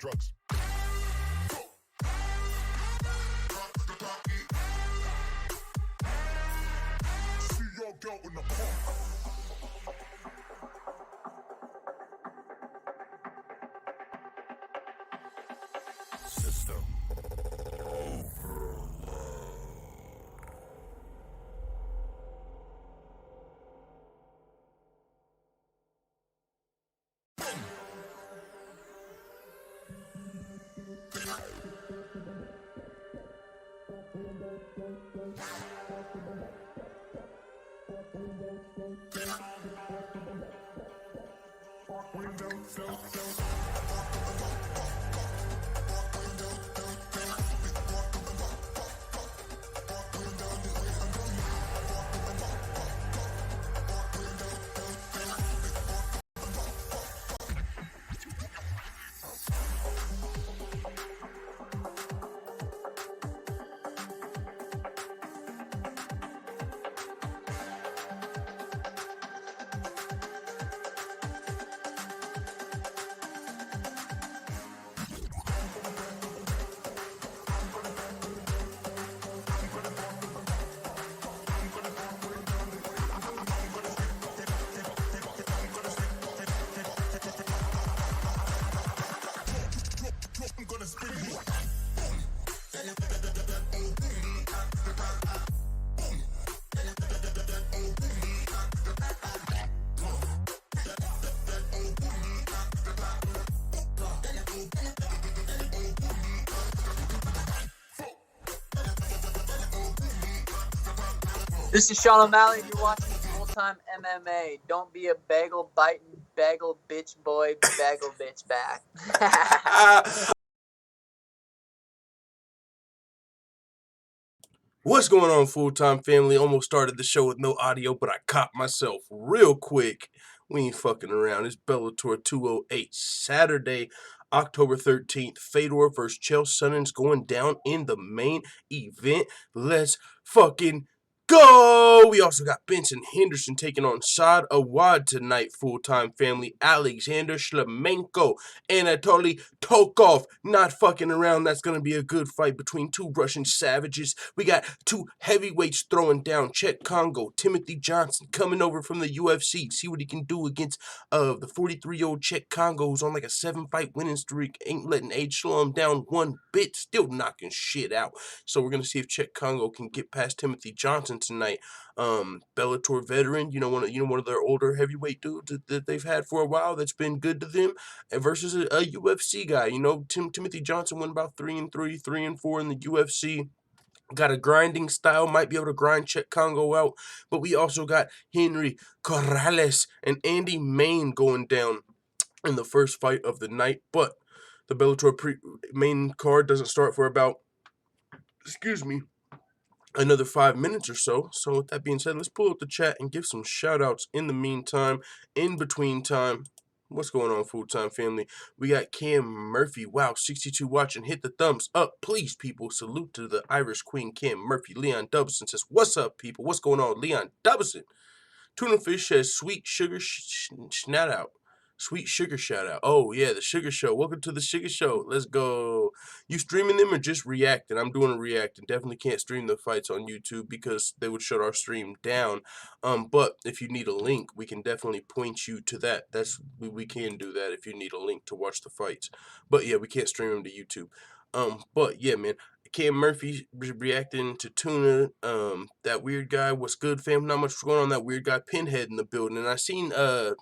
Drugs. See your girl in the park. System overload. This is Sean O'Malley, and you're watching Full-Time MMA. Don't be a bagel-biting, bagel-bitch boy, bagel-bitch back. What's going on, full-time family? Almost started the show with no audio, but I caught myself real quick. We ain't fucking around. It's Bellator 208, Saturday, October 13th. Fedor versus Chael Sonnen's going down in the main event. Let's fucking go! We also got Benson Henderson taking on Saad Awad tonight, full-time family. Alexander Shlemenko, Anatoly Tokov, not fucking around. That's going to be a good fight between two Russian savages. We got two heavyweights throwing down. Chet Congo, Timothy Johnson coming over from the UFC. See what he can do against the 43-year-old Chet Congo, who's on like a 7-fight winning streak. Ain't letting age slow him down one bit. Still knocking shit out. So we're going to see if Chet Congo can get past Timothy Johnson tonight. Bellator veteran, one of their older heavyweight dudes that they've had for a while that's been good to them, and versus a UFC guy. Timothy Johnson went about 3-3, 3-4 in the UFC. Got a grinding style, might be able to grind Chet Congo out. But we also got Henry Corrales and Andy Main going down in the first fight of the night. But the Bellator main card doesn't start for about, another 5 minutes or so. So with that being said, let's pull up the chat and give some shout outs in the meantime, in between time. What's going on, full-time family? We got Cam Murphy. Wow, 62 watching. Hit the thumbs up, please, people. Salute to the Irish Queen, Cam Murphy. Leon Dubson says, what's up, people? What's going on? Leon Dubson. Tuna Fish says, sweet sugar shout out. Sweet sugar shout out. Oh, yeah, the sugar show. Welcome to the sugar show. Let's go. You streaming them or just reacting? I'm doing a reacting. Definitely can't stream the fights on YouTube because they would shut our stream down. But if you need a link, we can definitely point you to that. We can do that if you need a link to watch the fights. But yeah, we can't stream them to YouTube. But yeah, man. Cam Murphy reacting to Tuna, that weird guy. What's good, fam? Not much going on. That weird guy, Pinhead, in the building. And I seen the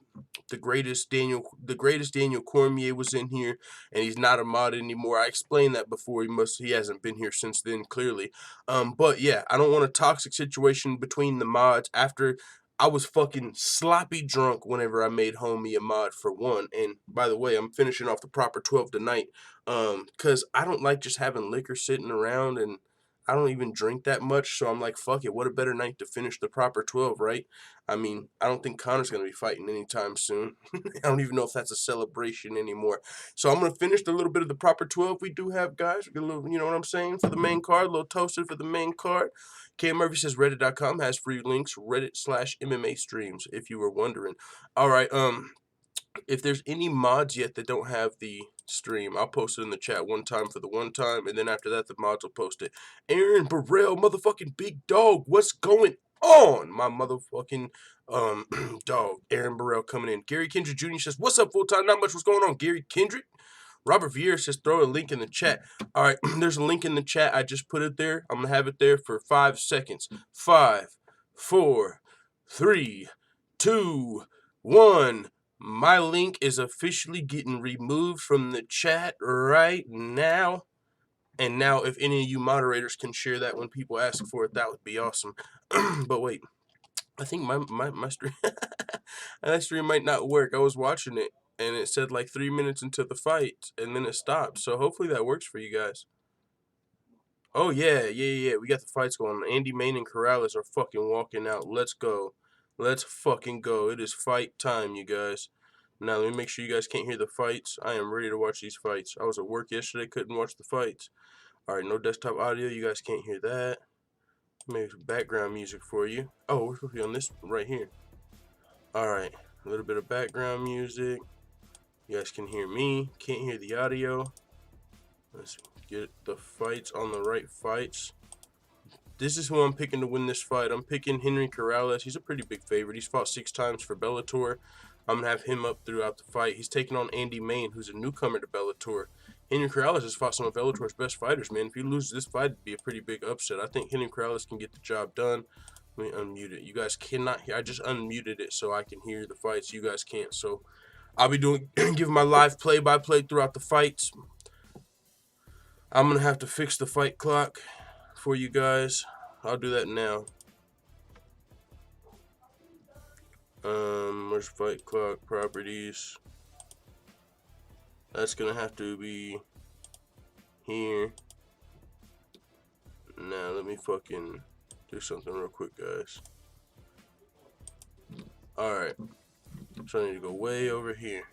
greatest Daniel Cormier was in here, and he's not a mod anymore. I explained that before. He hasn't been here since then, clearly. But yeah, I don't want a toxic situation between the mods after. I was fucking sloppy drunk whenever I made Homie a mod, for one. And by the way, I'm finishing off the proper 12 tonight. Cause I don't like just having liquor sitting around, and I don't even drink that much, so I'm like, fuck it, what a better night to finish the proper 12, right? I mean, I don't think Conor's gonna be fighting anytime soon. I don't even know if that's a celebration anymore. So I'm gonna finish the little bit of the proper 12 we do have, guys. We get a little, you know what I'm saying, for the main card, a little toasted for the main card. K Murphy says Reddit.com has free links, Reddit/MMA streams, if you were wondering. All right, if there's any mods yet that don't have the stream, I'll post it in the chat one time for the one time, and then after that, the mods will post it. Aaron Burrell, motherfucking big dog, what's going on? My motherfucking dog, Aaron Burrell coming in. Gary Kendrick Jr. says, what's up, full time? Not much. What's going on, Gary Kendrick? Robert Vieira says, throw a link in the chat. All right, there's a link in the chat. I just put it there. I'm going to have it there for 5 seconds. 5, 4, 3, 2, 1. My link is officially getting removed from the chat right now. And now, if any of you moderators can share that when people ask for it, that would be awesome. But wait, I think my stream, that stream might not work. I was watching it, and it said like 3 minutes into the fight, and then it stopped. So hopefully that works for you guys. Oh, yeah. We got the fights going on. Andy Main and Corrales are fucking walking out. Let's go. Let's fucking go. It is fight time, you guys. Now, let me make sure you guys can't hear the fights. I am ready to watch these fights. I was at work yesterday, couldn't watch the fights. Alright, no desktop audio. You guys can't hear that. Maybe some background music for you. Oh, we're supposed to be on this right here. Alright, a little bit of background music. You guys can hear me. Can't hear the audio. Let's get the fights on the right fights. This is who I'm picking to win this fight. I'm picking Henry Corrales. He's a pretty big favorite. He's fought 6 times for Bellator. I'm going to have him up throughout the fight. He's taking on Andy Main, who's a newcomer to Bellator. Henry Corrales has fought some of Bellator's best fighters, man. If he loses this fight, it'd be a pretty big upset. I think Henry Corrales can get the job done. Let me unmute it. You guys cannot hear. I just unmuted it so I can hear the fights. You guys can't. So I'll be giving my live play-by-play throughout the fights. I'm going to have to fix the fight clock for you guys. I'll do that now. Where's fight clock properties? That's gonna have to be here. Now let me fucking do something real quick, guys. Alright. So I need to go way over here.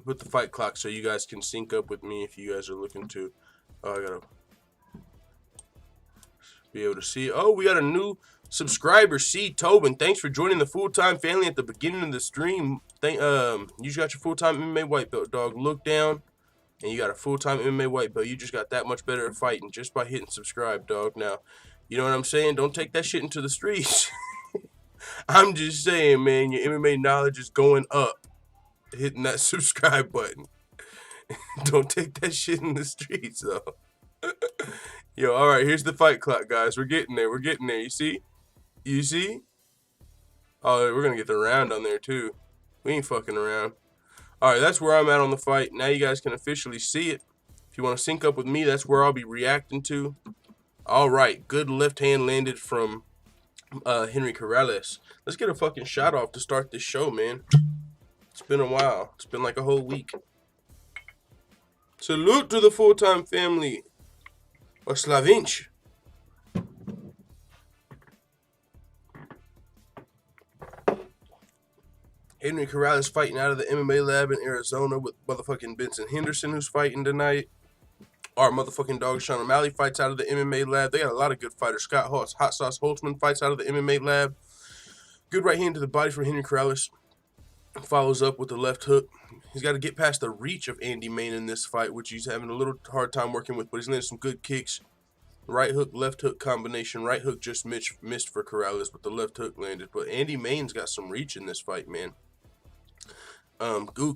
Put the fight clock so you guys can sync up with me if you guys are looking to. Oh, I gotta be able to see. Oh, we got a new subscriber, C. Tobin. Thanks for joining the full-time family at the beginning of the stream. You just got your full-time MMA white belt, dog. Look down, and you got a full-time MMA white belt. You just got that much better at fighting just by hitting subscribe, dog. Now, you know what I'm saying? Don't take that shit into the streets. I'm just saying, man, your MMA knowledge is going up. Hitting that subscribe button. Don't take that shit in the streets, though. Yo, alright, here's the fight clock, guys. We're getting there. We're getting there. You see? You see? Oh, we're going to get the round on there, too. We ain't fucking around. Alright, that's where I'm at on the fight. Now you guys can officially see it. If you want to sync up with me, that's where I'll be reacting to. Alright, good left hand landed from Henry Corrales. Let's get a fucking shot off to start this show, man. It's been a while. It's been like a whole week. Salute to the full-time family. Oslavinch. Henry Corrales fighting out of the MMA lab in Arizona with motherfucking Benson Henderson, who's fighting tonight. Our motherfucking dog Sean O'Malley fights out of the MMA lab. They got a lot of good fighters. Scott Hot Sauce Holtzman fights out of the MMA lab. Good right hand to the body from Henry Corrales. Follows up with the left hook. He's got to get past the reach of Andy Main in this fight, which he's having a little hard time working with, but he's landed some good kicks. Right hook, left hook combination. Right hook just missed for Corrales, but the left hook landed. But Andy Main's got some reach in this fight, man.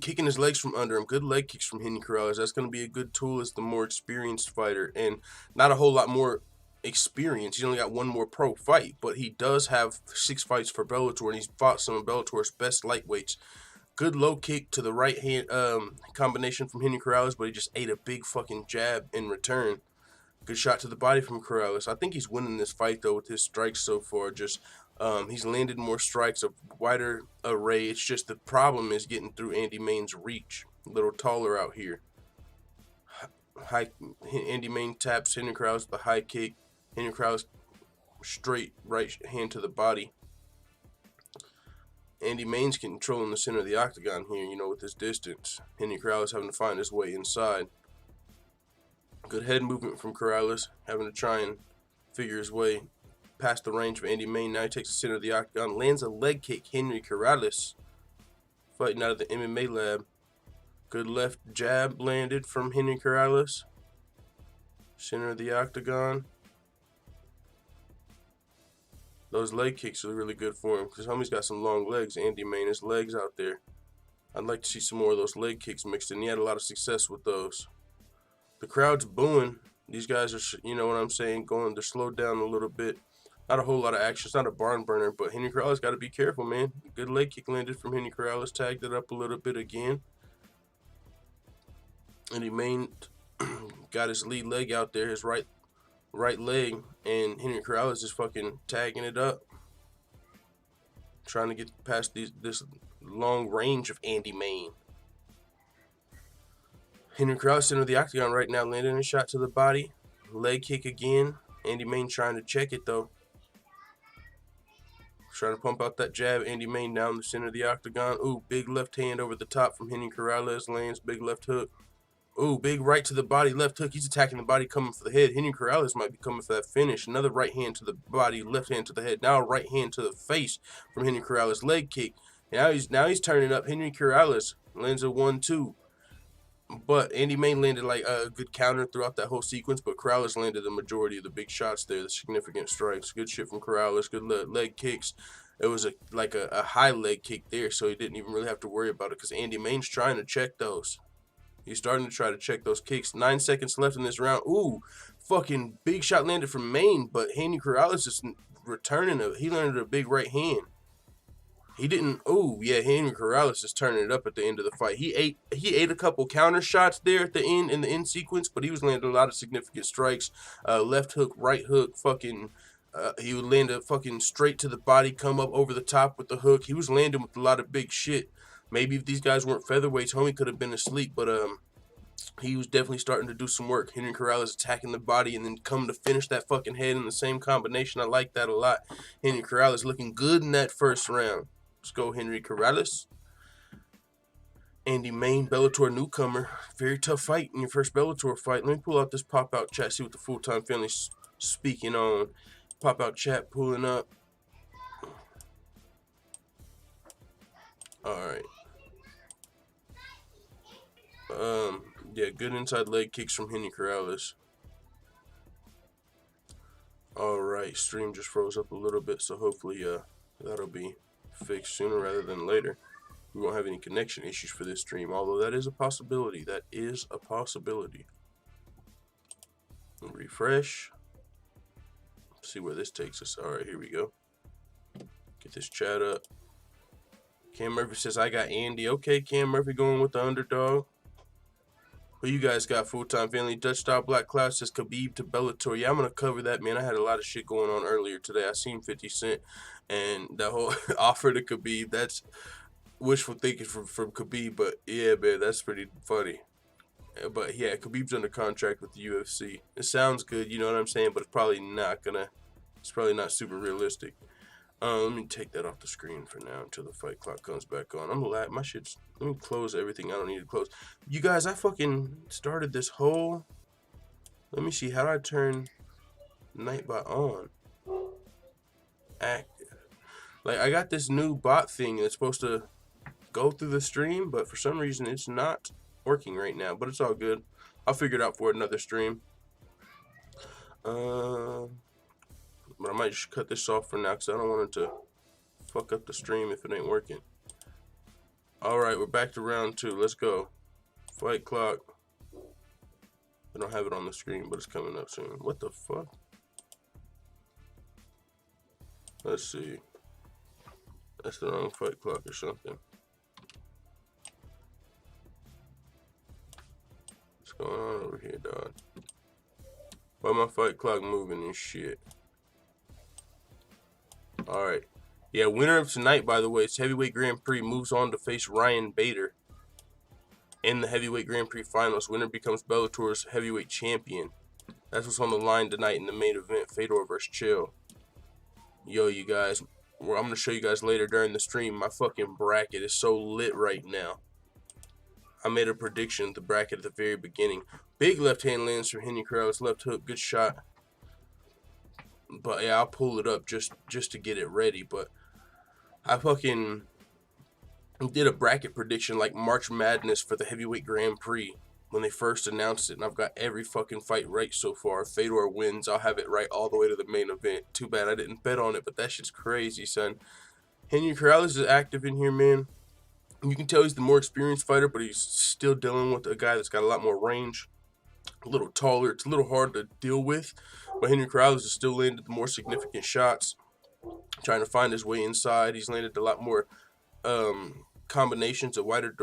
Kicking his legs from under him. Good leg kicks from Henry Corrales. That's going to be a good tool as the more experienced fighter, and not a whole lot more experience. He's only got one more pro fight, but he does have 6 fights for Bellator, and he's fought some of Bellator's best lightweights. Good low kick to the right hand combination from Henry Corrales, but he just ate a big fucking jab in return. Good shot to the body from Corrales. I think he's winning this fight, though, with his strikes so far. Just he's landed more strikes, a wider array. It's just the problem is getting through Andy Main's reach. A little taller out here. Andy Main taps Henry Corrales with a high kick. Henry Corrales straight right hand to the body. Andy Main's controlling the center of the octagon here, you know, with his distance. Henry Corrales having to find his way inside. Good head movement from Corrales, having to try and figure his way past the range of Andy Main. Now he takes the center of the octagon, lands a leg kick. Henry Corrales fighting out of the MMA lab. Good left jab landed from Henry Corrales. Center of the octagon. Those leg kicks are really good for him because homie's got some long legs. Andy Main, his legs out there. I'd like to see some more of those leg kicks mixed in. He had a lot of success with those. The crowd's booing. These guys are, you know what I'm saying, they're slowed down a little bit. Not a whole lot of action. It's not a barn burner, but Henry Corrales got to be careful, man. Good leg kick landed from Henry Corrales. Tagged it up a little bit again. Andy Main got his lead leg out there, his right leg, and Henry Corrales is fucking tagging it up. Trying to get past this long range of Andy Main. Henry Corrales center of the octagon right now, landing a shot to the body. Leg kick again. Andy Main trying to check it, though. Trying to pump out that jab. Andy Main down the center of the octagon. Ooh, big left hand over the top from Henry Corrales. Lands big left hook. Ooh, big right to the body, left hook. He's attacking the body, coming for the head. Henry Corrales might be coming for that finish. Another right hand to the body, left hand to the head. Now a right hand to the face from Henry Corrales. Leg kick. Now he's turning up. Henry Corrales lands a 1-2. But Andy Main landed like a good counter throughout that whole sequence, but Corrales landed the majority of the big shots there, the significant strikes. Good shit from Corrales, good leg kicks. It was like a high leg kick there, so he didn't even really have to worry about it because Andy Main's trying to check those. He's starting to try to check those kicks. 9 seconds left in this round. Ooh, fucking big shot landed from Main, but Henry Corrales is returning it. He landed a big right hand. He didn't. Oh yeah, Henry Corrales is turning it up at the end of the fight. He ate a couple counter shots there at the end in the end sequence, but he was landing a lot of significant strikes. Left hook, right hook, fucking. He would land a fucking straight to the body, come up over the top with the hook. He was landing with a lot of big shit. Maybe if these guys weren't featherweights, homie could have been asleep, but he was definitely starting to do some work. Henry Corrales attacking the body and then coming to finish that fucking head in the same combination. I like that a lot. Henry Corrales looking good in that first round. Let's go, Henry Corrales. Andy Main, Bellator newcomer. Very tough fight in your first Bellator fight. Let me pull out this pop-out chat, see what the full-time family's speaking on. Pop-out chat pulling up. Alright. Yeah, good inside leg kicks from Henry Corrales. Alright, stream just froze up a little bit, so hopefully that'll be fixed sooner rather than later. We won't have any connection issues for this stream, although that is a possibility. That is a possibility. Refresh. See where this takes us. Alright, here we go. Get this chat up. Cam Murphy says, I got Andy. Okay, Cam Murphy going with the underdog. Who you guys got, full-time family? Dutch Style Black Cloud says Khabib to Bellator. Yeah, I'm going to cover that, man. I had a lot of shit going on earlier today. I seen 50 Cent and that whole offer to Khabib. That's wishful thinking from Khabib, but yeah, man, that's pretty funny. But yeah, Khabib's under contract with the UFC. It sounds good, you know what I'm saying, but it's probably not super realistic. Let me take that off the screen for now until the fight clock comes back on. Let me close everything I don't need to close. You guys, I fucking started this whole, let me see, how do I turn Nightbot on? Active. Like, I got this new bot thing that's supposed to go through the stream, but for some reason it's not working right now, but it's all good. I'll figure it out for another stream. But I might just cut this off for now because I don't want it to fuck up the stream if it ain't working. Alright, we're back to round 2. Let's go. Fight clock. I don't have it on the screen, but it's coming up soon. What the fuck? Let's see. That's the wrong fight clock or something. What's going on over here, dog? Why my fight clock moving and shit? Alright. Yeah, winner of tonight, by the way, it's Heavyweight Grand Prix, moves on to face Ryan Bader in the Heavyweight Grand Prix finals. Winner becomes Bellator's heavyweight champion. That's what's on the line tonight in the main event, Fedor versus Chael. Yo, you guys, I'm going to show you guys later during the stream. My fucking bracket is so lit right now. I made a prediction of the bracket at the very beginning. Big left hand lands from Henry Corrales, left hook, good shot. But yeah, I'll pull it up just to get it ready. But I fucking did a bracket prediction like March Madness for the Heavyweight Grand Prix when they first announced it, and I've got every fucking fight right so far. Fedor wins. I'll have it right all the way to the main event. Too bad I didn't bet on it, but that shit's crazy, son. Henry Corrales is active in here, man. You can tell he's the more experienced fighter, but he's still dealing with a guy that's got a lot more range. A little taller. It's a little hard to deal with. But Henry Corrales is still landed the more significant shots. Trying to find his way inside. He's landed a lot more combinations, a wider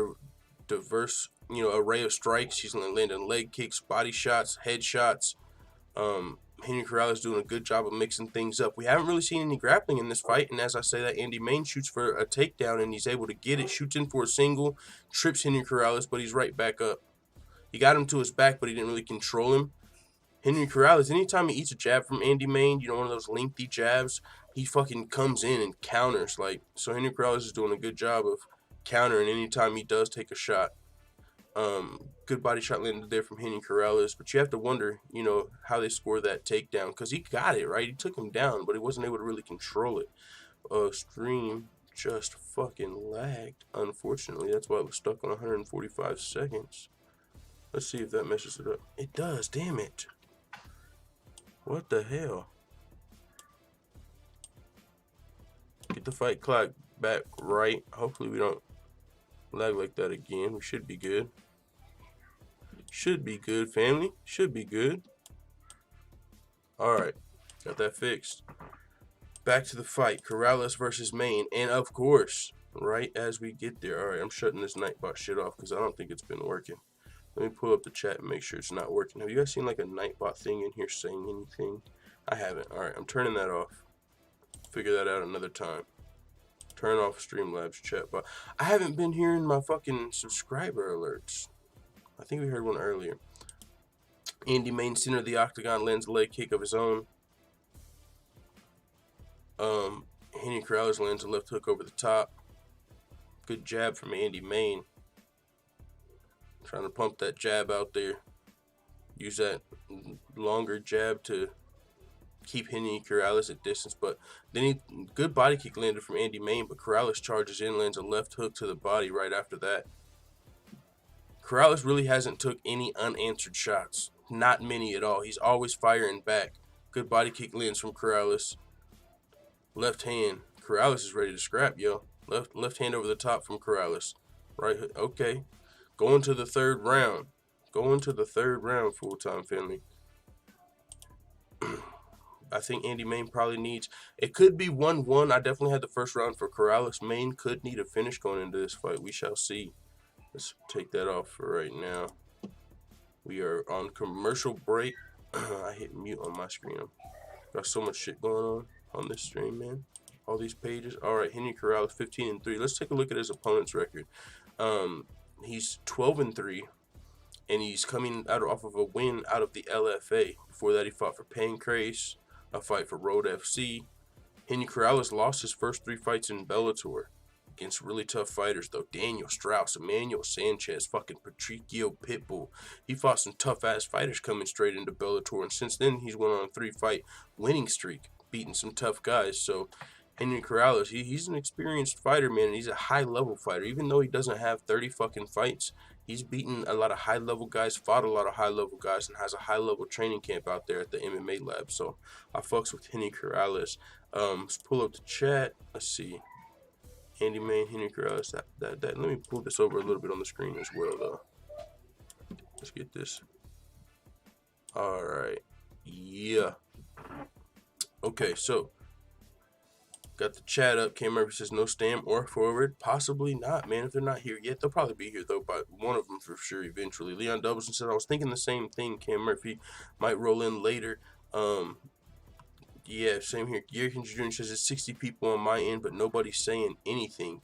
diverse array of strikes. He's landing leg kicks, body shots, head shots. Henry Corrales doing a good job of mixing things up. We haven't really seen any grappling in this fight, and as I say that, Andy Main shoots for a takedown, and he's able to get it, shoots in for a single, trips Henry Corrales, but he's right back up. He got him to his back, but he didn't really control him. Henry Corrales, anytime he eats a jab from Andy Main, one of those lengthy jabs, he fucking comes in and counters. So Henry Corrales is doing a good job of countering anytime he does take a shot. Good body shot landed there from Henry Corrales, but you have to wonder, how they score that takedown, because he got it, right? He took him down, but he wasn't able to really control it. Stream just fucking lagged, unfortunately. That's why it was stuck on 145 seconds. Let's see if that messes it up. It does, damn it. What the hell? Get the fight clock back right. Hopefully we don't lag like that again. We should be good. Should be good, family. Should be good. Alright. Got that fixed. back to the fight. Corrales versus Maine. And of course, right as we get there. Alright, I'm shutting this Nightbot shit off because I don't think it's been working. Let me pull up the chat and make sure it's not working. Have you guys seen like a Nightbot thing in here saying anything? I haven't. Alright, I'm turning that off. Figure that out another time. Turn off Streamlabs chat. But I haven't been hearing my fucking subscriber alerts. I think we heard one earlier. Andy Main, center of the octagon, lands a leg kick of his own. Henry Corrales lands a left hook over the top. Good jab from Andy Main. Trying to pump that jab out there. Use that longer jab to keep Henry Corrales at distance. But then good body kick landed from Andy Main, but Corrales charges in, lands a left hook to the body right after that. Corrales really hasn't took any unanswered shots. Not many at all. He's always firing back. Good body kick lands from Corrales. Left hand. Corrales is ready to scrap, yo. Left hand over the top from Corrales. Right hook. Okay. Going to the third round. Going to the third round, full-time family. I think Andy Main probably needs... It could be 1-1. I definitely had the first round for Corrales. Main could need a finish going into this fight. We shall see. Let's take that off for right now. We are on commercial break. I hit mute on my screen. Got so much shit going on this stream, man. All these pages. All right, Henry Corrales 15-3. Let's take a look at his opponent's record. He's 12-3, and he's coming out off of a win out of the LFA. Before that, he fought for Pancrase, a fight for Road FC. Henry Corrales lost his first 3 fights in Bellator against really tough fighters, though. Daniel Strauss, Emmanuel Sanchez, fucking Patricio Pitbull. He fought some tough-ass fighters coming straight into Bellator, and since then, he's went on a 3-fight winning streak, beating some tough guys. So Henry Corrales, he's an experienced fighter, man, and he's a high-level fighter. Even though he doesn't have 30 fucking fights, he's beaten a lot of high-level guys, fought a lot of high-level guys, and has a high-level training camp out there at the MMA lab. So I fucks with Henry Corrales. Let's pull up the chat. Let's see. Andy Main, Henry Corrales. Let me pull this over a little bit on the screen as well, though. Let's get this. All right. Yeah. Okay, so got the chat up. Cam Murphy says no stamp or forward. Possibly not, man. If they're not here yet, they'll probably be here, though, by one of them for sure eventually. Leon Doubleson said, I was thinking the same thing. Cam Murphy might roll in later. Yeah, same here. Yerkin Jr. says it's 60 people on my end, but nobody's saying anything.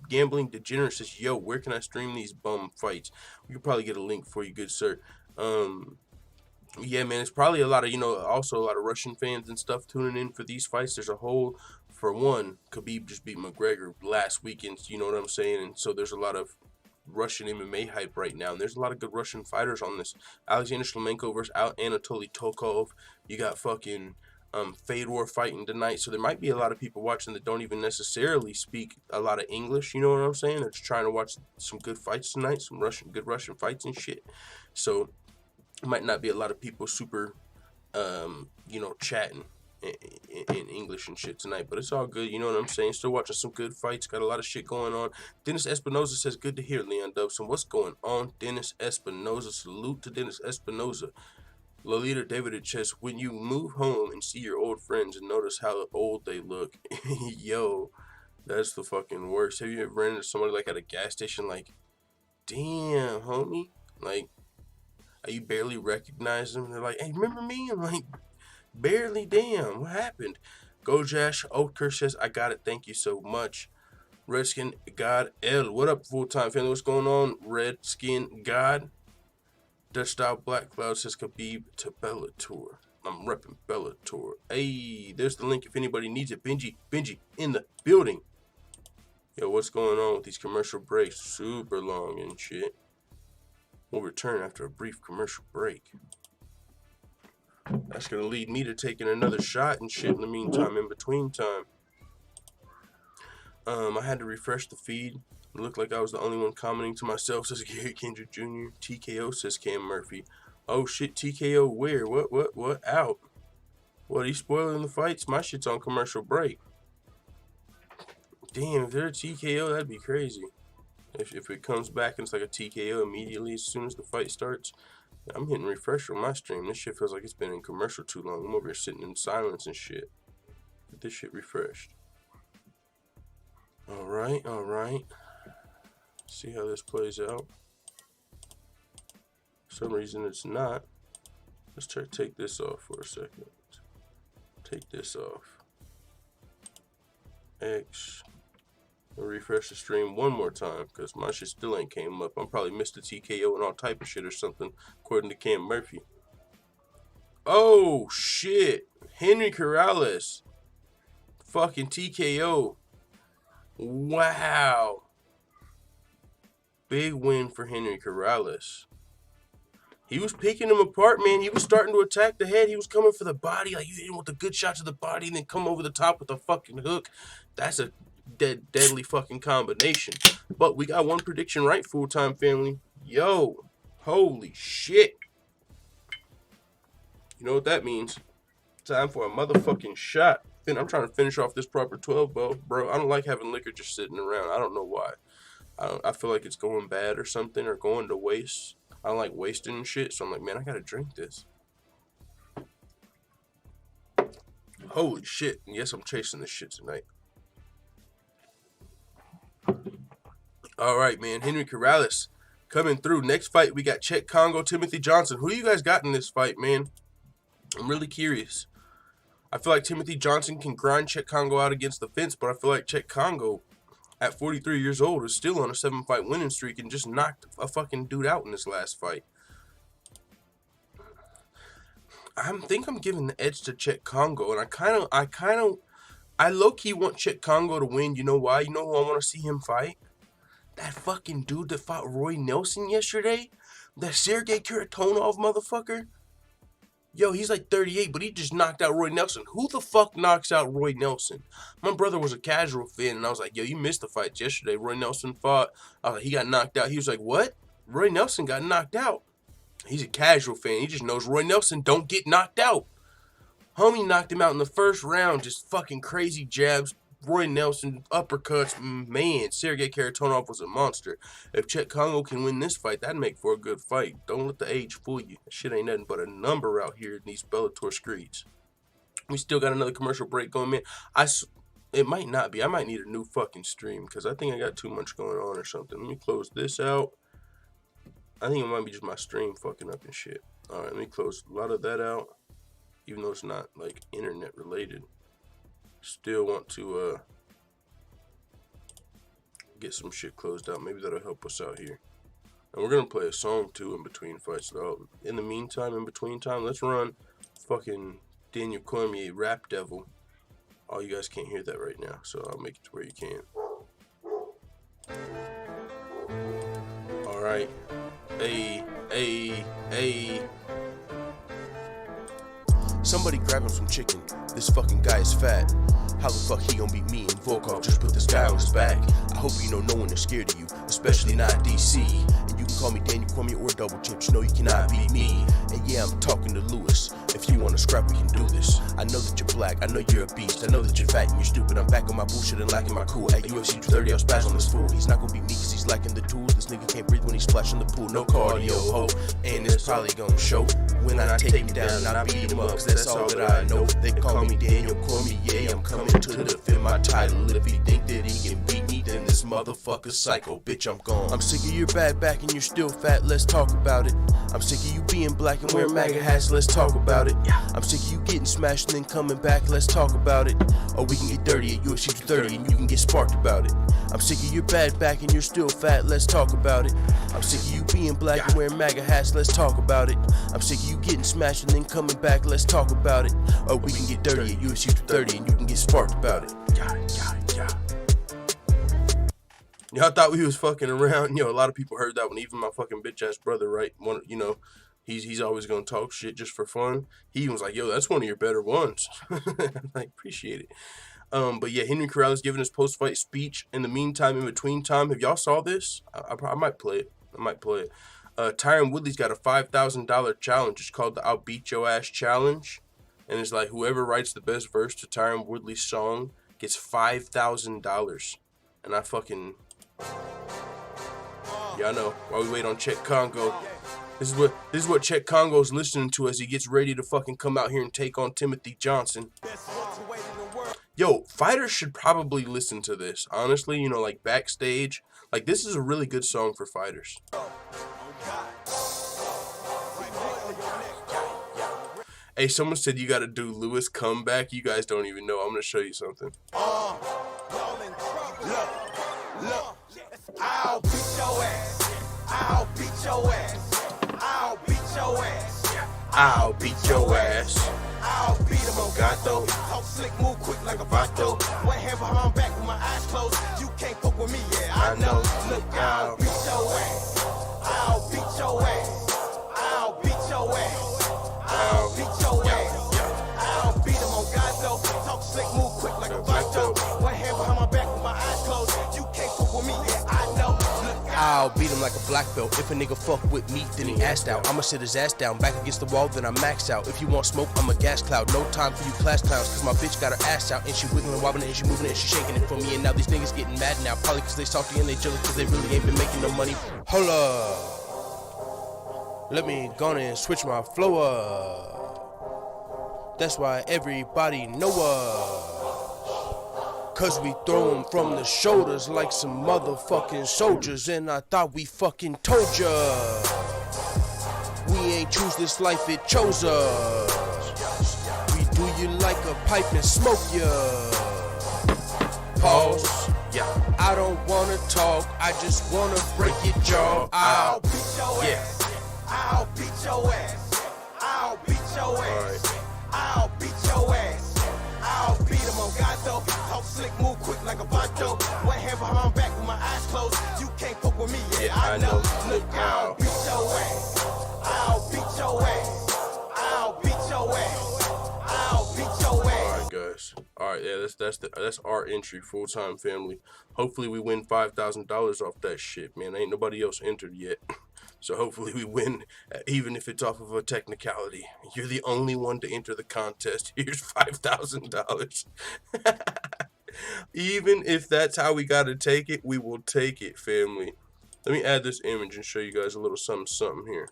Gambling Degenerate says, yo, where can I stream these bum fights? We could probably get a link for you, good sir. Yeah, man, it's probably a lot of, also a lot of Russian fans and stuff tuning in for these fights. There's a whole, for one, Khabib just beat McGregor last weekend, you know what I'm saying? And so there's a lot of Russian MMA hype right now, and there's a lot of good Russian fighters on this. Alexander Shlemenko versus Anatoly Tokov. You got fucking Fedor fighting tonight, so there might be a lot of people watching that don't even necessarily speak a lot of English, you know what I'm saying? They're just trying to watch some good fights tonight, some good Russian fights and shit. So might not be a lot of people super, chatting in English and shit tonight, but it's all good, you know what I'm saying? Still watching some good fights, got a lot of shit going on. Dennis Espinoza says, good to hear, Leon Dubson. What's going on, Dennis Espinoza? Salute to Dennis Espinoza. Lolita David says, when you move home and see your old friends and notice how old they look, yo, that's the fucking worst. Have you ever ran into somebody like at a gas station, like, damn, homie? Like, you barely recognize them. They're like, hey, remember me? I'm like, barely, damn, what happened? Gojash Oaker says, I got it, thank you so much. Redskin God L, what up, full-time family? What's going on, Redskin God? Dutch Style Black Cloud says Khabib to Bellator. I'm repping Bellator. Hey, there's the link if anybody needs it. Benji in the building. Yo, what's going on with these commercial breaks? Super long and shit. We'll return after a brief commercial break. That's going to lead me to taking another shot and shit in the meantime, in between time. I had to refresh the feed. It looked like I was the only one commenting to myself, says Gary Kendrick Jr. TKO says Cam Murphy. Oh shit, TKO where? What? Out. What, he's spoiling the fights? My shit's on commercial break. Damn, if they're a TKO, that'd be crazy. If it comes back and it's like a TKO immediately as soon as the fight starts, I'm hitting refresh on my stream. This shit feels like it's been in commercial too long. I'm over here sitting in silence and shit. Get this shit refreshed. Alright, alright. See how this plays out. For some reason it's not. Let's try to take this off for a second. Take this off. X. I'll refresh the stream one more time because my shit still ain't came up. I'm probably missed a TKO and all type of shit or something, according to Cam Murphy. Oh shit! Henry Corrales, fucking TKO. Wow. Big win for Henry Corrales. He was picking him apart, man. He was starting to attack the head. He was coming for the body. Like, you hit him with a good shot to the body and then come over the top with a fucking hook. That's a deadly fucking combination. But we got one prediction right, full-time family. Yo, holy shit. You know what that means? Time for a motherfucking shot. I'm trying to finish off this proper 12, bro. I don't like having liquor just sitting around. I don't know why. I feel like it's going bad or something or going to waste. I don't like wasting and shit, so I'm like, man, I gotta drink this. Holy shit. Yes, I'm chasing this shit tonight. Alright, man. Henry Corrales coming through. Next fight, we got Chet Kongo, Timothy Johnson. Who do you guys got in this fight, man? I'm really curious. I feel like Timothy Johnson can grind Chet Kongo out against the fence, but I feel like Chet Kongo, at 43 years old, is still on a 7-fight winning streak and just knocked a fucking dude out in this last fight. I think I'm giving the edge to Chet Kongo, and I low-key want Chet Kongo to win. You know why? You know who I want to see him fight? That fucking dude that fought Roy Nelson yesterday? That Sergey Karatonov motherfucker? Yo, he's like 38, but he just knocked out Roy Nelson. Who the fuck knocks out Roy Nelson? My brother was a casual fan, and I was like, yo, you missed the fight yesterday. Roy Nelson fought. I was like, he got knocked out. He was like, what? Roy Nelson got knocked out. He's a casual fan. He just knows Roy Nelson don't get knocked out. Homie knocked him out in the first round. Just fucking crazy jabs. Roy Nelson, uppercuts. Man, Sergey Karatonov was a monster. If Chet Kongo can win this fight, that'd make for a good fight. Don't let the age fool you. That shit ain't nothing but a number out here in these Bellator streets. We still got another commercial break going, man. It might not be. I might need a new fucking stream because I think I got too much going on or something. Let me close this out. I think it might be just my stream fucking up and shit. Alright, let me close a lot of that out. Even though it's not, like, internet related. Still want to get some shit closed out. Maybe that'll help us out here. And we're going to play a song, too, in between fights. So in the meantime, in between time, let's run fucking Daniel Cormier, Rap Devil. Oh, you guys can't hear that right now, so I'll make it to where you can. Alright. Hey. Somebody grab him some chicken. This fucking guy is fat. How the fuck he gon' beat me and Volkov? Just put this guy on his back. I hope you know no one is scared of you, especially not DC. And you can call me Daniel Cormier or Double Chips. You know you cannot beat me. And yeah, I'm talking to Lewis. If you wanna scrap, we can do this. I know that you're black, I know you're a beast. I know that you're fat and you're stupid. I'm back on my bullshit and lacking my cool. At UFC 230, I'll spaz on this fool. He's not gonna beat me cause he's lacking the tools. This nigga can't breathe when he's splashing the pool. No cardio, ho. And it's probably gonna show when I take him down and I beat him up. Cause that's all that I know. They call me Daniel Cormier. Yeah, I'm coming to defend my title. If he think that he can beat me, then this motherfucker's psycho. Bitch, I'm gone. I'm sick of your bad back and you're still fat. Let's talk about it. I'm sick of you being black and wearing MAGA hats. Let's talk about it. I'm sick of you getting smashed and then coming back. Let's talk about it. Or we can get dirty at UFC 230 and you can get sparked about it. I'm sick of your bad back and you're still fat. Let's talk about it. I'm sick of you being black and wearing MAGA hats. Let's talk about it. I'm sick of you getting smashed and then coming back. Let's talk about it. Or we can get dirty at UFC 230 and you can get sparked about it. Y'all thought we was fucking around. A lot of people heard that one. Even my fucking bitch ass brother, right? He's always gonna talk shit just for fun. He was like, yo, that's one of your better ones. I'm like, appreciate it. But yeah, Henry Corrales giving his post-fight speech. In the meantime, in between time, if y'all saw this, I might play it. Tyron Woodley's got a $5,000 challenge. It's called the I'll Beat Your Ass Challenge. And it's like whoever writes the best verse to Tyron Woodley's song gets $5,000. And I fucking... Y'all know. While we wait on Chet Kongo. This is what Chet Kongo's listening to as he gets ready to fucking come out here and take on Timothy Johnson. Yo, fighters should probably listen to this. Honestly, you know, like backstage. Like, this is a really good song for fighters. Hey, someone said you got to do Lewis comeback. You guys don't even know. I'm going to show you something. I'll beat your ass. I'll beat your ass. I'll beat your ass. I'll beat your ass. I'll beat him on Gato. Talk slick, move quick like a vato. One hand behind back with my eyes closed. You can't fuck with me, yeah, I know. Look, I'll beat your ass. I'll beat your ass. I'll beat your ass. I'll beat your ass. I'll beat him on Gato. Talk slick, move quick like a vato. One hand behind my back with my eyes closed. You can't fuck with me, yeah, I know. Look, I'll beat him like a black belt. If a nigga fuck with me, then he assed out. I'ma sit his ass down, back against the wall, then I max out. If you want smoke, I'm a gas cloud. No time for you class clowns, cause my bitch got her ass out. And she wiggling, wobbling, and she moving it, and she shaking it for me. And now these niggas getting mad now. Probably cause they salty and they jealous cause they really ain't been making no money. Hold up. Let me go on and switch my flow up. That's why everybody know us. Cause we throw 'em from the shoulders like some motherfucking soldiers. And I thought we fucking told ya. We ain't choose this life, it chose us. We do you like a pipe and smoke ya. Pause. Yeah. I don't wanna talk, I just wanna break your jaw. I'll beat your Yeah. ass. I'll beat your ass. I'll beat your ass. I'll beat your ass. I'll beat him on Gato. Talk slick, move quick like a vato. One hand behind my back with my eyes closed. You can't fuck with me, yeah, I know. Look, I'll beat your ass. I'll beat your ass. I'll beat your ass. I'll beat your ass. Alright, guys. Alright, yeah, that's our entry, full-time family. Hopefully we win $5,000 off that shit, man. Ain't nobody else entered yet. So hopefully we win, even if it's off of a technicality. You're the only one to enter the contest. Here's $5,000. Even if that's how we gotta take it, we will take it, family. Let me add this image and show you guys a little something here.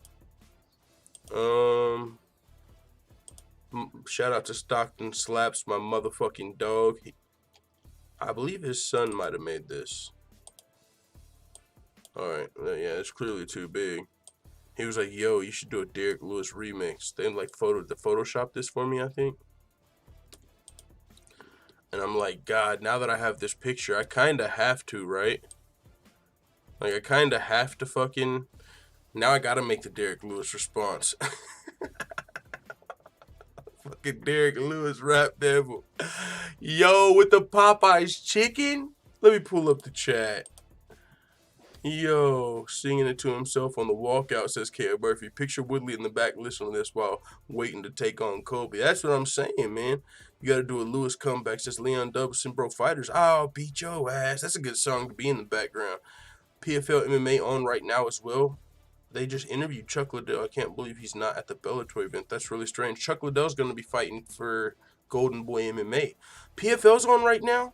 Shout out to Stockton Slaps, my motherfucking dog. I believe his son might have made this. Alright, yeah, it's clearly too big. He was like, yo, you should do a Derrick Lewis remix. They like Photoshop this for me, I think. And I'm like, God, now that I have this picture, I kinda have to, right? Like, I kinda have to fucking... Now I gotta make the Derrick Lewis response. Fucking Derrick Lewis rap devil. Yo, with the Popeyes chicken? Let me pull up the chat. Yo, singing it to himself on the walkout, says Chael Murphy. Picture Woodley in the back listening to this while waiting to take on Colby. That's what I'm saying, man. You got to do a Lewis comeback. Says Leon Dubson, bro, fighters. I'll beat your ass. That's a good song to be in the background. PFL MMA on right now as well. They just interviewed Chuck Liddell. I can't believe he's not at the Bellator event. That's really strange. Chuck Liddell's going to be fighting for Golden Boy MMA. PFL's on right now?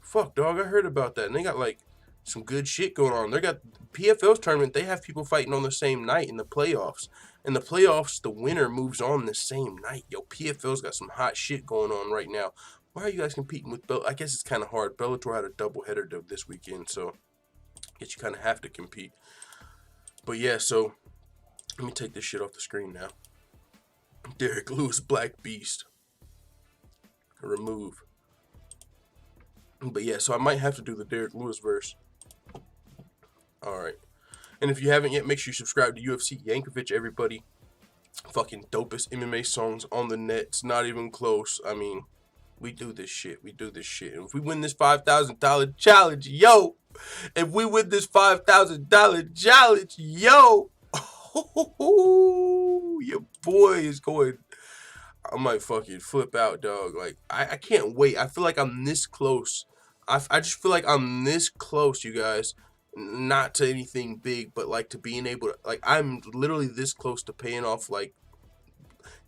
Fuck, dog. I heard about that. And they got, like, some good shit going on. They got PFL's tournament. They have people fighting on the same night in the playoffs. In the playoffs, the winner moves on the same night. Yo, PFL's got some hot shit going on right now. Why are you guys competing with Bellator? I guess it's kind of hard. Bellator had a doubleheader this weekend, so I guess you kind of have to compete. But yeah, so let me take this shit off the screen now. Derrick Lewis, Black Beast. Remove. But yeah, so I might have to do the Derrick Lewis verse. Alright. And if you haven't yet, make sure you subscribe to UFC Yankovic, everybody. Fucking dopest MMA songs on the net. It's not even close. I mean, we do this shit. We do this shit. And if we win this $5,000 challenge, yo. If we win this $5,000 challenge, yo. Your boy is going. I might fucking flip out, dog. Like, I can't wait. I feel like I'm this close. I just feel like I'm this close, you guys. Not to anything big, but like to being able to, like, I'm literally this close to paying off, like,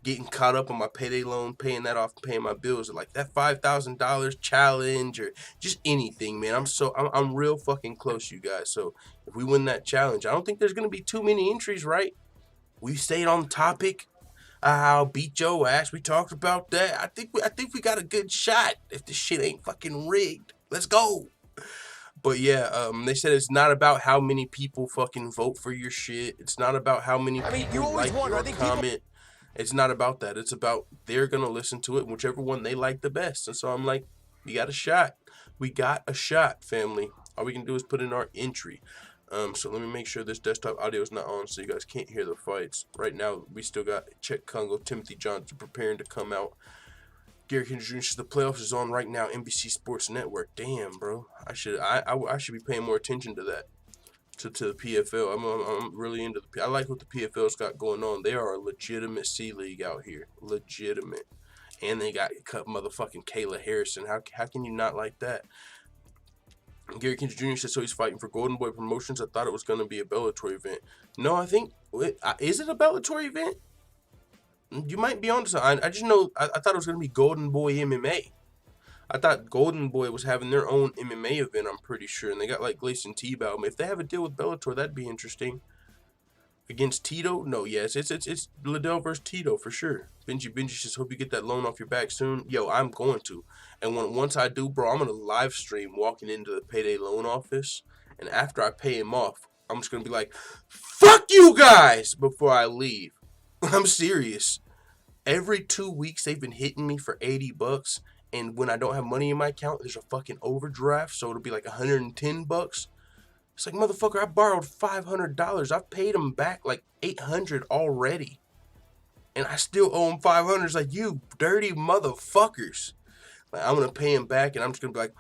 getting caught up on my payday loan, paying that off, paying my bills, like that $5,000 challenge or just anything, man. I'm real fucking close, you guys. So if we win that challenge, I don't think there's gonna be too many entries, right? We stayed on topic. I'll beat your ass. We talked about that. I think we got a good shot if this shit ain't fucking rigged. Let's go. But yeah, they said it's not about how many people fucking vote for your shit. It's not about how many people like your comment. It's not about that. It's about they're gonna listen to it, whichever one they like the best. And so I'm like, we got a shot. We got a shot, family. All we can do is put in our entry. So let me make sure this desktop audio is not on so you guys can't hear the fights. Right now, we still got Czech Kongo, Timothy Johnson preparing to come out. Gary Jr. The playoffs is on right now, NBC Sports Network. Damn, bro. I should be paying more attention to that. To the PFL. I'm really into the. I like what the PFL's got going on. They are a legitimate C League out here. Legitimate. And they got cut motherfucking Kayla Harrison. How can you not like that? Gary Jr. said so he's fighting for Golden Boy Promotions. I thought it was going to be a Bellator event. No, I think... Is it a Bellator event? You might be onto something. I just know... I thought it was going to be Golden Boy MMA. I thought Golden Boy was having their own MMA event, I'm pretty sure. And they got, like, Gleison Tebow. If they have a deal with Bellator, that'd be interesting. Against Tito? No, yes. It's Liddell versus Tito, for sure. Benji says, hope you get that loan off your back soon. Yo, I'm going to. And once I do, bro, I'm going to live stream walking into the payday loan office. And after I pay him off, I'm just going to be like, fuck you guys, before I leave. I'm serious. Every 2 weeks, they've been hitting me for $80. And when I don't have money in my account, there's a fucking overdraft. So it'll be like $110. It's like, motherfucker, I borrowed $500. I've paid them back like $800 already. And I still owe them $500. It's like, you dirty motherfuckers. Like, I'm going to pay him back, and I'm just going to be like,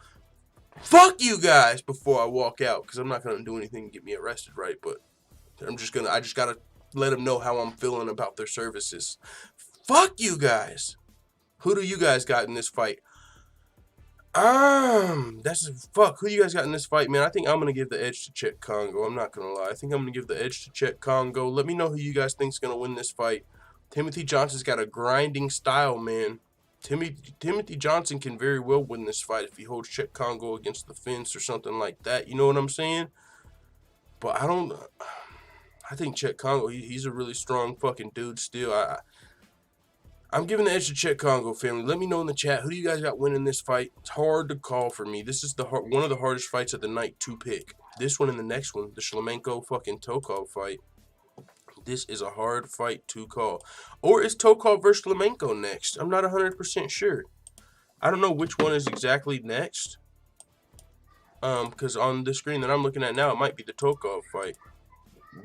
fuck you guys, before I walk out. Because I'm not going to do anything to get me arrested, right? But I just got to let them know how I'm feeling about their services. Fuck you guys. Who do you guys got in this fight? Fuck. Who you guys got in this fight, man? I think I'm going to give the edge to Czech Kongo. I'm not going to lie. I think I'm going to give the edge to Czech Kongo. Let me know who you guys think's going to win this fight. Timothy Johnson's got a grinding style, man. Timothy Johnson can very well win this fight if he holds Czech Kongo against the fence or something like that. You know what I'm saying? But I think Czech Kongo, he's a really strong fucking dude still. I'm giving the edge to Czech Kongo, family. Let me know in the chat, who do you guys got winning this fight? It's hard to call for me. This is one of the hardest fights of the night to pick. This one and the next one, the Shlemenko fucking Tokov fight. This is a hard fight to call. Or is Tokov versus Shlemenko next? I'm not 100% sure. I don't know which one is exactly next. Because on the screen that I'm looking at now, it might be the Tokov fight.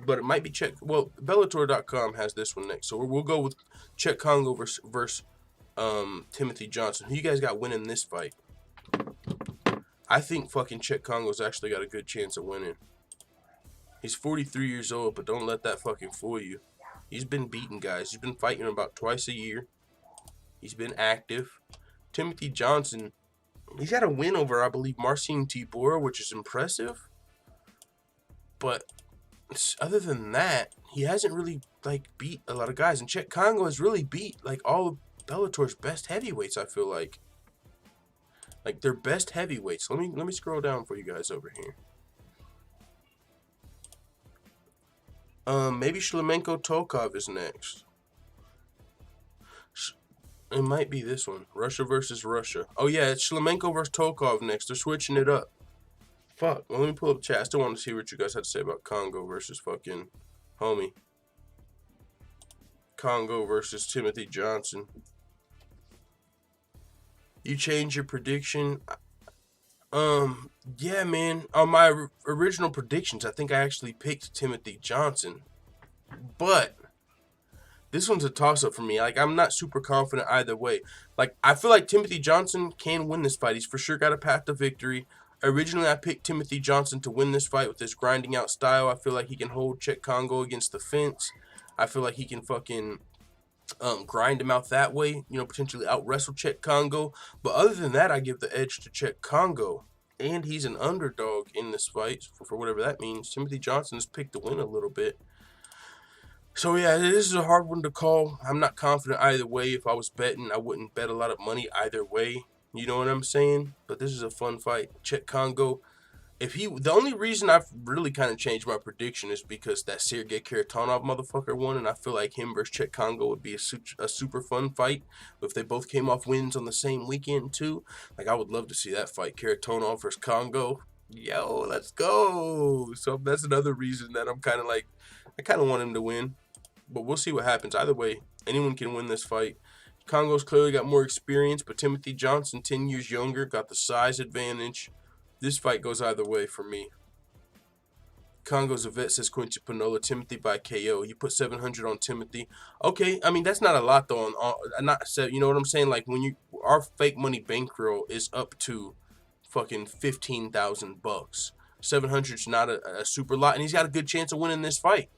But it might be Czech. Well, Bellator.com has this one next. So we'll go with Czech Kongo versus Timothy Johnson. Who you guys got winning this fight? I think fucking Czech Kongo's actually got a good chance of winning. He's 43 years old, but don't let that fucking fool you. He's been beating guys. He's been fighting about twice a year. He's been active. Timothy Johnson, he's got a win over, I believe, Marcin Tybura, which is impressive. But other than that, he hasn't really, like, beat a lot of guys. And Czech Kongo has really beat, like, all of Bellator's best heavyweights, I feel like. Like, their best heavyweights. Let me scroll down for you guys over here. Maybe Shlemenko Tokov is next. It might be this one. Russia versus Russia. Oh, yeah, it's Shlemenko versus Tokov next. They're switching it up. Fuck. Well, let me pull up the chat. I still want to see what you guys had to say about Kongo versus fucking homie. Kongo versus Timothy Johnson. You change your prediction? Yeah, man. On my original predictions, I think I actually picked Timothy Johnson. But this one's a toss-up for me. Like, I'm not super confident either way. Like, I feel like Timothy Johnson can win this fight. He's for sure got a path to victory. Originally, I picked Timothy Johnson to win this fight with his grinding out style. I feel like he can hold Czech Kongo against the fence. I feel like he can fucking grind him out that way. You know, potentially out-wrestle Czech Kongo. But other than that, I give the edge to Czech Kongo. And he's an underdog in this fight, for whatever that means. Timothy Johnson has picked to win a little bit. So, yeah, this is a hard one to call. I'm not confident either way. If I was betting, I wouldn't bet a lot of money either way. You know what I'm saying? But this is a fun fight. Czech Kongo, The only reason I've really kind of changed my prediction is because that Sergey Kharitonov motherfucker won, and I feel like him versus Chet Kongo would be a super fun fight if they both came off wins on the same weekend too. Like, I would love to see that fight, Kharitonov versus Kongo. Yo, let's go. So that's another reason that I'm kind of like, I kind of want him to win, but we'll see what happens. Either way, anyone can win this fight. Kongo's clearly got more experience, but Timothy Johnson, 10 years younger, got the size advantage. This fight goes either way for me. Kongo's a vet, says Quincy Panola. Timothy by KO. You put 700 on Timothy. Okay, I mean, that's not a lot, though. You know what I'm saying? Like, when our fake money bankroll is up to fucking $15,000. 700 is not a super lot, and he's got a good chance of winning this fight.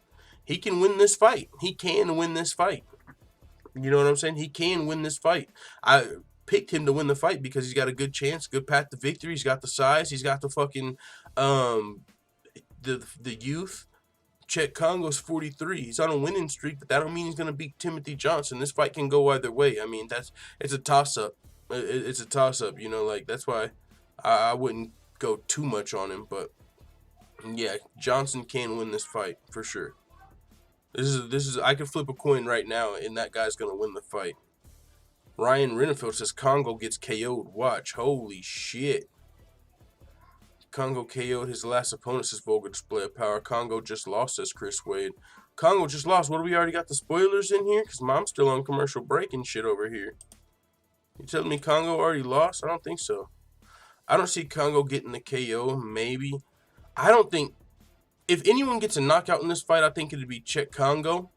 He can win this fight. He can win this fight. You know what I'm saying? He can win this fight. I picked him to win the fight because he's got a good chance, good path to victory. He's got the size. He's got the fucking the youth. Chet Kongo's 43. He's on a winning streak, but that don't mean he's gonna beat Timothy Johnson. This fight can go either way. I mean, it's a toss up. It's a toss up. You know, like, that's why I wouldn't go too much on him. But yeah, Johnson can win this fight for sure. This is I could flip a coin right now, and that guy's gonna win the fight. Ryan Rennefield says Kongo gets KO'd. Watch. Holy shit. Kongo KO'd his last opponent, says Vulgar Display of Power. Kongo just lost, says Chris Wade. Kongo just lost. What, do we already got the spoilers in here? Because Mom's still on commercial break and shit over here. You telling me Kongo already lost? I don't think so. I don't see Kongo getting the KO. Maybe. I don't think... If anyone gets a knockout in this fight, I think it'd be Chet Kongo.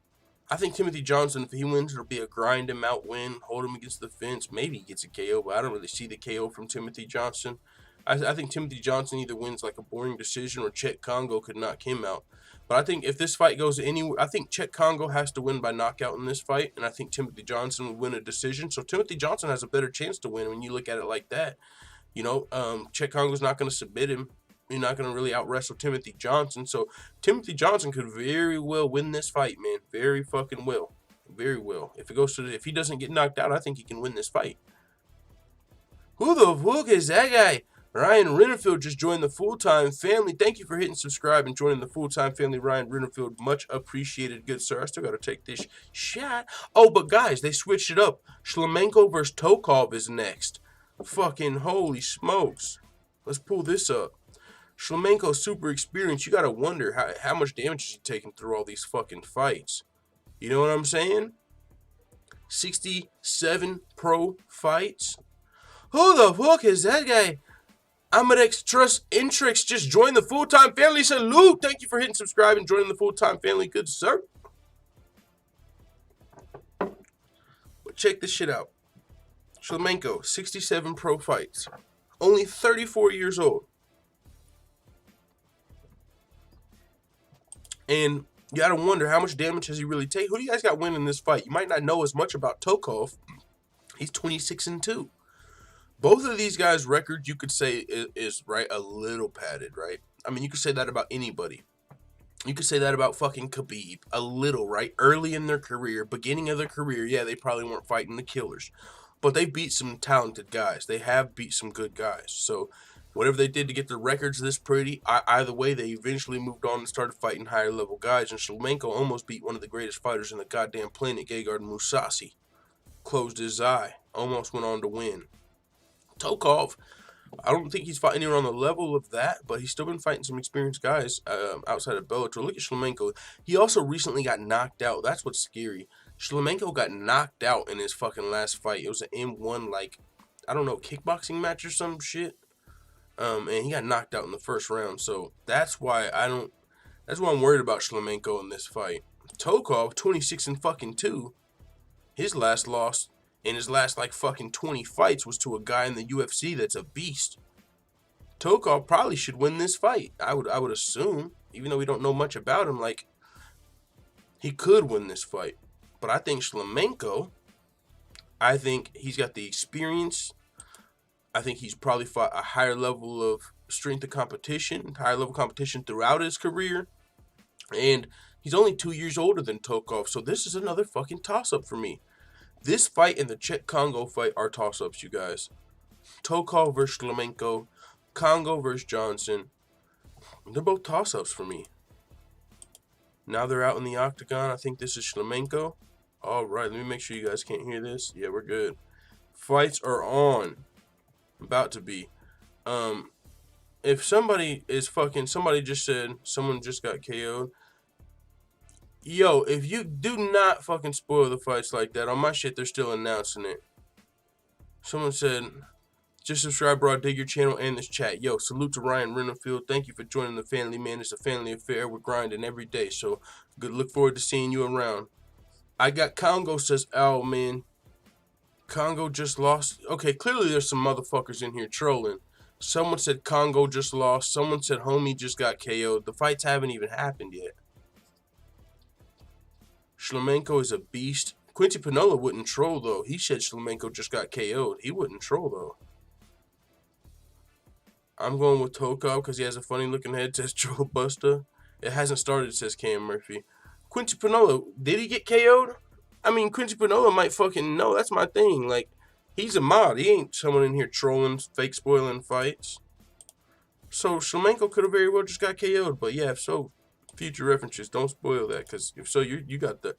I think Timothy Johnson, if he wins, it'll be a grind him out win, hold him against the fence. Maybe he gets a KO, but I don't really see the KO from Timothy Johnson. I think Timothy Johnson either wins like a boring decision or Chet Kongo could knock him out. But I think if this fight goes anywhere, I think Chet Kongo has to win by knockout in this fight, and I think Timothy Johnson would win a decision. So Timothy Johnson has a better chance to win when you look at it like that. You know, Chet Kongo's not going to submit him. You're not going to really out-wrestle Timothy Johnson. So Timothy Johnson could very well win this fight, man. Very fucking well. Very well. If he doesn't get knocked out, I think he can win this fight. Who the fuck is that guy? Ryan Rennefield just joined the full-time family. Thank you for hitting subscribe and joining the full-time family, Ryan Rennefield. Much appreciated, good sir. I still got to take this shot. Oh, but guys, they switched it up. Shlemenko versus Tokov is next. Fucking holy smokes. Let's pull this up. Shlemenko's super experienced. You got to wonder how much damage is he taking through all these fucking fights. You know what I'm saying? 67 pro fights. Who the fuck is that guy? Amadex Trust Intrix just joined the full-time family. Salute. Thank you for hitting subscribe and joining the full-time family. Good sir. But check this shit out. Shlemenko, 67 pro fights. Only 34 years old. And you gotta wonder, how much damage has he really taken? Who do you guys got winning this fight? You might not know as much about Tokov. He's 26-2. Both of these guys' records, you could say, is right, a little padded, right? I mean, you could say that about anybody. You could say that about fucking Khabib. A little, right? Early in their career, beginning of their career, yeah, they probably weren't fighting the killers. But they beat some talented guys. They have beat some good guys. So whatever they did to get their records this pretty, either way, they eventually moved on and started fighting higher level guys. And Shlemenko almost beat one of the greatest fighters in the goddamn planet, Gegard Mousasi. Closed his eye. Almost went on to win. Tokov, I don't think he's fighting anywhere on the level of that, but he's still been fighting some experienced guys outside of Bellator. Look at Shlemenko. He also recently got knocked out. That's what's scary. Shlemenko got knocked out in his fucking last fight. It was an M1, like, I don't know, kickboxing match or some shit. And he got knocked out in the first round. So that's why I'm worried about Shlemenko in this fight. Tokov, 26-2. His last loss in his last like fucking 20 fights was to a guy in the UFC that's a beast. Tokov probably should win this fight. I would assume, even though we don't know much about him, like, he could win this fight. But I think Shlemenko, I think he's got the experience. I think he's probably fought a higher level of strength of competition, higher level competition throughout his career. And he's only 2 years older than Tokov, so this is another fucking toss-up for me. This fight and the Chet Kongo fight are toss-ups, you guys. Tokov versus Shlemenko, Kongo versus Johnson. They're both toss-ups for me. Now they're out in the octagon. I think this is Shlemenko. All right, let me make sure you guys can't hear this. Yeah, we're good. Fights are on. About to be. If somebody is fucking, somebody just said someone just got KO'd. Yo, if you do not fucking spoil the fights like that, on my shit, they're still announcing it. Someone said, just subscribe, bro. I dig your channel and this chat. Yo, salute to Ryan Rennerfield. Thank you for joining the family, man. It's a family affair. We're grinding every day, so good. Look forward to seeing you around. I got Congo, says Al, man. Congo just lost. Okay, clearly there's some motherfuckers in here trolling. Someone said Congo just lost. Someone said Homie just got KO'd. The fights haven't even happened yet. Shlemenko is a beast. Quincy Pinola wouldn't troll, though. He said Shlemenko just got KO'd. He wouldn't troll, though. I'm going with Tokov because he has a funny-looking head, says Joe Busta. It hasn't started, says Cam Murphy. Quincy Pinola, did he get KO'd? I mean, Quincy Pinola might fucking know. That's my thing. Like, he's a mod. He ain't someone in here trolling, fake spoiling fights. So, Shlemenko could have very well just got KO'd. But, yeah, if so, future references, don't spoil that. Because if so, you got the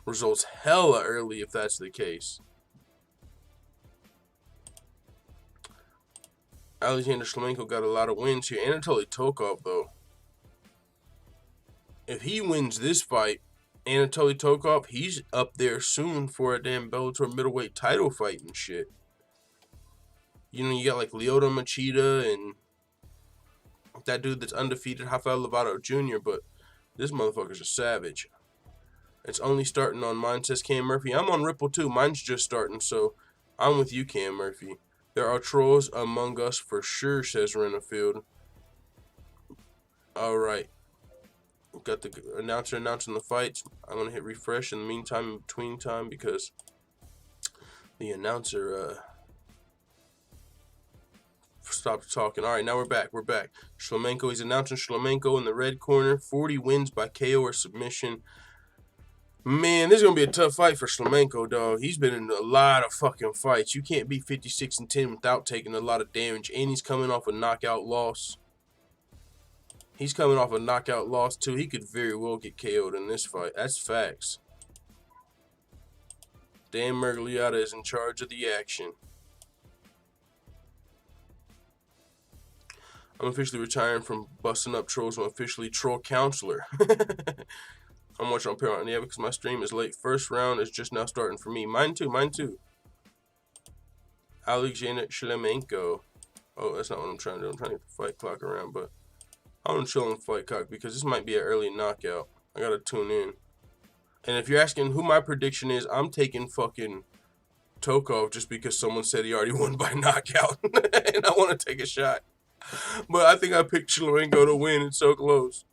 results hella early if that's the case. Alexander Shlemenko got a lot of wins here. Anatoly Tokov, though. If he wins this fight, Anatoly Tokov, he's up there soon for a damn Bellator middleweight title fight and shit. You know, you got like Lyoto Machida and that dude that's undefeated, Rafael Lovato Jr., but this motherfucker's a savage. It's only starting on mine, says Cam Murphy. I'm on Ripple too. Mine's just starting, so I'm with you, Cam Murphy. There are trolls among us for sure, says Rennerfield. All right. We've got the announcer announcing the fights. I'm going to hit refresh in the meantime, in between time, because the announcer stopped talking. All right, now we're back. We're back. Shlemenko, he's announcing Shlemenko in the red corner. 40 wins by KO or submission. Man, this is going to be a tough fight for Shlemenko, dog. He's been in a lot of fucking fights. You can't be 56-10 without taking a lot of damage. And he's coming off a knockout loss. He's coming off a knockout loss, too. He could very well get KO'd in this fight. That's facts. Dan Murrr is in charge of the action. I'm officially retiring from busting up trolls. I'm officially troll counselor. I'm watching on Paramount, yeah, because my stream is late. First round is just now starting for me. Mine too, mine too. Alexander Shlemenko. Oh, that's not what I'm trying to do. I'm trying to get the fight clock around, but I'm going to chill on fight clock because this might be an early knockout. I got to tune in. And if you're asking who my prediction is, I'm taking fucking Tokov just because someone said he already won by knockout. And I want to take a shot. But I think I picked Shlemenko to win. It's so close.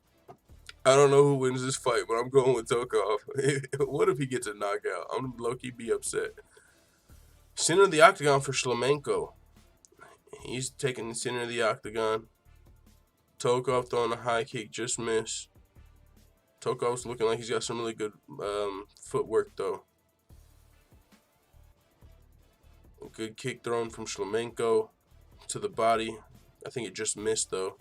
I don't know who wins this fight, but I'm going with Tokov. What if he gets a knockout? I'm low-key be upset. Center of the octagon for Shlemenko. He's taking the center of the octagon. Tokov throwing a high kick, just missed. Tokov's looking like he's got some really good footwork, though. A good kick thrown from Shlemenko to the body. I think it just missed, though.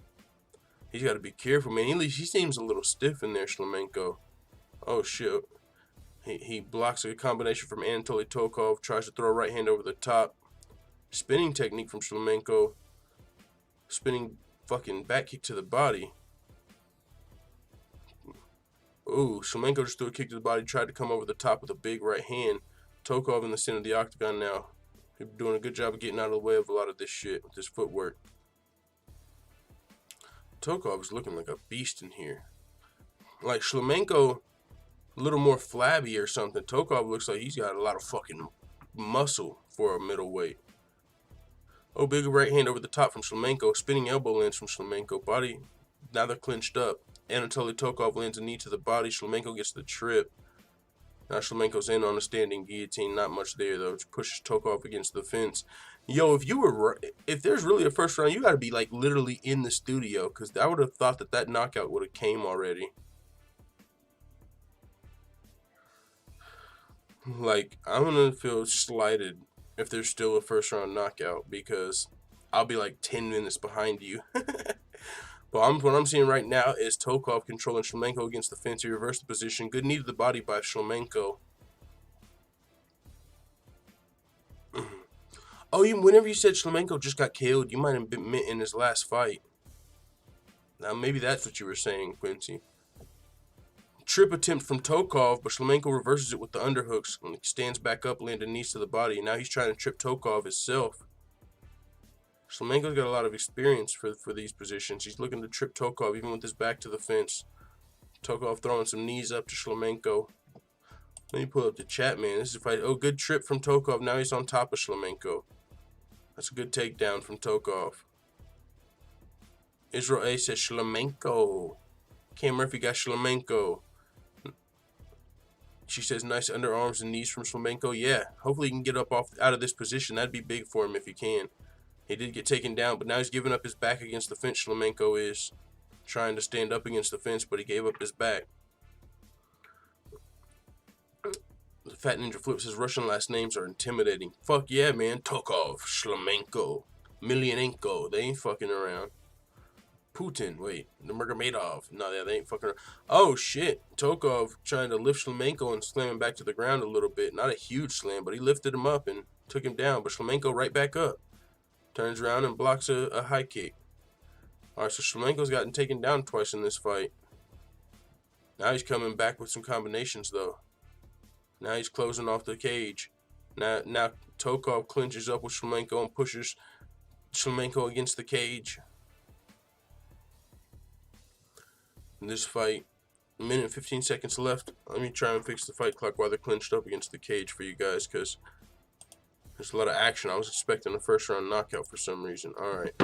He's got to be careful, man. He seems a little stiff in there, Shlemenko. Oh, shit. He blocks a combination from Anatoly Tokov. Tries to throw a right hand over the top. Spinning technique from Shlemenko. Spinning fucking back kick to the body. Ooh, Shlemenko just threw a kick to the body. Tried to come over the top with a big right hand. Tokov in the center of the octagon now. He's doing a good job of getting out of the way of a lot of this shit with his footwork. Tokov is looking like a beast in here. Like Shlemenko, a little more flabby or something. Tokov looks like he's got a lot of fucking muscle for a middleweight. Oh, big right hand over the top from Shlemenko. Spinning elbow lands from Shlemenko. Body, now they're clinched up. Anatoly Tokov lands a knee to the body. Shlemenko gets the trip. Now Shlemenko's in on a standing guillotine. Not much there, though. It pushes Tokov against the fence. Yo, if there's really a first round, you got to be, like, literally in the studio. Because I would have thought that knockout would have came already. Like, I'm going to feel slighted if there's still a first round knockout. Because I'll be, like, 10 minutes behind you. But what I'm seeing right now is Tokov controlling Shlemenko against the fence. He reversed the position. Good knee to the body by Shlemenko. Oh, whenever you said Shlemenko just got KO'd, you might have been meant in his last fight. Now, maybe that's what you were saying, Quincy. Trip attempt from Tokov, but Shlemenko reverses it with the underhooks and stands back up, landing knees to the body. Now he's trying to trip Tokov himself. Shlemenko's got a lot of experience for these positions. He's looking to trip Tokov even with his back to the fence. Tokov throwing some knees up to Shlemenko. Let me pull up the chat, man. This is a fight. Oh, good trip from Tokov. Now he's on top of Shlemenko. That's a good takedown from Tokov. Israel A says Shlemenko. Cam Murphy got Shlemenko. She says nice underarms and knees from Shlemenko. Yeah, hopefully he can get up out of this position. That'd be big for him if he can. He did get taken down, but now he's giving up his back against the fence. Shlemenko is trying to stand up against the fence, but he gave up his back. The Fat Ninja Flip says Russian last names are intimidating. Fuck yeah, man. Tokov, Shlemenko, Emelianenko. They ain't fucking around. Putin, wait, Nurmagomedov. No, they ain't fucking around. Oh shit, Tokov trying to lift Shlemenko and slam him back to the ground a little bit. Not a huge slam, but he lifted him up and took him down. But Shlemenko right back up. Turns around and blocks a high kick. Alright, so Shlemenko's gotten taken down twice in this fight. Now he's coming back with some combinations, though. Now he's closing off the cage. Now Tokov clinches up with Shlemenko and pushes Shlemenko against the cage. In this fight, a minute and 15 seconds left. Let me try and fix the fight clock while they're clinched up against the cage for you guys, because there's a lot of action. I was expecting a first round knockout for some reason. Alright.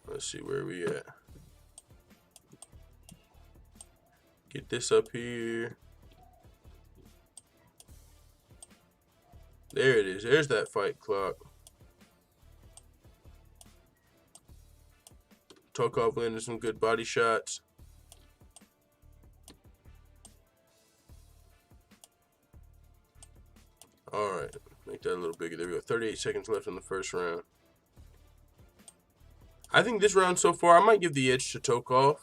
Let's see where we at. Get this up here. There it is. There's that fight clock. Tokov landed some good body shots. Alright. Make that a little bigger. There we go. 38 seconds left in the first round. I think this round so far, I might give the edge to Tokov.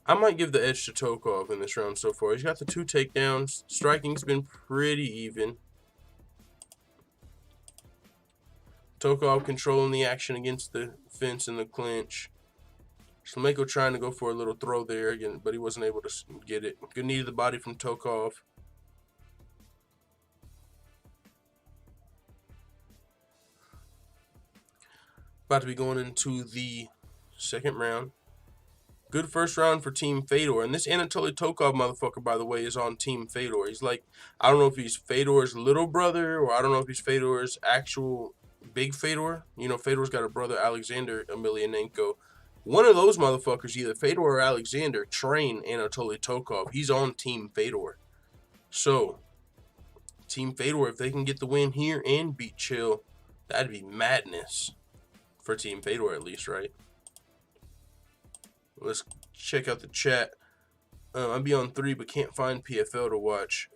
I might give the edge to Tokov in this round so far. He's got the 2 takedowns. Striking's been pretty even. Tokov controlling the action against the fence in the clinch. Shlemenko trying to go for a little throw there again, but he wasn't able to get it. Good knee to the body from Tokov. About to be going into the second round. Good first round for Team Fedor. And this Anatoly Tokov motherfucker, by the way, is on Team Fedor. He's like, I don't know if he's Fedor's little brother, or I don't know if he's Fedor's actual big Fedor. You know, Fedor's got a brother, Alexander Emelianenko. One of those motherfuckers, either Fedor or Alexander, train Anatoly Tokov. He's on Team Fedor. So, Team Fedor, if they can get the win here and beat Chael, that'd be madness. For Team Fedor, at least, right? Let's check out the chat. I'll be on 3, but can't find PFL to watch.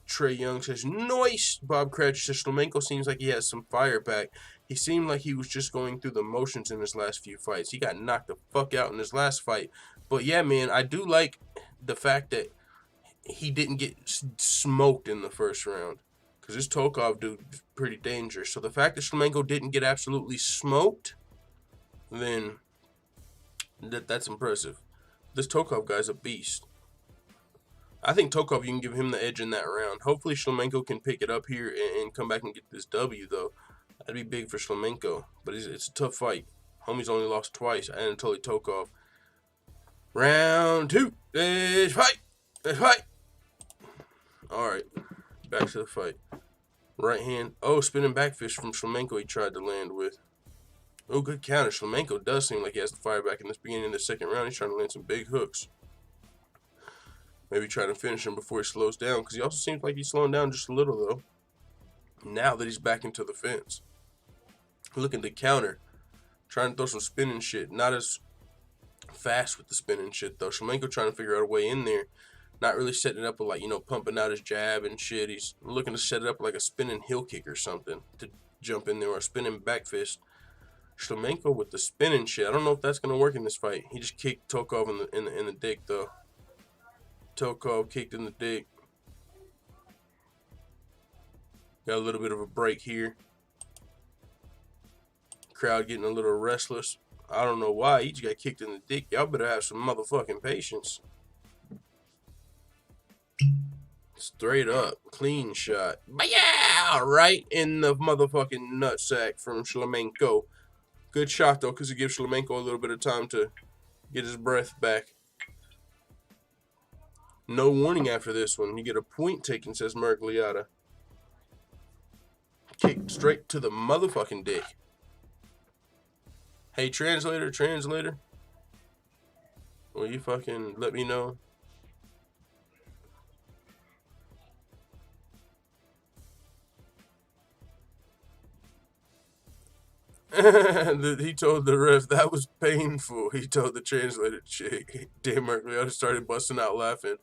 Trey Young says, nice! Bob Cratch says, Shlemenko seems like he has some fire back. He seemed like he was just going through the motions in his last few fights. He got knocked the fuck out in his last fight. But yeah, man, I do like the fact that he didn't get smoked in the first round. Because this Tokov dude is pretty dangerous. So the fact that Shlemenko didn't get absolutely smoked, then that's impressive. This Tokov guy's a beast. I think Tokov, you can give him the edge in that round. Hopefully Shlemenko can pick it up here and come back and get this W, though. That'd be big for Shlemenko. But it's a tough fight. Homie's only lost twice. Anatoly Tokov. Round 2. Let's fight. Let's fight. Alright. Back to the fight. Right hand. Oh, spinning back fist from Shlemenko he tried to land with. Oh, good counter. Shlemenko does seem like he has the fire back in this beginning of the second round. He's trying to land some big hooks. Maybe trying to finish him before he slows down. Because he also seems like he's slowing down just a little, though. Now that he's back into the fence. Looking to counter. Trying to throw some spinning shit. Not as fast with the spinning shit, though. Shlemenko trying to figure out a way in there. Not really setting it up with, like, you know, pumping out his jab and shit. He's looking to set it up like a spinning heel kick or something to jump in there, or a spinning back fist. Shlemenko with the spinning shit. I don't know if that's gonna work in this fight. He just kicked Tokov in the dick though. Tokov kicked in the dick. Got a little bit of a break here. Crowd getting a little restless. I don't know why. He just got kicked in the dick. Y'all better have some motherfucking patience. Straight up. Clean shot. Yeah! Right in the motherfucking nutsack from Shlemenko. Good shot, though, because it gives Shlemenko a little bit of time to get his breath back. No warning after this one. You get a point taken, says Murrr. Kicked straight to the motherfucking dick. Hey, translator. Will you fucking let me know? He told the ref that was painful. He told the translator chick. Damn, Murrr started busting out laughing.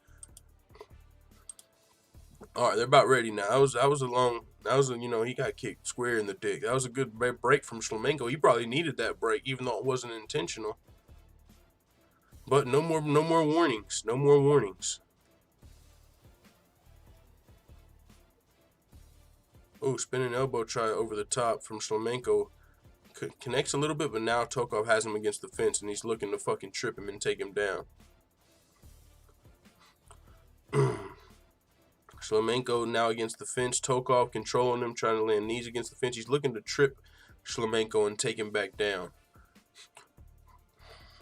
All right, they're about ready now. You know, he got kicked square in the dick. That was a good break from Shlemenko. He probably needed that break, even though it wasn't intentional. But no more warnings. No more warnings. Oh, spinning elbow try over the top from Shlemenko. Connects a little bit, but now Tokov has him against the fence, and he's looking to fucking trip him and take him down. Shlemenko now against the fence. Tokov controlling him, trying to land knees against the fence. He's looking to trip Shlemenko and take him back down.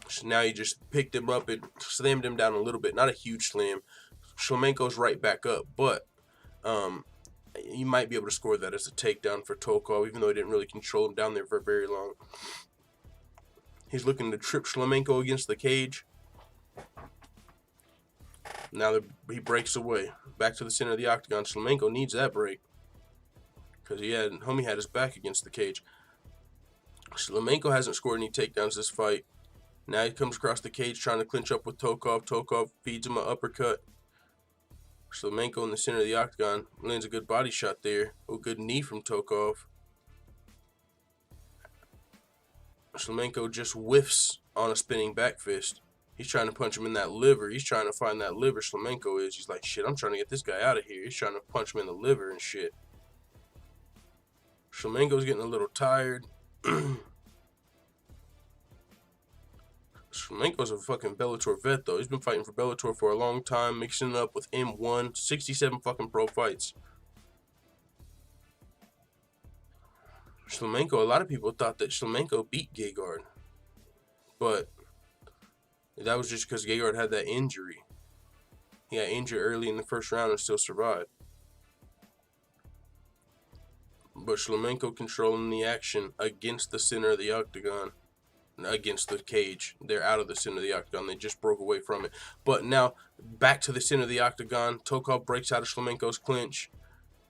So now he just picked him up and slammed him down a little bit. Not a huge slam. Shlemenko's right back up, but you might be able to score that as a takedown for Tokov, even though he didn't really control him down there for very long. He's looking to trip Shlemenko against the cage. Now he breaks away. Back to the center of the octagon. Shlemenko needs that break, because homie had his back against the cage. Shlemenko hasn't scored any takedowns this fight. Now he comes across the cage trying to clinch up with Tokov. Tokov feeds him an uppercut. Shlemenko in the center of the octagon lands a good body shot there. Oh, good knee from Tokov. Shlemenko just whiffs on a spinning back fist. He's trying to punch him in that liver. He's trying to find that liver, Shlemenko is. He's like, shit, I'm trying to get this guy out of here. He's trying to punch him in the liver and shit. Shlemenko's getting a little tired. Shlemenko's a fucking Bellator vet, though. He's been fighting for Bellator for a long time, mixing it up with M1, 67 fucking pro fights. Shlemenko, a lot of people thought that Shlemenko beat Gegard, but that was just because Gegard had that injury. He got injured early in the first round and still survived. But Shlemenko controlling the action against the center of the octagon. Against the cage. They're out of the center of the octagon. They just broke away from it. But now, back to the center of the octagon. Tokov breaks out of Shlemenko's clinch.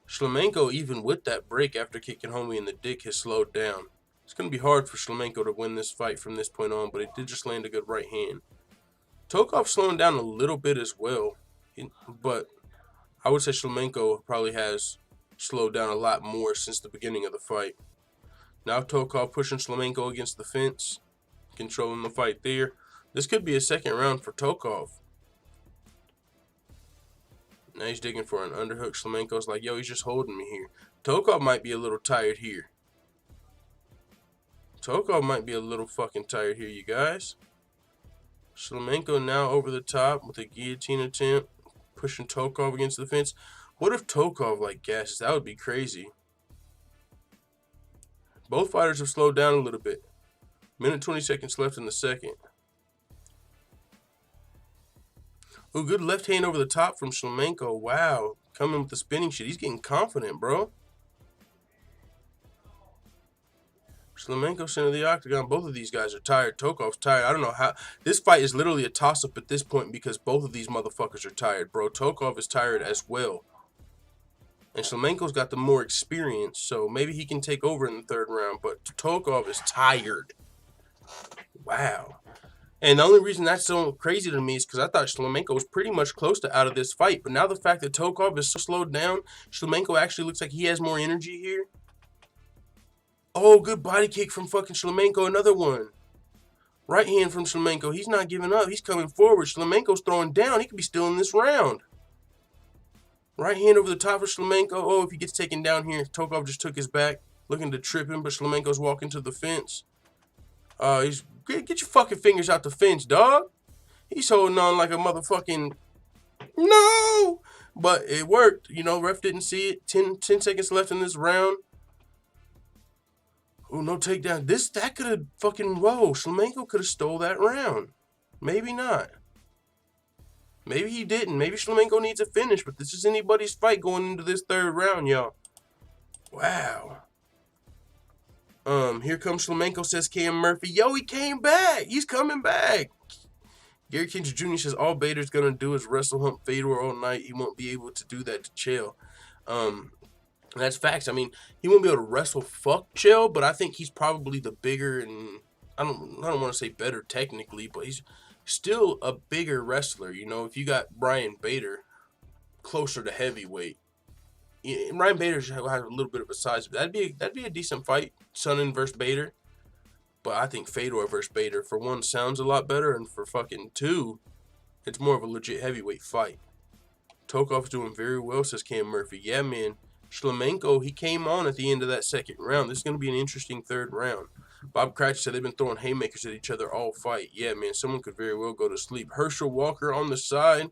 Shlemenko, even with that break after kicking homie in the dick, has slowed down. It's going to be hard for Shlemenko to win this fight from this point on, but it did just land a good right hand. Tokov slowing down a little bit as well. But I would say Shlemenko probably has slowed down a lot more since the beginning of the fight. Now Tokov pushing Shlemenko against the fence. Controlling the fight there. This could be a second round for Tokov. Now he's digging for an underhook. Shlemenko's like, yo, he's just holding me here. Tokov might be a little tired here. Tokov might be a little fucking tired here, you guys. Shlemenko now over the top with a guillotine attempt. Pushing Tokov against the fence. What if Tokov like gasses? That would be crazy. Both fighters have slowed down a little bit. Minute 20 seconds left in the second. Oh, good left hand over the top from Shlemenko. Wow. Coming with the spinning shit. He's getting confident, bro. Shlemenko center of the octagon. Both of these guys are tired. Tokov's tired. I don't know how. This fight is literally a toss-up at this point because both of these motherfuckers are tired, bro. Tokov is tired as well. And Shlemenko's got the more experience, so maybe he can take over in the third round. But Tokov is tired. Wow. And the only reason that's so crazy to me is because I thought Shlemenko was pretty much close to out of this fight. But now the fact that Tokov is so slowed down, Shlemenko actually looks like he has more energy here. Oh, good body kick from fucking Shlemenko. Another one. Right hand from Shlemenko. He's not giving up. He's coming forward. Shlemenko's throwing down. He could be still in this round. Right hand over the top of Shlemenko. Oh, if he gets taken down here, Tokov just took his back, looking to trip him, but Shlemenko's walking to the fence. Get your fucking fingers out the fence, dog. He's holding on like a motherfucking no, but it worked. You know, ref didn't see it. 10 seconds left in this round. Oh, no takedown. That could have fucking, whoa, Shlemenko could have stole that round. Maybe not. Maybe he didn't. Maybe Shlemenko needs a finish, but this is anybody's fight going into this third round, y'all. Wow. Here comes Shlemenko, says Cam Murphy. Yo, he came back. He's coming back. Gary Kinch Jr. says all Bader's going to do is wrestle hump Fedor all night. He won't be able to do that to Chael. That's facts. I mean, he won't be able to wrestle fuck Chael, but I think he's probably the bigger and I don't want to say better technically, but he's still a bigger wrestler. You know, if you got Ryan Bader closer to heavyweight, Ryan Bader has a little bit of a size. That'd be a decent fight, Sonnen versus Bader. But I think Fedor versus Bader, for one, sounds a lot better, and for fucking two, it's more of a legit heavyweight fight. Tokov's doing very well, says Cam Murphy. Yeah, man. Shlemenko, he came on at the end of that second round. This is going to be an interesting third round. Bob Cratchit said they've been throwing haymakers at each other all fight. Yeah, man, someone could very well go to sleep. Herschel Walker on the side,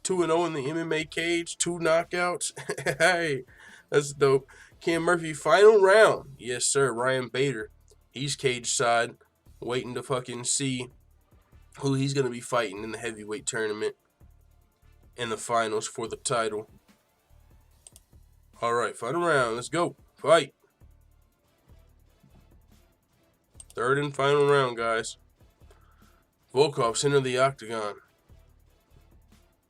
2-0 in the MMA cage, 2 knockouts. Hey, that's dope. Cam Murphy, final round. Yes, sir, Ryan Bader. He's cage side, waiting to fucking see who he's going to be fighting in the heavyweight tournament in the finals for the title. All right, final round. Let's go. Fight. Third and final round, guys. Volkov, center of the octagon.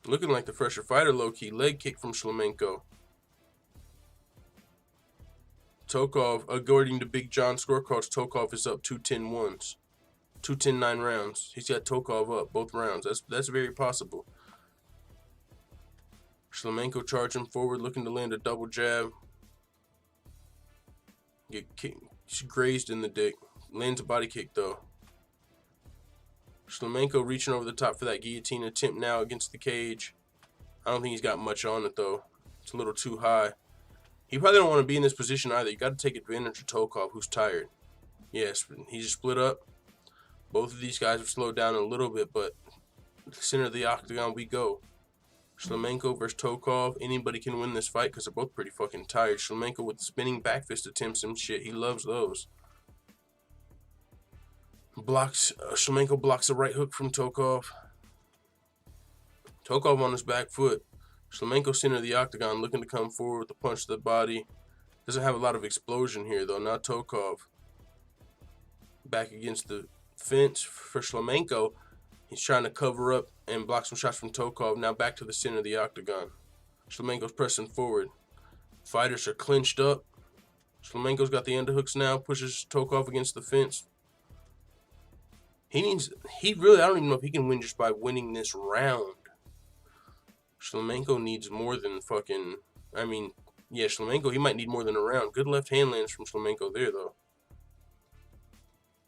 Looking like the fresher fighter, low-key. Leg kick from Shlemenko. Tokov, according to Big John scorecards, Tokov is up 2-10 ones. 2-10-9 rounds. He's got Tokov up both rounds. That's very possible. Shlemenko charging forward, looking to land a double jab. Get kicked. She's grazed in the dick. Lands a body kick, though. Shlemenko reaching over the top for that guillotine attempt now against the cage. I don't think he's got much on it, though. It's a little too high. He probably don't want to be in this position either. You got to take advantage of Tokov, who's tired. Yes, he's just split up. Both of these guys have slowed down a little bit, but center of the octagon we go. Shlemenko versus Tokov. Anybody can win this fight because they're both pretty fucking tired. Shlemenko with spinning back fist attempts and shit. He loves those. Shlemenko blocks a right hook from Tokov. Tokov on his back foot. Shlemenko center of the octagon, looking to come forward with a punch to the body. Doesn't have a lot of explosion here, though. Not Tokov. Back against the fence for Shlemenko. He's trying to cover up and block some shots from Tokov. Now back to the center of the octagon. Shlemenko's pressing forward. Fighters are clinched up. Shlemenko's got the underhooks now. Pushes Tokov against the fence. I don't even know if he can win just by winning this round. Shlemenko needs more than fucking, Shlemenko, he might need more than a round. Good left hand lands from Shlemenko there, though.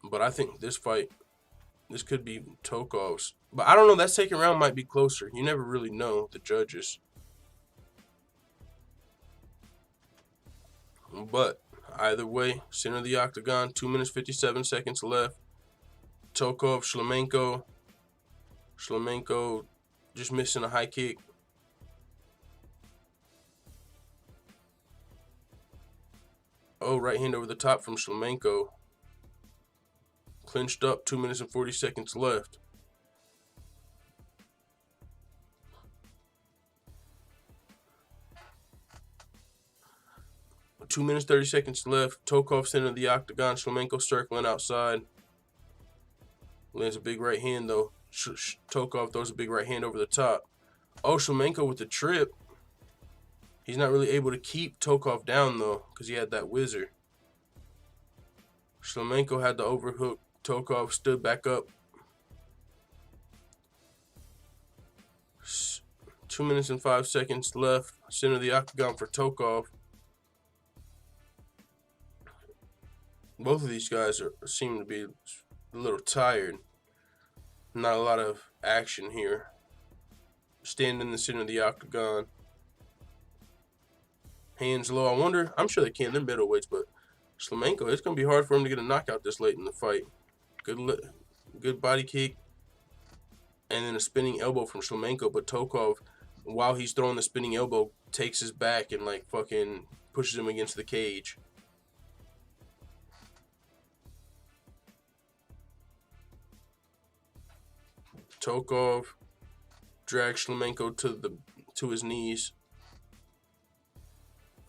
But I think this fight, this could be Tokov's. But I don't know, that second round might be closer. You never really know the judges. But either way, center of the octagon, 2 minutes 57 seconds left. Tokov, Shlemenko. Shlemenko just missing a high kick. Oh, right hand over the top from Shlemenko. Clinched up, 2 minutes and 40 seconds left. Two minutes, 30 seconds left. Tokov center of the octagon. Shlemenko circling outside. Lands a big right hand, though. Tokov throws a big right hand over the top. Oh, Shlemenko with the trip. He's not really able to keep Tokov down, though, because he had that whizzer. Shlemenko had the overhook. Tokov stood back up. 2 minutes and 5 seconds left. Center of the octagon for Tokov. Both of these guys seem to be a little tired. Not a lot of action here. Stand in the center of the octagon. Hands low. I wonder, I'm sure they can. They're middleweights, but Shlemenko, it's going to be hard for him to get a knockout this late in the fight. Good body kick. And then a spinning elbow from Shlemenko. But Tokov, while he's throwing the spinning elbow, takes his back and like fucking pushes him against the cage. Tokov drags Shlemenko to his knees.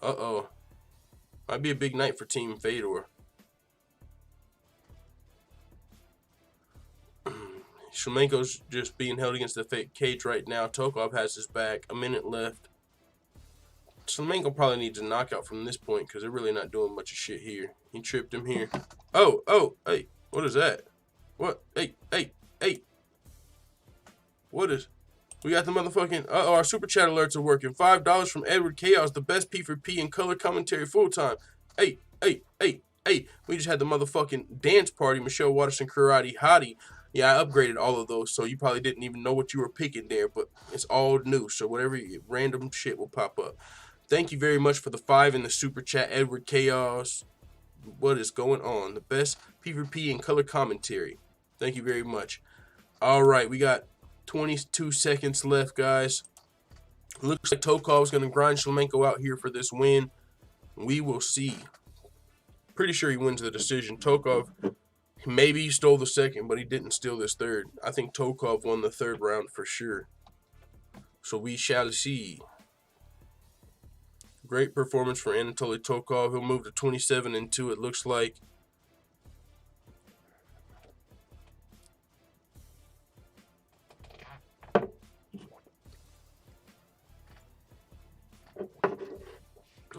Uh-oh. Might be a big night for Team Fedor. Shlemenko's just being held against the cage right now. Tokov has his back. A minute left. Shlemenko probably needs a knockout from this point because they're really not doing much of shit here. He tripped him here. Oh, hey, what is that? What? Hey. What is... We got the motherfucking... Uh-oh, our super chat alerts are working. $5 from Edward Chaos, the best P4P in color commentary full-time. Hey. We just had the motherfucking dance party, Michelle Waterson Karate Hottie. Yeah, I upgraded all of those, so you probably didn't even know what you were picking there, but it's all new, so whatever random shit will pop up. Thank you very much for the 5 in the super chat, Edward Chaos. What is going on? The best P4P in color commentary. Thank you very much. All right, we got 22 seconds left, guys. Looks like Tokov's going to grind Shlemenko out here for this win. We will see. Pretty sure he wins the decision. Tokov, maybe he stole the second, but he didn't steal this third. I think Tokov won the third round for sure. So we shall see. Great performance for Anatoly Tokov. He'll move to 27-2, it looks like.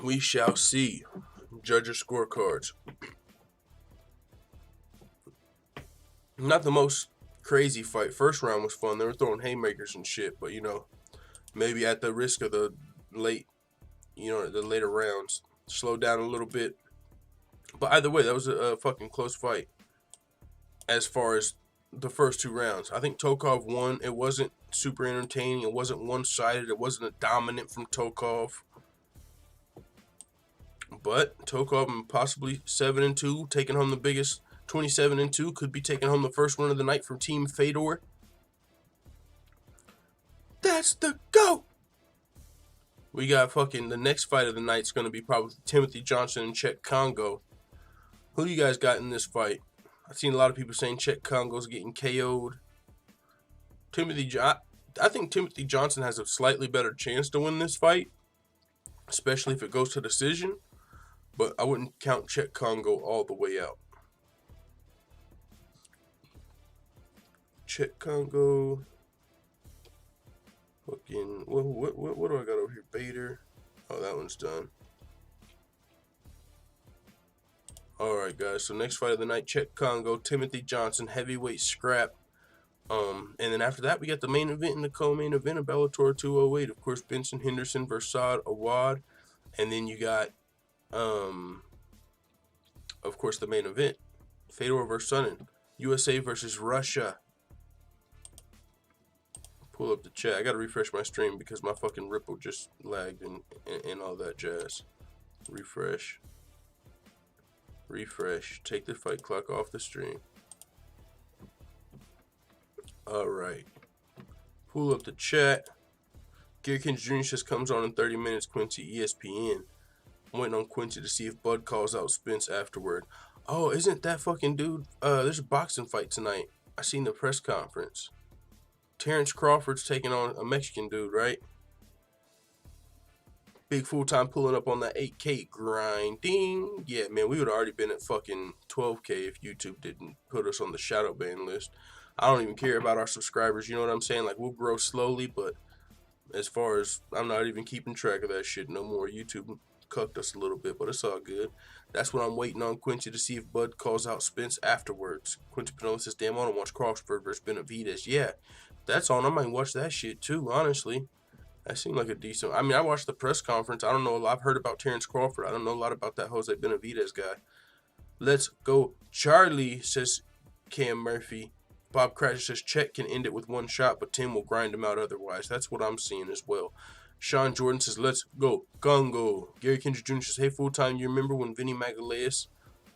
We shall see. Judges' scorecards. Not the most crazy fight. First round was fun. They were throwing haymakers and shit, but you know, maybe at the risk of the late, the later rounds, slow down a little bit. But either way, that was a fucking close fight. As far as the first 2 rounds, I think Tokov won. It wasn't super entertaining. It wasn't one-sided. It wasn't a dominant from Tokov. But Tokov possibly 7-2, taking home the biggest. 27-2, could be taking home the first win of the night from Team Fedor. That's the GOAT! We got fucking the next fight of the night is going to be probably Timothy Johnson and Chet Kongo. Who do you guys got in this fight? I've seen a lot of people saying Chet Kongo's getting KO'd. I think Timothy Johnson has a slightly better chance to win this fight, especially if it goes to decision. But I wouldn't count Chet Kongo all the way out. Chet Kongo. Fucking what do I got over here? Bader. Oh, that one's done. Alright guys, so next fight of the night, Chet Kongo, Timothy Johnson, heavyweight scrap. And then after that we got the main event and the co-main event of Bellator 208. Of course, Benson Henderson versus Saad Awad. And then you got of course, the main event, Fedor versus Sonnen, USA versus Russia. Pull up the chat. I gotta refresh my stream because my fucking Ripple just lagged and all that jazz. Refresh. Take the fight clock off the stream. Alright. Pull up the chat. Gearkins Jr. says comes on in 30 minutes, Quincy, ESPN. I'm waiting on Quincy to see if Bud calls out Spence afterward. Oh, isn't that fucking dude? There's a boxing fight tonight. I seen the press conference. Terrence Crawford's taking on a Mexican dude, right? Big full-time pulling up on that 8K grinding. Yeah, man, we would have already been at fucking 12K if YouTube didn't put us on the shadow ban list. I don't even care about our subscribers, you know what I'm saying? Like, we'll grow slowly, but as far as, I'm not even keeping track of that shit no more. YouTube cucked us a little bit, but it's all good. That's what I'm waiting on Quincy to see if Bud calls out Spence afterwards. Quincy Pinola says, damn, I want to watch Crawford versus Benavidez. Yeah, that's on. I might watch that shit too, honestly. That seemed like a decent... I mean, I watched the press conference. I don't know a lot. I've heard about Terrence Crawford. I don't know a lot about that Jose Benavidez guy. Let's go, Charlie, says Cam Murphy. Bob Cratchit says Chet can end it with one shot, but Tim will grind him out otherwise. That's what I'm seeing as well. Sean Jordan says, let's go, Congo. Gary Kendrick Jr. says, hey, full-time, you remember when Vinny Magalhaes?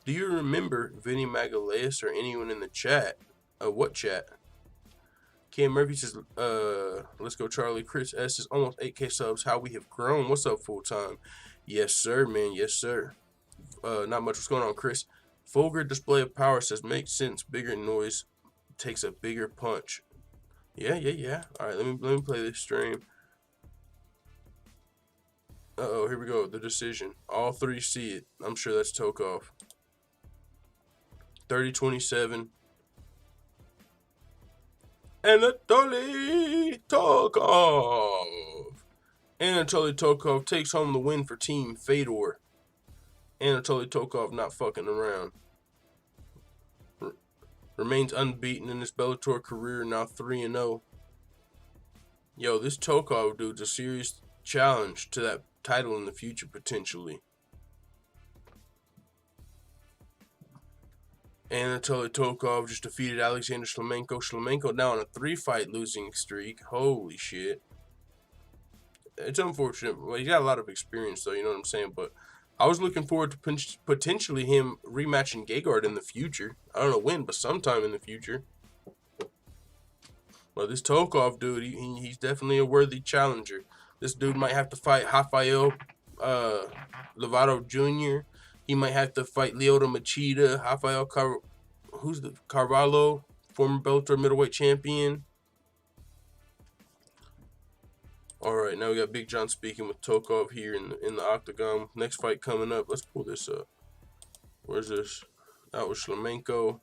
Do you remember Vinny Magalhaes or anyone in the chat? What chat? Cam Murphy says, let's go, Charlie. Chris S. says, almost 8K subs. How we have grown. What's up, full-time? Yes, sir, man. Yes, sir. Not much. What's going on, Chris? Vulgar display of power says, makes sense. Bigger noise takes a bigger punch. Yeah. All right, let me play this stream. Uh-oh, here we go. The decision. All three see it. I'm sure that's Tokov. 30-27. Anatoly Tokov. Anatoly Tokov takes home the win for Team Fedor. Anatoly Tokov not fucking around. Remains unbeaten in his Bellator career, now 3-0. Yo, this Tokov dude's a serious challenge to that title in the future, potentially. Anatoly Tokov just defeated Alexander Shlemenko. Shlemenko now on a 3-fight losing streak. Holy shit. It's unfortunate. Well, he's got a lot of experience, though, you know what I'm saying? But I was looking forward to potentially him rematching Gegard in the future. I don't know when, but sometime in the future. Well, this Tokov dude, he's definitely a worthy challenger. This dude might have to fight Rafael Lovato Jr. He might have to fight Lyoto Machida, Rafael Carvalho, former Bellator middleweight champion. All right, now we got Big John speaking with Tokov here in the octagon. Next fight coming up. Let's pull this up. Where's this? That was Shlemenko.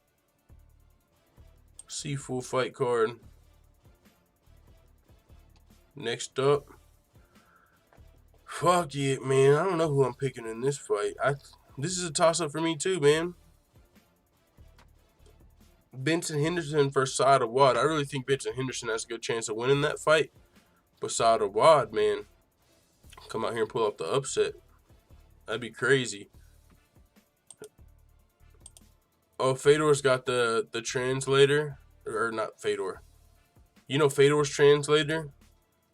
See full fight card. Next up. Fuck it, man. I don't know who I'm picking in this fight. This is a toss-up for me too, man. Benson Henderson versus Saad Awad. I really think Benson Henderson has a good chance of winning that fight. But Saad Awad, man, come out here and pull off the upset. That'd be crazy. Oh, Fedor's got the translator. Or not Fedor. You know Fedor's translator?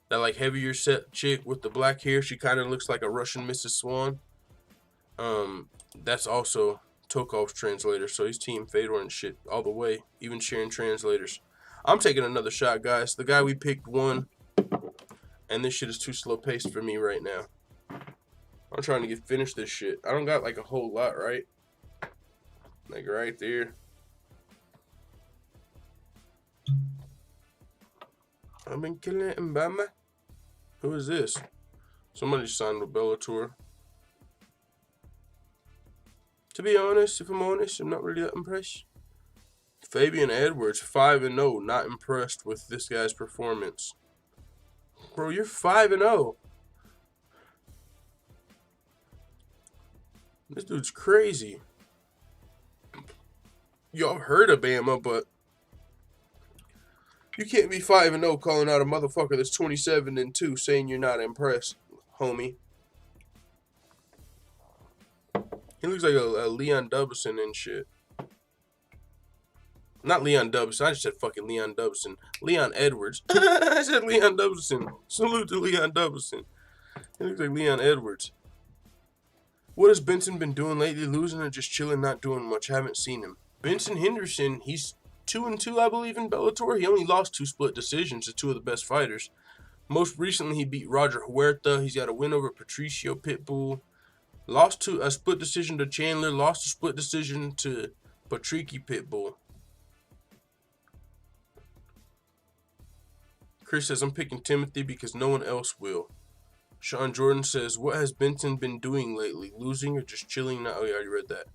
That like heavier set chick with the black hair. She kind of looks like a Russian Mrs. Swan. That's also Tokov's translator. So he's Team Fedor and shit all the way. Even sharing translators. I'm taking another shot, guys. The guy we picked won. And this shit is too slow paced for me right now. I'm trying to finish this shit. I don't got like a whole lot, right? Like right there. I've been killing it in Bama. Who is this? Somebody signed with Bellator. To be honest, if I'm honest, I'm not really that impressed. Fabian Edwards, 5-0. Not impressed with this guy's performance. Bro, you're 5-0. This dude's crazy. Yo, I've heard of Bama, but you can't be 5-0 calling out a motherfucker that's 27-2 saying you're not impressed, homie. He looks like a Leon Dubson and shit. Not Leon Dubson. I just said fucking Leon Dubson. Leon Edwards. I said Leon Dubson. Salute to Leon Dubson. He looks like Leon Edwards. What has Benson been doing lately? Losing or just chilling, not doing much? Haven't seen him. Benson Henderson, he's 2-2, I believe, in Bellator. He only lost 2 split decisions to 2 of the best fighters. Most recently, he beat Roger Huerta. He's got a win over Patricio Pitbull. Lost to a split decision to Chandler. Lost a split decision to Patricky Pitbull. Chris says, I'm picking Timothy because no one else will. Sean Jordan says, what has Benson been doing lately? Losing or just chilling? Oh, yeah, I already read that.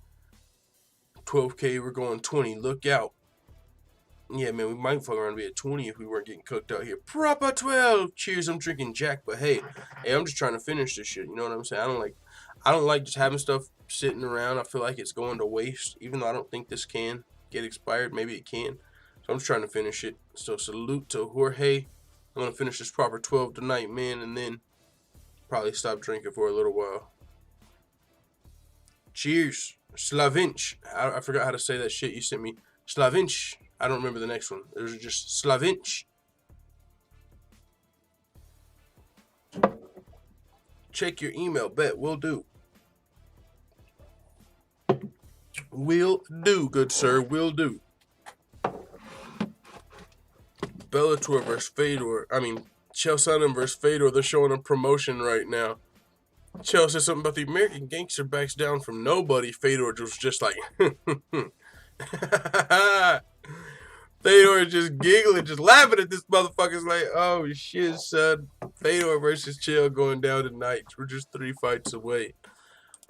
12K, we're going 20. Look out. Yeah, man, we might fuck around and be at 20 if we weren't getting cooked out here. Proper 12. Cheers, I'm drinking Jack, but hey, I'm just trying to finish this shit. You know what I'm saying? I don't like just having stuff sitting around. I feel like it's going to waste, even though I don't think this can get expired. Maybe it can. So I'm just trying to finish it. So salute to Jorge. I'm going to finish this proper 12 tonight, man, and then probably stop drinking for a little while. Cheers. Slavinch. I forgot how to say that shit you sent me. Slavinch. I don't remember the next one. There's just Slavinch. Check your email. Bet. Will do. Will do, good sir. Will do. Bellator versus Fedor. Chael Sonnen versus Fedor. They're showing a promotion right now. Chael said something about the American gangster backs down from nobody. Fedor was just like, Fedor just giggling, just laughing at this motherfucker's like, oh shit, son. Fedor versus Chael going down tonight. We're just 3 fights away.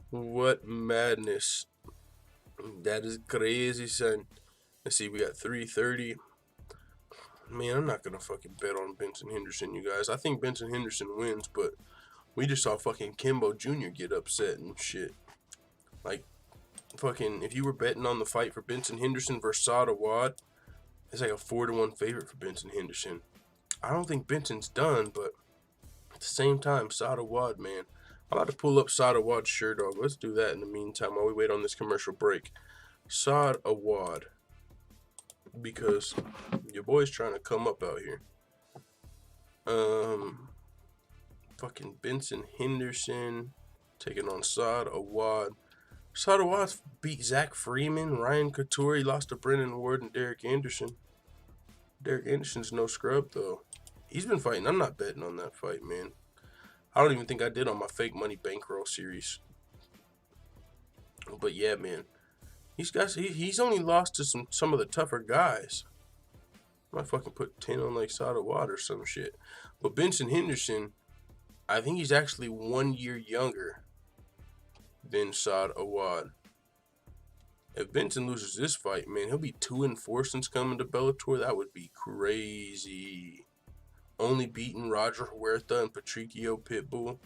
What madness. That is crazy, son. Let's see, we got 3:30. Man, I'm not going to fucking bet on Benson Henderson, you guys. I think Benson Henderson wins, but we just saw fucking Kimbo Jr. get upset and shit. Like, fucking, if you were betting on the fight for Benson Henderson versus Saad Awad, it's like a 4-1 favorite for Benson Henderson. I don't think Benson's done, but at the same time, Saad Awad, man. I'm about to pull up Saad Awad's shirt dog. Let's do that in the meantime while we wait on this commercial break. Saad Awad. Because your boy's trying to come up out here. Fucking Benson Henderson taking on Saad Awad. Saad Awad beat Zach Freeman, Ryan Couture. He lost to Brennan Ward and Derek Anderson. Derek Anderson's no scrub though. He's been fighting. I'm not betting on that fight, man. I don't even think I did on my fake money bankroll series. But yeah, man. He's only lost to some of the tougher guys. I might fucking put 10 on like Saad Awad or some shit. But Benson Henderson, I think he's actually 1 year younger than Saad Awad. If Benson loses this fight, man, he'll be 2-4 since coming to Bellator. That would be crazy. Only beating Roger Huerta and Patricio Pitbull.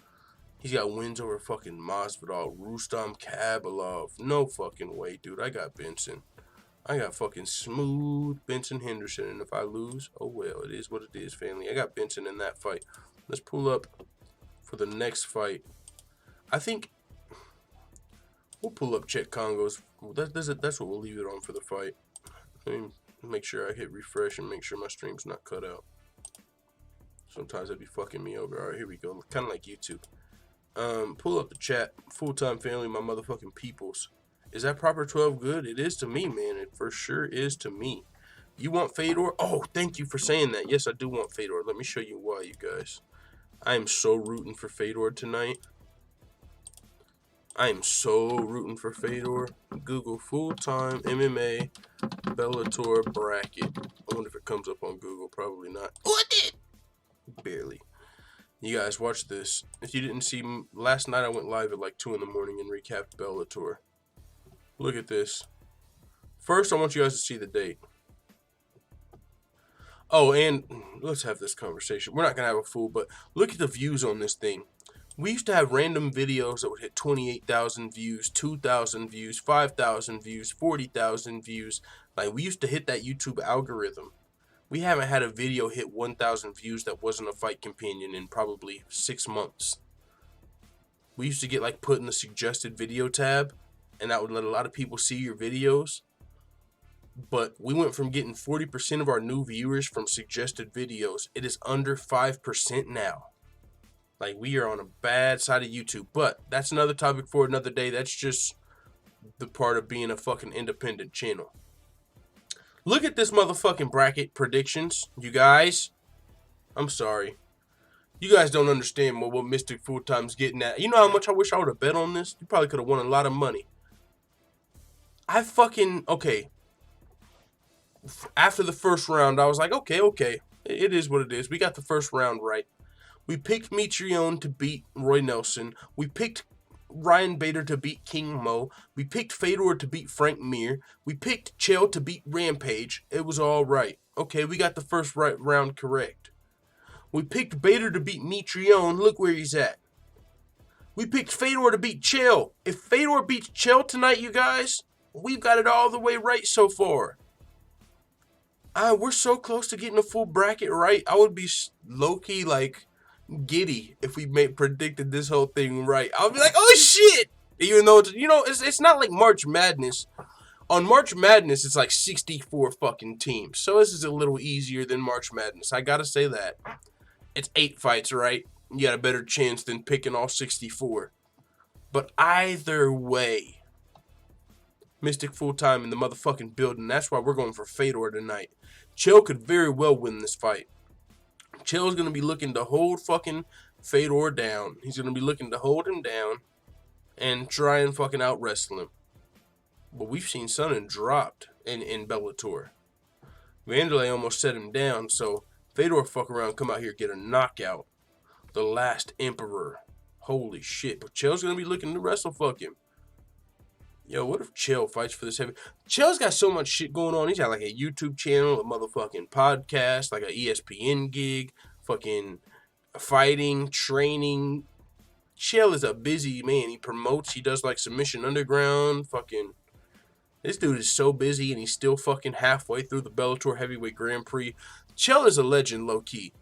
He's got wins over fucking Masvidal, Rustam Kabalov. No fucking way, dude. I got Benson. I got fucking smooth Benson Henderson. And if I lose, oh well, it is what it is, family. I got Benson in that fight. Let's pull up for the next fight. I think we'll pull up Chet Kongo's. That's what we'll leave it on for the fight. Let me make sure I hit refresh and make sure my stream's not cut out. Sometimes that'd be fucking me over. All right, here we go. Kind of like YouTube. Pull up the chat. Full-time family, my motherfucking peoples. Is that proper 12 good? It is to me, man. It for sure is to me. You want Fedor? Oh, thank you for saying that. Yes, I do want Fedor. Let me show you why, you guys. I am so rooting for Fedor tonight. I am so rooting for Fedor. Google full-time MMA Bellator bracket. I wonder if it comes up on Google. Probably not. Oh, it did. Barely. You guys, watch this. If you didn't see, last night I went live at like 2 in the morning and recapped Bellator. Look at this. First, I want you guys to see the date. Oh, and let's have this conversation. We're not going to have a full, but look at the views on this thing. We used to have random videos that would hit 28,000 views, 2,000 views, 5,000 views, 40,000 views. Like, we used to hit that YouTube algorithm. We haven't had a video hit 1,000 views that wasn't a fight companion in probably 6 months. We used to get like put in the suggested video tab, and that would let a lot of people see your videos. But we went from getting 40% of our new viewers from suggested videos. It is under 5% now. Like, we are on a bad side of YouTube. But that's another topic for another day. That's just the part of being a fucking independent channel. Look at this motherfucking bracket predictions, you guys. I'm sorry. You guys don't understand what Mystic Full-Time's getting at. You know how much I wish I would have bet on this? You probably could have won a lot of money. Okay. After the first round, I was like, okay. It is what it is. We got the first round right. We picked Mitrione to beat Roy Nelson. We picked Ryan Bader to beat King Mo. We picked Fedor to beat Frank Mir. We picked Chael to beat Rampage. It was all right. Okay, we got the first round correct. We picked Bader to beat Mitrione. Look where he's at. We picked Fedor to beat Chael. If Fedor beats Chael tonight, you guys, we've got it all the way right so far. We're so close to getting a full bracket right. I would be low-key, like, giddy if we predicted this whole thing right. I'll be like, oh shit, Even though, it's not like March Madness. On March Madness, it's like 64 fucking teams. So this is a little easier than March Madness. I gotta say that. It's 8 fights, right? You got a better chance than picking all 64. But either way, Mystic full-time in the motherfucking building. That's why we're going for Fedor tonight. Chael could very well win this fight. Chael's going to be looking to hold fucking Fedor down. He's going to be looking to hold him down and try and fucking out-wrestle him. But we've seen Sonnen dropped in Bellator. Vanderlei almost set him down, so Fedor fuck around, come out here, get a knockout. The last emperor. Holy shit. But Chael's going to be looking to wrestle fuck him. Yo, what if Chael fights for this heavy? Chael's got so much shit going on. He's got like a YouTube channel, a motherfucking podcast, like an ESPN gig, fucking fighting, training. Chael is a busy man. He promotes. He does like Submission Underground, fucking... This dude is so busy, and he's still fucking halfway through the Bellator Heavyweight Grand Prix. Chael is a legend, low-key.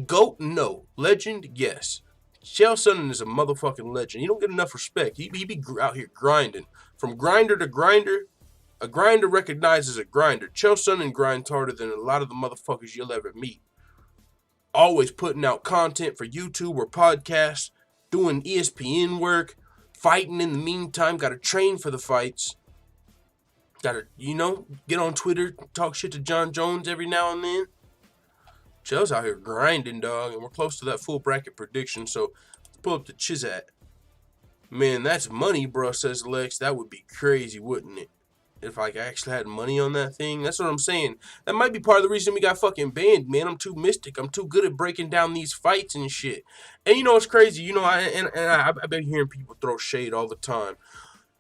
GOAT? No. Legend? Yes. Chael Sonnen is a motherfucking legend. He don't get enough respect. He be out here grinding. From grinder to grinder, a grinder recognizes a grinder. Chael Sonnen grinds harder than a lot of the motherfuckers you'll ever meet. Always putting out content for YouTube or podcasts, doing ESPN work, fighting in the meantime, gotta train for the fights. Gotta, get on Twitter, talk shit to John Jones every now and then. Chael's out here grinding, dog, and we're close to that full bracket prediction, so let's pull up the Chizat. Man, that's money, bro, says Lex. That would be crazy, wouldn't it? If I actually had money on that thing. That's what I'm saying. That might be part of the reason we got fucking banned, man. I'm too mystic. I'm too good at breaking down these fights and shit. And it's crazy. I've been hearing people throw shade all the time.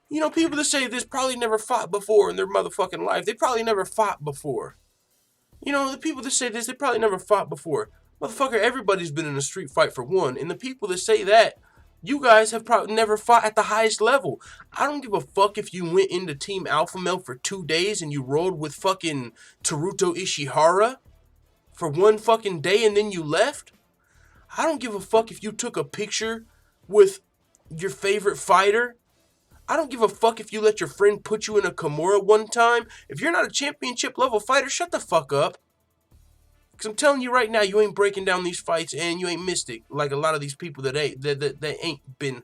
People that say this probably never fought before in their motherfucking life. They probably never fought before. The people that say this, they probably never fought before. Motherfucker, everybody's been in a street fight for one. And the people that say that, you guys have probably never fought at the highest level. I don't give a fuck if you went into Team Alpha Male for 2 days and you rolled with fucking Teruto Ishihara for 1 fucking day and then you left. I don't give a fuck if you took a picture with your favorite fighter. I don't give a fuck if you let your friend put you in a Kimura one time. If you're not a championship level fighter, shut the fuck up. Because I'm telling you right now, you ain't breaking down these fights and you ain't mystic like a lot of these people that ain't been.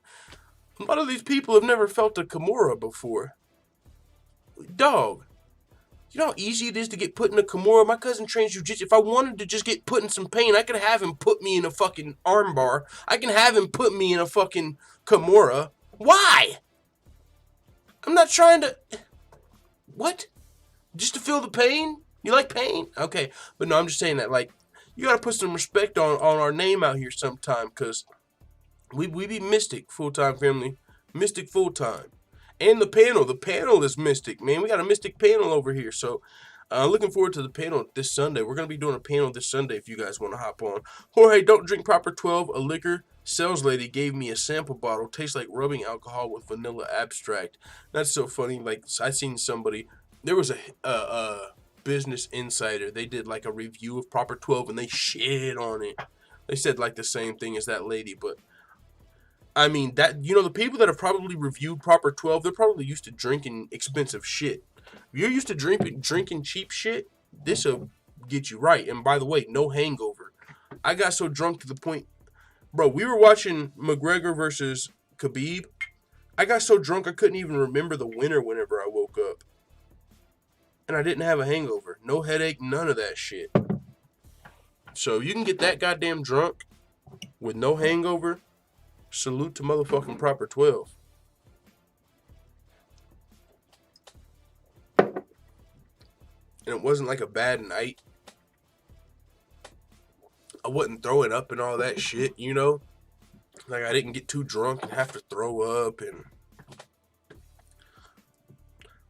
A lot of these people have never felt a Kimura before. Dog. You know how easy it is to get put in a Kimura? My cousin trains jiu-jitsu. If I wanted to just get put in some pain, I could have him put me in a fucking armbar. I can have him put me in a fucking Kimura. Why? I'm not trying to... What? Just to feel the pain? You like pain? Okay. But no, I'm just saying that, like, you gotta put some respect on our name out here sometime, because we be Mystic full-time, family. Mystic full-time. And the panel is Mystic, man. We got a Mystic panel over here, so... looking forward to the panel this Sunday. We're going to be doing a panel this Sunday if you guys want to hop on. Jorge, don't drink proper 12. A liquor sales lady gave me a sample bottle. Tastes like rubbing alcohol with vanilla abstract. That's so funny. Like, I seen somebody. There was a Business Insider. They did like a review of proper 12 and they shit on it. They said like the same thing as that lady, but I mean, that, the people that have probably reviewed proper 12, they're probably used to drinking expensive shit. If you're used to drinking cheap shit, this'll get you right. And by the way, no hangover. I got so drunk to the point, bro, we were watching McGregor versus Khabib. I got so drunk I couldn't even remember the winner whenever I woke up. And I didn't have a hangover. No headache, none of that shit. So you can get that goddamn drunk with no hangover. Salute to motherfucking proper 12. And it wasn't like a bad night. I wasn't throwing up and all that shit, Like, I didn't get too drunk and have to throw up. And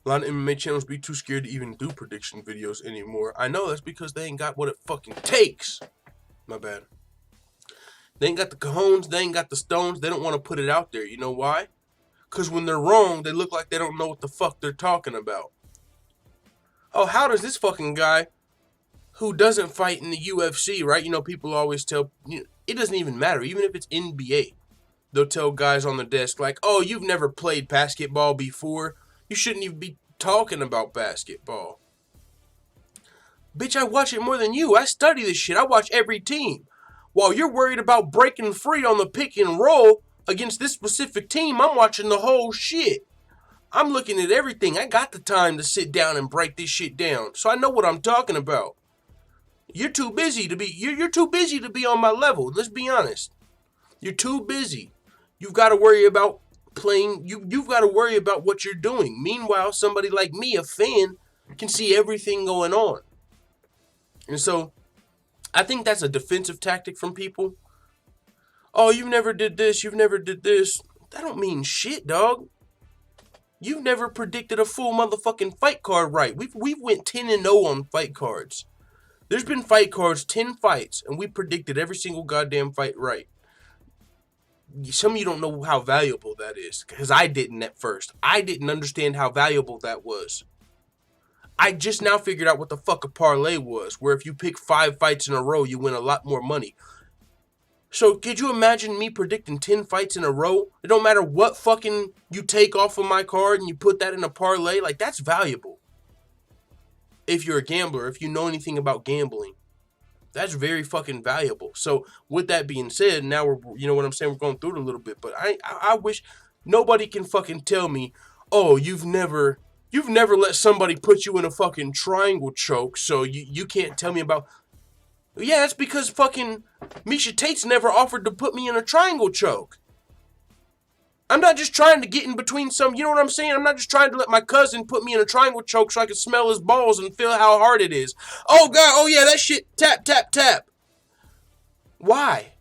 a lot of MMA channels be too scared to even do prediction videos anymore. I know that's because they ain't got what it fucking takes. My bad. They ain't got the cojones. They ain't got the stones. They don't want to put it out there. You know why? Because when they're wrong, they look like they don't know what the fuck they're talking about. Oh, how does this fucking guy who doesn't fight in the UFC, right? People always tell, it doesn't even matter, even if it's NBA. they'll tell guys on the desk, like, oh, you've never played basketball before. You shouldn't even be talking about basketball. Bitch, I watch it more than you. I study this shit. I watch every team. While you're worried about breaking free on the pick and roll against this specific team, I'm watching the whole shit. I'm looking at everything. I got the time to sit down and break this shit down. So I know what I'm talking about. You're too busy to be you're too busy to be on my level. Let's be honest. You're too busy. You've got to worry about playing. You've got to worry about what you're doing. Meanwhile, somebody like me, a fan, can see everything going on. And so I think that's a defensive tactic from people. Oh, you never did this. You've never did this. That don't mean shit, dog. You've never predicted a full motherfucking fight card right. We've went 10-0 on fight cards. There's been fight cards, 10 fights, and we predicted every single goddamn fight right. Some of you don't know how valuable that is, because I didn't at first. I didn't understand how valuable that was. I just now figured out what the fuck a parlay was, where if you pick 5 fights in a row, you win a lot more money. So, could you imagine me predicting 10 fights in a row? It don't matter what fucking you take off of my card and you put that in a parlay. Like, that's valuable. If you're a gambler, if you know anything about gambling. That's very fucking valuable. So, with that being said, now we're, you know what I'm saying, we're going through it a little bit. But I wish nobody can fucking tell me, oh, you've never let somebody put you in a fucking triangle choke, so you can't tell me about... Yeah, that's because fucking Miesha Tate's never offered to put me in a triangle choke. I'm not just trying to get in between some... You know what I'm saying? I'm not just trying to let my cousin put me in a triangle choke so I can smell his balls and feel how hard it is. Oh, God. Oh, yeah, that shit. Tap, tap, tap. Why?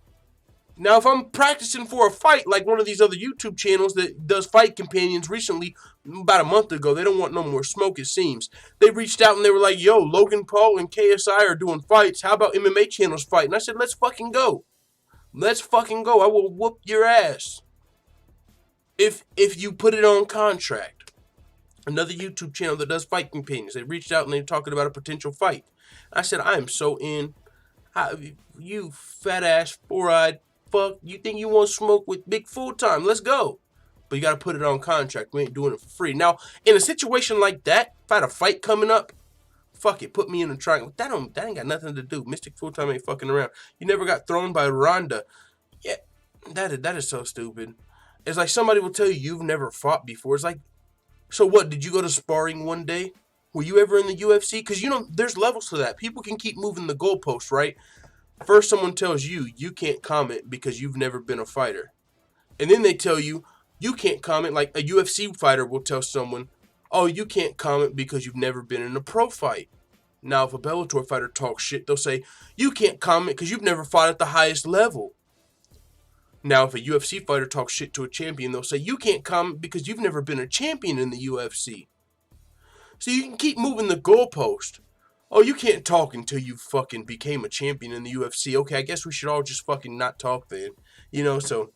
Now, if I'm practicing for a fight, like one of these other YouTube channels that does fight companions recently, about a month ago, they don't want no more smoke, it seems. They reached out and they were like, yo, Logan Paul and KSI are doing fights. How about MMA channels fight? And I said, let's fucking go. Let's fucking go. I will whoop your ass. If you put it on contract. Another YouTube channel that does fight companions. They reached out and they were talking about a potential fight. I said, I am so in. You fat ass, four-eyed fuck. You think you want to smoke with Big Full Time? Let's go. But you got to put it on contract. We ain't doing it for free. Now, in a situation like that, if I had a fight coming up, fuck it, put me in a triangle. That ain't got nothing to do. Mystic Full Time ain't fucking around. You never got thrown by Ronda. Yeah, that is so stupid. It's like somebody will tell you you've never fought before. It's like, so what? Did you go to sparring one day? Were you ever in the UFC? Because, you know, there's levels to that. People can keep moving the goalposts, right? First, someone tells you can't comment because you've never been a fighter. And then they tell you can't comment. Like a UFC fighter will tell someone, oh, you can't comment because you've never been in a pro fight. Now, if a Bellator fighter talks shit, they'll say, you can't comment because you've never fought at the highest level. Now, if a UFC fighter talks shit to a champion, they'll say, you can't comment because you've never been a champion in the UFC. So you can keep moving the goalpost. Oh, you can't talk until you fucking became a champion in the UFC. Okay, I guess we should all just fucking not talk then. You know, so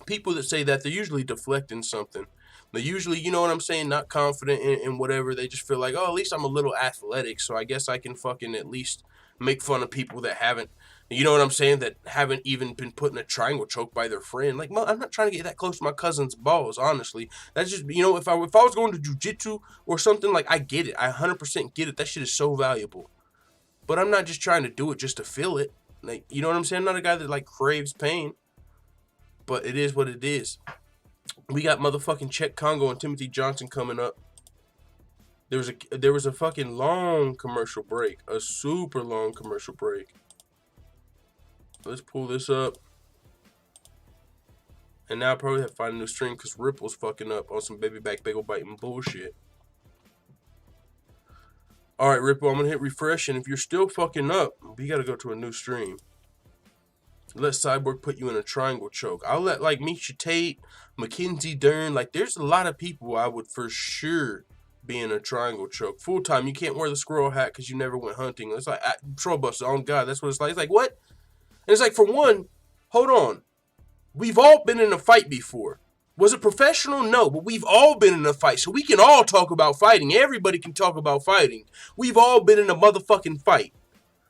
people that say that, they're usually deflecting something. They're usually, you know what I'm saying, not confident in whatever. They just feel like, oh, at least I'm a little athletic, so I guess I can fucking at least make fun of people that haven't, you know what I'm saying, that haven't even been put in a triangle choke by their friend. Like, I'm not trying to get that close to my cousin's balls, honestly. That's just, you know, if I was going to jiu-jitsu or something, like, I get it. I 100% get it. That shit is so valuable. But I'm not just trying to do it just to feel it. Like, you know what I'm saying? I'm not a guy that, like, craves pain. But it is what it is. We got motherfucking Czech Kongo and Timothy Johnson coming up. There was a fucking long commercial break. A super long commercial break. Let's pull this up. And now I probably have to find a new stream because Ripple's fucking up on some baby back bagel biting bullshit. Alright, Ripple, I'm going to hit refresh. And if you're still fucking up, we got to go to a new stream. Let Cyborg put you in a triangle choke. I'll let, like, Miesha Tate, Mackenzie Dern. Like, there's a lot of people I would for sure be in a triangle choke. Full Time, you can't wear the squirrel hat because you never went hunting. It's like, Troll Buster, on God, that's what it's like. It's like, what? And it's like, for one, hold on. We've all been in a fight before. Was it professional? No, but we've all been in a fight. So we can all talk about fighting. Everybody can talk about fighting. We've all been in a motherfucking fight.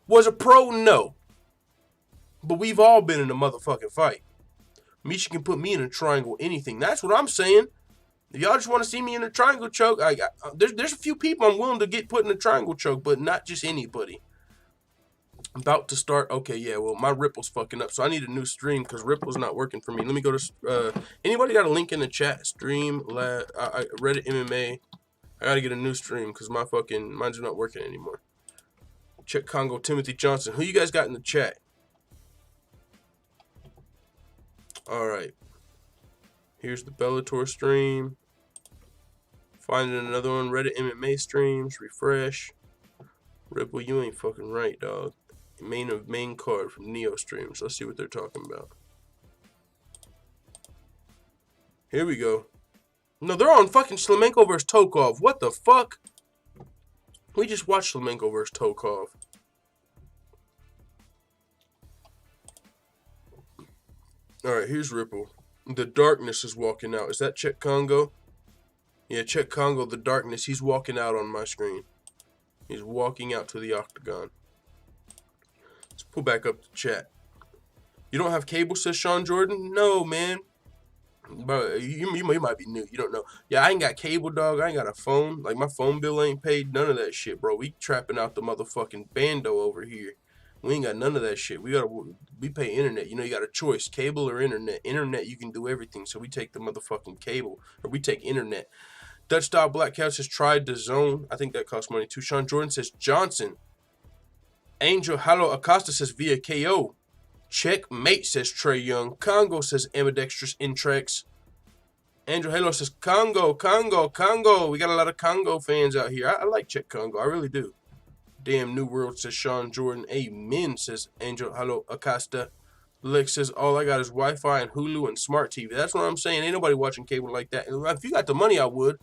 Was it pro? No. But we've all been in a motherfucking fight. Misha can put me in a triangle, anything. That's what I'm saying. If y'all just want to see me in a triangle choke, there's a few people I'm willing to get put in a triangle choke, but not just anybody. I'm about to start. Okay, yeah, well, my Ripple's fucking up, so I need a new stream because Ripple's not working for me. Let me go to, anybody got a link in the chat? Stream, Reddit MMA. I gotta get a new stream because mine's not working anymore. Check Kongo, Timothy Johnson. Who you guys got in the chat? Alright. Here's the Bellator stream. Finding another one. Reddit MMA streams. Refresh. Ripple, you ain't fucking right, dog. Main card from Neo streams. Let's see what they're talking about. Here we go. No, they're on fucking Shlemenko versus Tokov. What the fuck? We just watched Shlemenko versus Tokov. Alright, here's Ripple. The Darkness is walking out. Is that Check Kongo? Yeah, Check Kongo, the Darkness. He's walking out on my screen. He's walking out to the octagon. Let's pull back up the chat. You don't have cable, says Sean Jordan? No, man. But you might be new. You don't know. Yeah, I ain't got cable, dog. I ain't got a phone. Like, my phone bill ain't paid. None of that shit, bro. We trapping out the motherfucking bando over here. We ain't got none of that shit. We pay internet. You know, you got a choice, cable or internet. Internet, you can do everything. So we take the motherfucking cable, or we take internet. Dutch Style Black Cat says tried the zone. I think that costs money too. Sean Jordan says Johnson. Angel Halo Acosta says via KO. Checkmate says Trey Young. Congo says ambidextrous Intrex. Angel Halo says Congo. We got a lot of Congo fans out here. I like Check Congo. I really do. Damn New World says Sean Jordan. Amen says Angel Halo Acosta. Lex says all I got is Wi-Fi and Hulu and Smart TV. That's what I'm saying. Ain't nobody watching cable like that. And if you got the money, I would.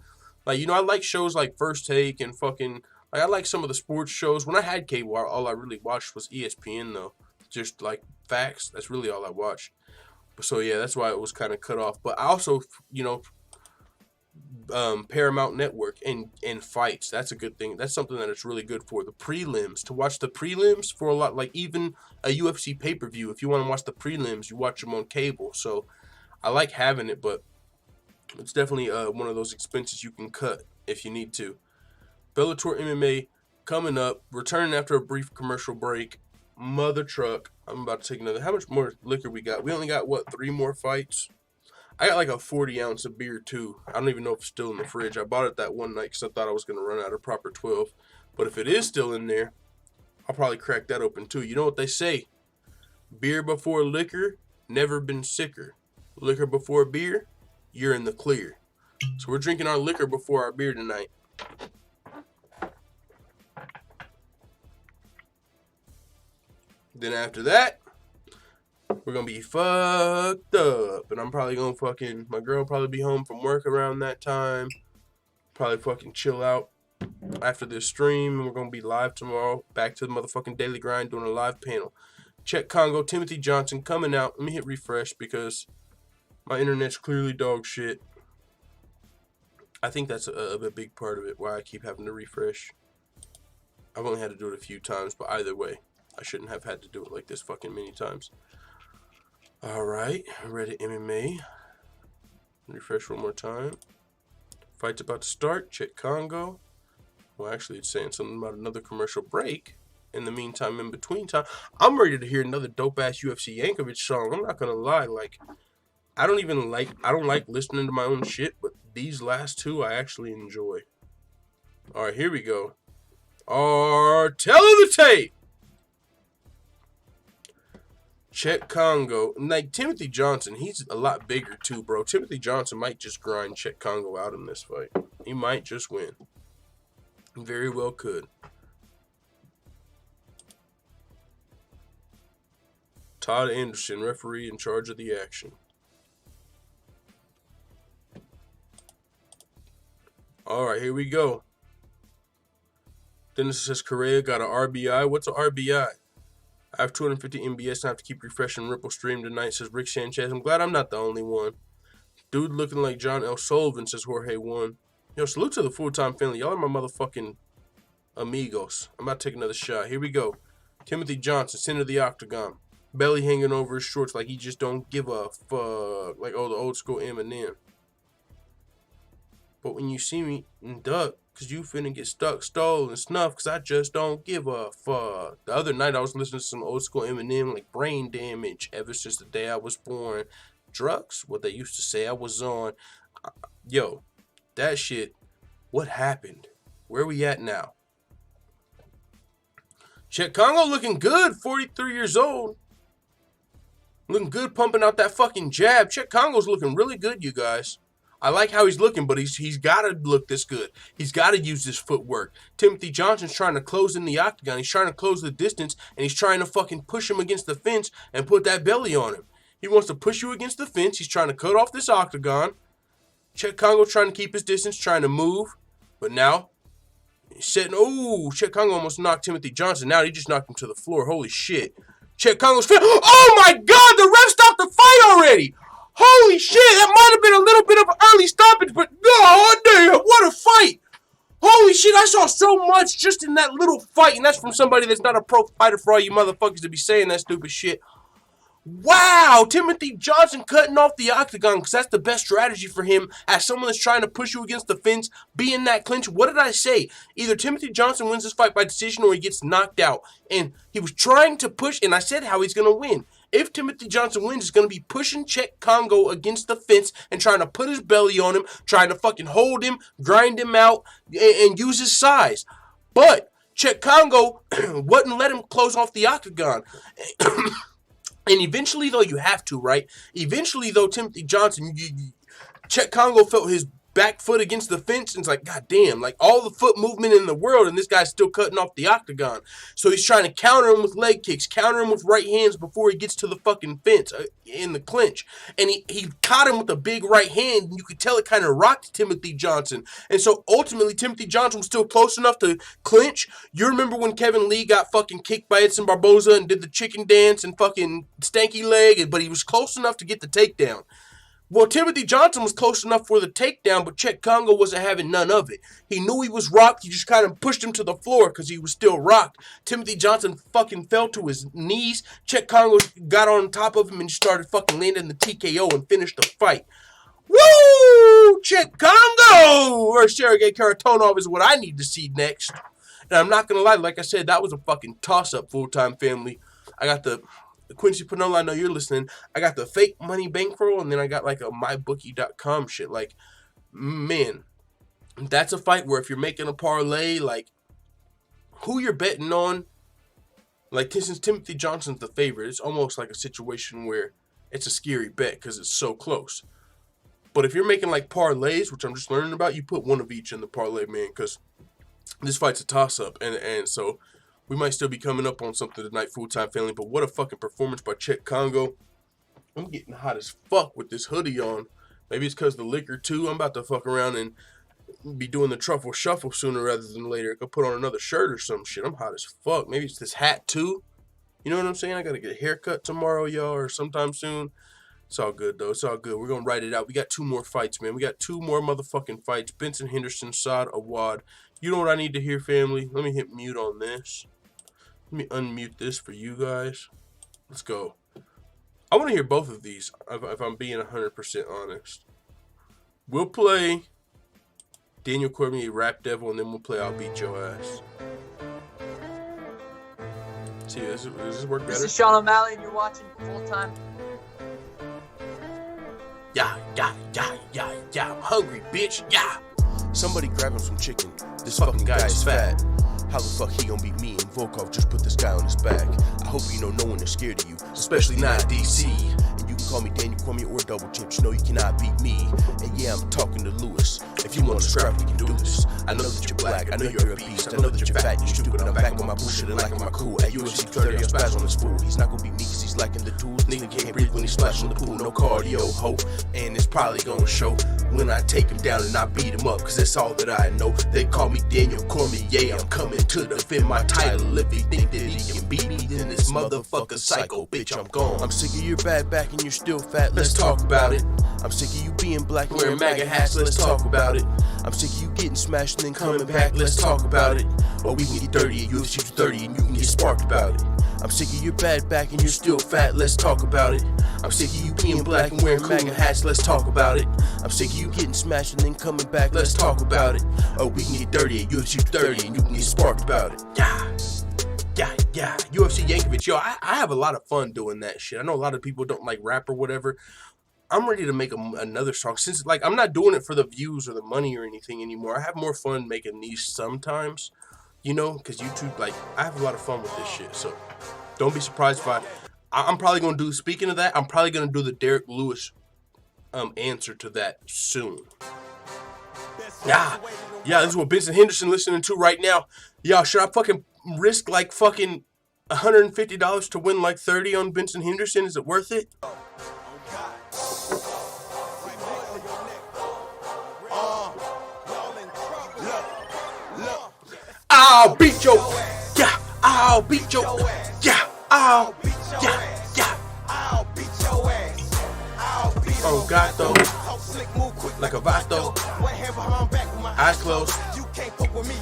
Like, you know, I like shows like First Take and fucking, like, I like some of the sports shows. When I had cable, all I really watched was ESPN, though. Just, like, facts. That's really all I watched. So, yeah, that's why it was kind of cut off. But I also, you know, Paramount Network and fights. That's a good thing. That's something that it's really good for. The prelims. To watch the prelims for a lot, like, even a UFC pay-per-view. If you want to watch the prelims, you watch them on cable. So, I like having it, but it's definitely one of those expenses you can cut if you need to. Bellator MMA coming up. Returning after a brief commercial break. Mother truck. I'm about to take another. How much more liquor we got? We only got, what, 3 more fights? I got like a 40 ounce of beer too. I don't even know if it's still in the fridge. I bought it that one night because I thought I was going to run out of proper 12. But if it is still in there, I'll probably crack that open too. You know what they say? Beer before liquor, never been sicker. Liquor before beer, you're in the clear. So we're drinking our liquor before our beer tonight. Then after that, we're going to be fucked up. And I'm probably going to fucking, my girl will probably be home from work around that time. Probably fucking chill out after this stream. And we're going to be live tomorrow. Back to the motherfucking daily grind doing a live panel. Check Kongo, Timothy Johnson coming out. Let me hit refresh because my internet's clearly dog shit. I think that's a big part of it, why I keep having to refresh. I've only had to do it a few times, but either way, I shouldn't have had to do it like this fucking many times. Alright, Reddit MMA. Refresh one more time. Fight's about to start. Check Kongo. Well, actually, it's saying something about another commercial break. In the meantime, in between time, I'm ready to hear another dope-ass UFC Yankovic song. I'm not gonna lie, like, I don't like listening to my own shit, but these last two I actually enjoy. Alright, here we go. Tell of the tape! Check Kongo. Like, Timothy Johnson, he's a lot bigger too, bro. Timothy Johnson might just grind Check Kongo out in this fight. He might just win. Very well could. Todd Anderson, referee in charge of the action. Alright, here we go. Dennis says Correa got an RBI. What's an RBI? I have 250 MBS and I have to keep refreshing Ripple stream tonight, says Rick Sanchez. I'm glad I'm not the only one. Dude looking like John L. Sullivan, says Jorge 1. Yo, salute to the full-time family. Y'all are my motherfucking amigos. I'm about to take another shot. Here we go. Timothy Johnson, center of the octagon. belly hanging over his shorts like he just don't give a fuck, like the old school Eminem. But when you see me duck, cause you finna get stuck, stole, and snuffed, cause I just don't give a fuck. The other night I was listening to some old school Eminem, like Brain Damage, ever since the day I was born. Drugs, what they used to say I was on. Yo, that shit, what happened? Where we at now? Check Kongo looking good, 43 years old. Looking good, pumping out that fucking jab. Check Kongo's looking really good, you guys. I like how he's looking, but he's got to look this good. He's got to use this footwork. Timothy Johnson's trying to close in the octagon. He's trying to close the distance, and he's trying to fucking push him against the fence and put that belly on him. He wants to push you against the fence. He's trying to cut off this octagon. Check Kongo trying to keep his distance, trying to move. But now, he's sitting. Oh, Check Kongo almost knocked Timothy Johnson. Now he just knocked him to the floor. Holy shit. Check Kongo's. Oh my God, the ref stopped the fight already. Holy shit, that might have been a little bit of an early stoppage, but oh damn, what a fight. Holy shit, I saw so much just in that little fight, and that's from somebody that's not a pro fighter for all you motherfuckers to be saying that stupid shit. Wow, Timothy Johnson cutting off the octagon, because that's the best strategy for him as someone that's trying to push you against the fence, be in that clinch. What did I say? Either Timothy Johnson wins this fight by decision or he gets knocked out. And he was trying to push, and I said how he's going to win. If Timothy Johnson wins, he's going to be pushing Check Kongo against the fence and trying to put his belly on him, trying to fucking hold him, grind him out, and use his size. But Check Kongo wouldn't let him close off the octagon. And eventually, though, you have to, right? Eventually, though, Timothy Johnson, Check Kongo felt his back foot against the fence, and it's like, God damn, like all the foot movement in the world, and this guy's still cutting off the octagon. So he's trying to counter him with leg kicks, counter him with right hands before he gets to the fucking fence in the clinch. And he caught him with a big right hand, and you could tell it kind of rocked Timothy Johnson. And so ultimately, Timothy Johnson was still close enough to clinch. You remember when Kevin Lee got fucking kicked by Edson Barboza and did the chicken dance and fucking stanky leg, but he was close enough to get the takedown. Well, Timothy Johnson was close enough for the takedown, but Check Kongo wasn't having none of it. He knew he was rocked. He just kind of pushed him to the floor because he was still rocked. Timothy Johnson fucking fell to his knees. Check Kongo got on top of him and started fucking landing the TKO and finished the fight. Woo! Check Kongo! Or Sergey Karatonov is what I need to see next. And I'm not going to lie, like I said, that was a fucking toss-up, full-time family. I got the Quincy Panola, I know you're listening. I got the fake money bankroll, and then I got like a mybookie.com shit. Like, man, that's a fight where if you're making a parlay, like, who you're betting on, like, since Timothy Johnson's the favorite, it's almost like a situation where it's a scary bet because it's so close. But if you're making like parlays, which I'm just learning about, you put one of each in the parlay, man, because this fight's a toss-up, and so we might still be coming up on something tonight, full-time family, but what a fucking performance by Check Kongo. I'm getting hot as fuck with this hoodie on. Maybe it's because of the liquor, too. I'm about to fuck around and be doing the truffle shuffle sooner rather than later. I could put on another shirt or some shit. I'm hot as fuck. Maybe it's this hat, too. You know what I'm saying? I got to get a haircut tomorrow, y'all, or sometime soon. It's all good, though. It's all good. We're going to write it out. We got 2 more fights, man. We got 2 more motherfucking fights. Benson Henderson, Saad Awad. You know what I need to hear, family? Let me hit mute on this. Let me unmute this for you guys. Let's go. I want to hear both of these, if I'm being 100% honest. We'll play Daniel Cormier, Rap Devil, and then we'll play I'll Beat Your Ass. See, does this work better? This is Sean O'Malley, and you're watching Full-Time. Yeah. I'm hungry, bitch. Yeah. Somebody grab him some chicken. This fucking guy is fat. How the fuck he gonna beat me? And Volkov just put this guy on his back. I hope you know no one is scared of you, especially not DC. And you can call me Daniel Cormier or Double Chips. You know you cannot beat me. And yeah, I'm talking to Lewis. If you want to scrap, we can do this. I know that you're black, I know you're a beast. I know that you're fat and you're stupid. I'm back on my bullshit and like my cool. At UFC 30, I'll spaz on this fool. He's not gonna beat me cause he's lacking the tools. Nigga can't breathe when he splash on the pool. No cardio, ho. And it's probably gonna show when I take him down and I beat him up, cause that's all that I know. They call me Daniel Cormier, yeah, I'm coming to defend my title. If he think that he can beat me, then this motherfucker psycho, bitch, I'm gone. I'm sick of your bad back and you're still fat, let's talk about it. I'm sick of you being black and wearing MAGA hats, let's talk about it. I'm sick of you getting smashed and then coming back, let's talk about it. Or we can get dirty at UFC 230 and you can get sparked about it. I'm sick of your bad back and you're still fat, let's talk about it. I'm sick of you being black and wearing MAGA hats, let's talk about it. I'm sick of you getting smashed and then coming back, let's talk about it. Oh, we can get dirty at UFC 30 and you can get sparked about it. Yeah. UFC Yankovic, yo, I have a lot of fun doing that shit. I know a lot of people don't like rap or whatever. I'm ready to make another song. Since, like, I'm not doing it for the views or the money or anything anymore. I have more fun making these sometimes, you know, because YouTube, like, I have a lot of fun with this shit. So don't be surprised if I'm probably going to do, speaking of that, I'm probably going to do the Derrick Lewis answer to that soon. Yeah, this is what Benson Henderson listening to right now. Y'all, should I fucking risk like fucking $150 to win like 30 on Benson Henderson? Is it worth it? I'll beat your, yeah, I'll beat your, yeah, I'll beat your, yeah, I'll beat your ass. Oh God, though, like a vato, eyes closed,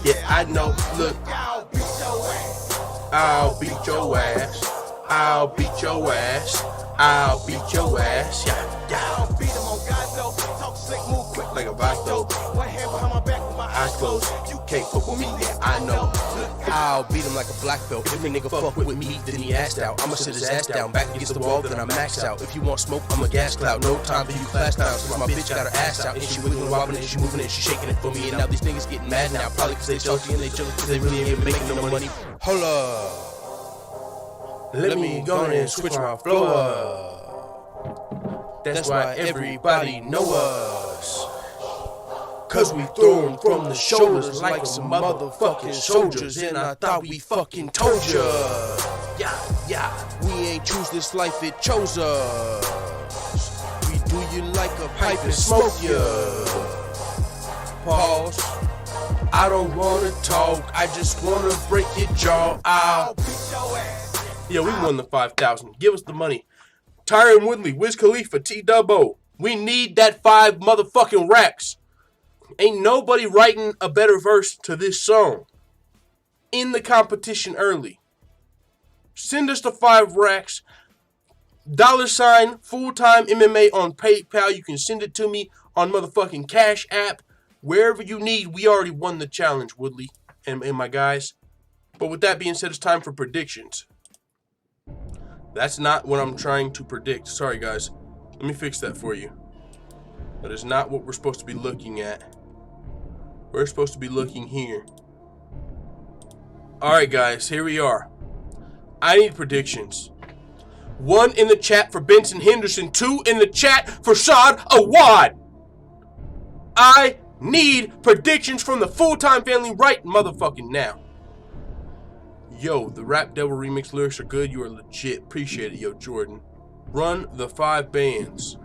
yeah, I know, look, I'll beat your ass, I'll beat your ass, I'll beat your ass, I'll beat your ass, yeah, I'll beat him on God, though, talk slick, move quick, like a vato, eyes closed, you can't fuck with me, yeah, I know. I'll beat him like a black belt. If a nigga fuck with me, then he assed out. I'ma sit his ass down, back against the wall, then I max out. If you want smoke, I'm a gas cloud. No time for you class clowns, cause my bitch got her ass out. And she wiggling, wobbling, and she moving, and she shaking it for me. And now these niggas getting mad now, probably cause they salty and they jealous cause they really ain't making no money. Hold up, let me go and switch my flow up. That's why everybody know us. Cause we throw 'em from the shoulders like some motherfucking soldiers. And I thought we fucking told ya. Yeah, we ain't choose this life, it chose us. We do you like a pipe and smoke ya. Pause. I don't wanna talk, I just wanna break your jaw. I'll beat your ass. Yeah, we won the 5,000. Give us the money. Tyron Woodley, Wiz Khalifa, T-Dubbo. We need that 5 motherfucking racks. Ain't nobody writing a better verse to this song in the competition early. Send us the 5 racks. $ full-time MMA on PayPal. You can send it to me on motherfucking Cash App. Wherever you need. We already won the challenge, Woodley and my guys. But with that being said, it's time for predictions. That's not what I'm trying to predict. Sorry, guys. Let me fix that for you. That is not what we're supposed to be looking at. We're supposed to be looking here. Alright, guys. Here we are. I need predictions. 1 in the chat for Benson Henderson. 2 in the chat for Saad Awad. I need predictions from the full-time family right motherfucking now. Yo, the Rap Devil remix lyrics are good. You are legit. Appreciate it, yo, Jordan. Run the 5 bands.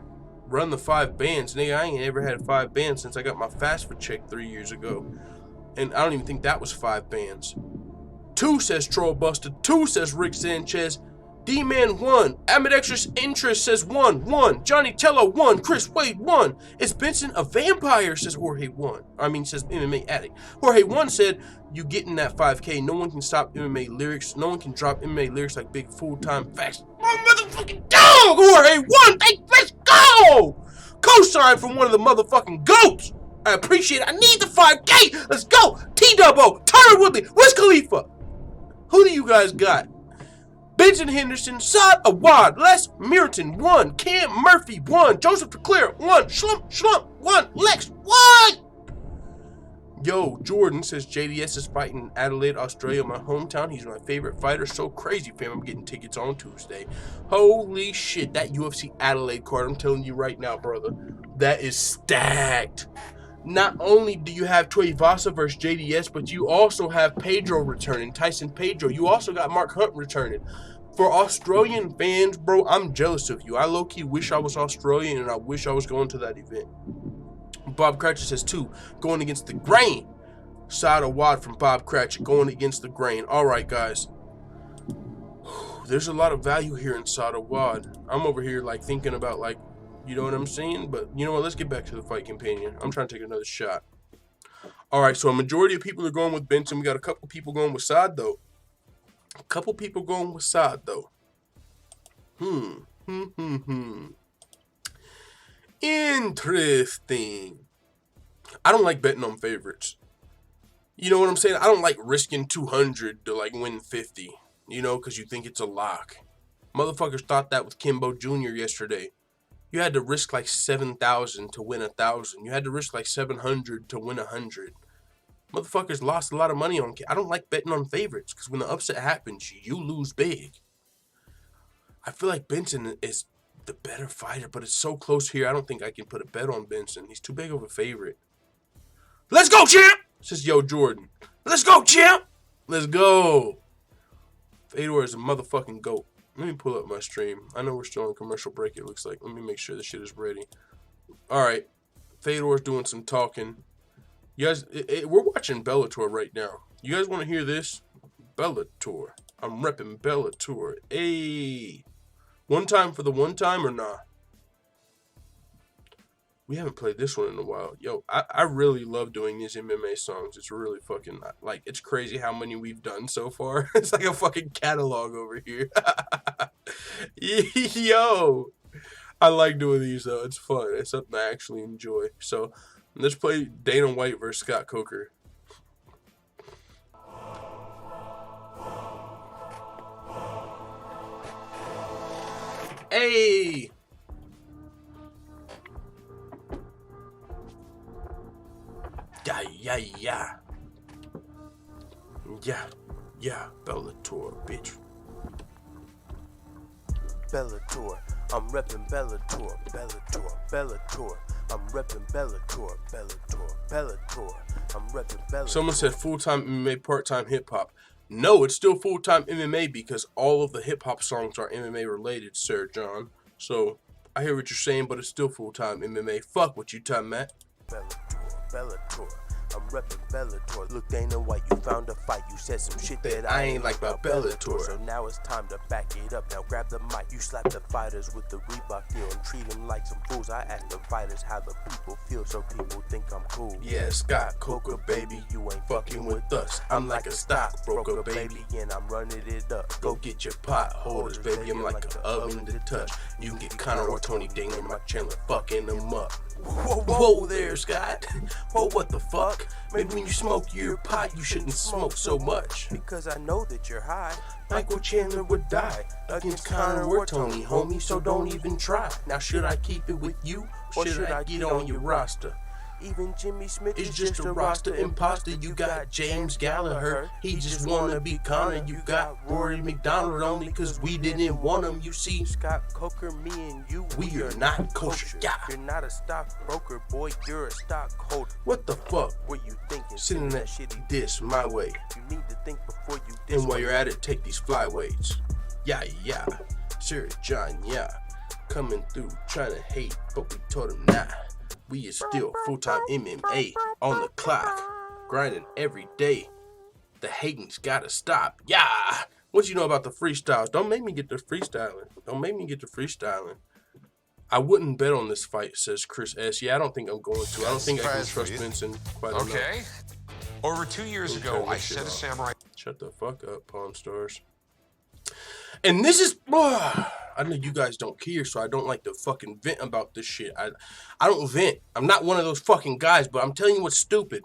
Run the 5 bands. Nigga, I ain't ever had 5 bands since I got my FAFSA check 3 years ago. And I don't even think that was 5 bands. 2 says Troll Buster. 2 says Rick Sanchez. D-Man 1. Ambidextrous Interest says 1. Johnny Tello 1. Chris Wade 1. Is Benson a vampire? Says Jorge 1. I mean, says MMA Addict. Jorge 1 said, you getting that 5K. No one can stop MMA lyrics. No one can drop MMA lyrics like big full-time facts. My motherfucking dog! Jorge 1. Let's go! Co-sign from one of the motherfucking goats. I appreciate it. I need the 5K. Let's go. T-Dubbo. Tyron Woodley. Wiz Khalifa. Who do you guys got? Benson Henderson, Saad Awad, Les Merton, 1, Cam Murphy, 1, Joseph DeClaire, 1, Schlump, 1, Lex, 1! Yo, Jordan says JDS is fighting in Adelaide, Australia, my hometown. He's my favorite fighter. So crazy, fam. I'm getting tickets on Tuesday. Holy shit, that UFC Adelaide card, I'm telling you right now, brother, that is stacked. Not only do you have Tuivasa versus JDS, but you also have Pedro returning, Tyson Pedro. You also got Mark Hunt returning. For Australian fans, bro, I'm jealous of you. I low-key wish I was Australian, and I wish I was going to that event. Bob Cratchit says 2, going against the grain. Saad Awad from Bob Cratchit, going against the grain. All right, guys. There's a lot of value here in Saad Awad. I'm over here, like, thinking about, like, you know what I'm saying? But you know what? Let's get back to the fight companion. I'm trying to take another shot. All right, so a majority of people are going with Benson. We got a couple people going with Saad, though. A couple people going with side, though. Interesting. I don't like betting on favorites. You know what I'm saying? I don't like risking 200 to, like, win 50. You know, because you think it's a lock. Motherfuckers thought that with Kimbo Jr. yesterday. You had to risk like 7,000 to win 1,000. You had to risk like 700 to win 100. Motherfuckers lost a lot of money on. I don't like betting on favorites because when the upset happens, you lose big. I feel like Benson is the better fighter, but it's so close here. I don't think I can put a bet on Benson. He's too big of a favorite. Let's go, champ! Says Yo Jordan. Let's go, champ! Let's go. Fedor is a motherfucking GOAT. Let me pull up my stream. I know we're still on commercial break, it looks like. Let me make sure this shit is ready. Alright. Fedor's doing some talking. You guys, we're watching Bellator right now. You guys want to hear this? Bellator. I'm repping Bellator. Hey. One time for the one time or nah? We haven't played this one in a while. Yo, I really love doing these MMA songs. It's really fucking, like, it's crazy how many we've done so far. It's like a fucking catalog over here. Yo. I like doing these, though. It's fun. It's something I actually enjoy. So, let's play Dana White versus Scott Coker. Hey! Yeah. Yeah, Bellator, bitch. Bellator, I'm reppin' Bellator. I'm reppin' Bellator. I'm reppin' Bellator. Someone said full-time MMA, part-time hip-hop. No, it's still full-time MMA because all of the hip-hop songs are MMA related, Sir John. So, I hear what you're saying, but it's still full-time MMA. Fuck what you talking, Matt. Bellator. I'm reppin' Bellator. Look, Dana White, you found a fight. You said some shit that I ain't like about Bellator. So now it's time to back it up. Now grab the mic. You slap the fighters with the Reebok deal and treat them like some fools. I ask the fighters how the people feel so people think I'm cool. Yeah, Scott Coker, baby, you ain't fucking with us. I'm like a stockbroker, baby, and I'm running it up. Go get your pot holders, baby. I'm like an oven to touch. You can get Conor or Tony Dane in my channel fucking them up. Whoa there, Scott. Whoa, what the fuck? Maybe when you smoke your pot, you shouldn't smoke so much. Because I know that you're high. Michael Chandler would die against Conor or Tony, homie, so don't even try. Now, should I keep it with you, or should I get on your roster? Even Jimmy Smith is just a roster imposter. You got James Gallagher, he just wanna be Conor. You got Rory McDonald only cause we didn't want him. You see, Scott Coker, me and you, we are not kosher. Yeah. You're not a stockbroker, boy, you're a stockholder. What the fuck? What you thinking? Sending that shitty diss my way. You need to think before you diss. And while you're at it, take these flyweights. Yeah. Sir John, yeah. Coming through, trying to hate, but we told him nah. We is still full-time MMA on the clock, grinding every day. The hating's gotta stop. Yeah! What you know about the freestyles? Don't make me get to freestyling. I wouldn't bet on this fight, says Chris S. Yeah, I don't think I'm going to. I don't think I can trust Benson quite enough. Okay. Over 2 years ago, I set a samurai. Shut the fuck up, Pawn Stars. And this is, I know you guys don't care, so I don't like to fucking vent about this shit. I don't vent. I'm not one of those fucking guys, but I'm telling you what's stupid.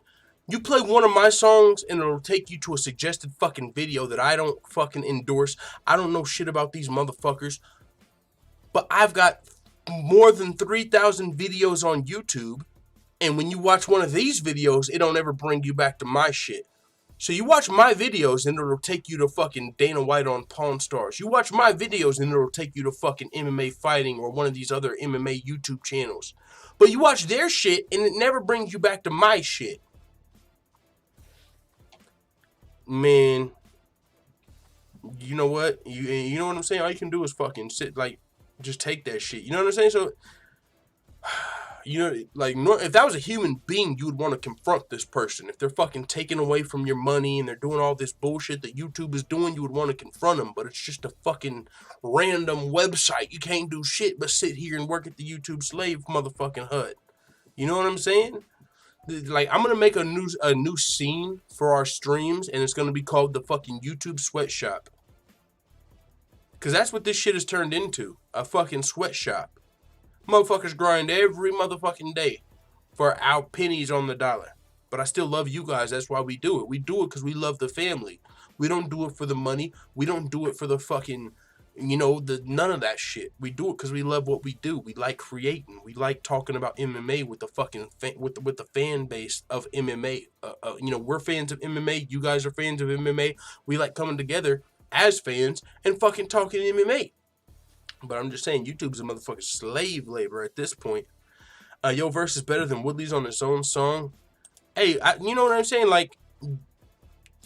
You play one of my songs, and it'll take you to a suggested fucking video that I don't fucking endorse. I don't know shit about these motherfuckers. But I've got more than 3,000 videos on YouTube, and when you watch one of these videos, it don't ever bring you back to my shit. So you watch my videos and it'll take you to fucking Dana White on Pawn Stars. You watch my videos and it'll take you to fucking MMA Fighting or one of these other MMA YouTube channels. But you watch their shit and it never brings you back to my shit. Man, you know what? You know what I'm saying? All you can do is fucking sit, like, just take that shit. You know what I'm saying? So, you know, like, if that was a human being, you would want to confront this person. If they're fucking taking away from your money and they're doing all this bullshit that YouTube is doing, you would want to confront them. But it's just a fucking random website. You can't do shit but sit here and work at the YouTube slave motherfucking hut. You know what I'm saying? Like, I'm going to make a new scene for our streams, and it's going to be called the fucking YouTube Sweatshop. Because that's what this shit has turned into. A fucking sweatshop. Motherfuckers grind every motherfucking day for our pennies on the dollar. But I still love you guys. That's why we do it. We do it because we love the family. We don't do it for the money. We don't do it for the fucking, none of that shit. We do it because we love what we do. We like creating. We like talking about MMA with the fucking with the fan base of MMA. We're fans of MMA. You guys are fans of MMA. We like coming together as fans and fucking talking MMA. But I'm just saying, YouTube's a motherfucking slave labor at this point. Yo, Verse is better than Woodley's on his own song. Hey, you know what I'm saying? Like,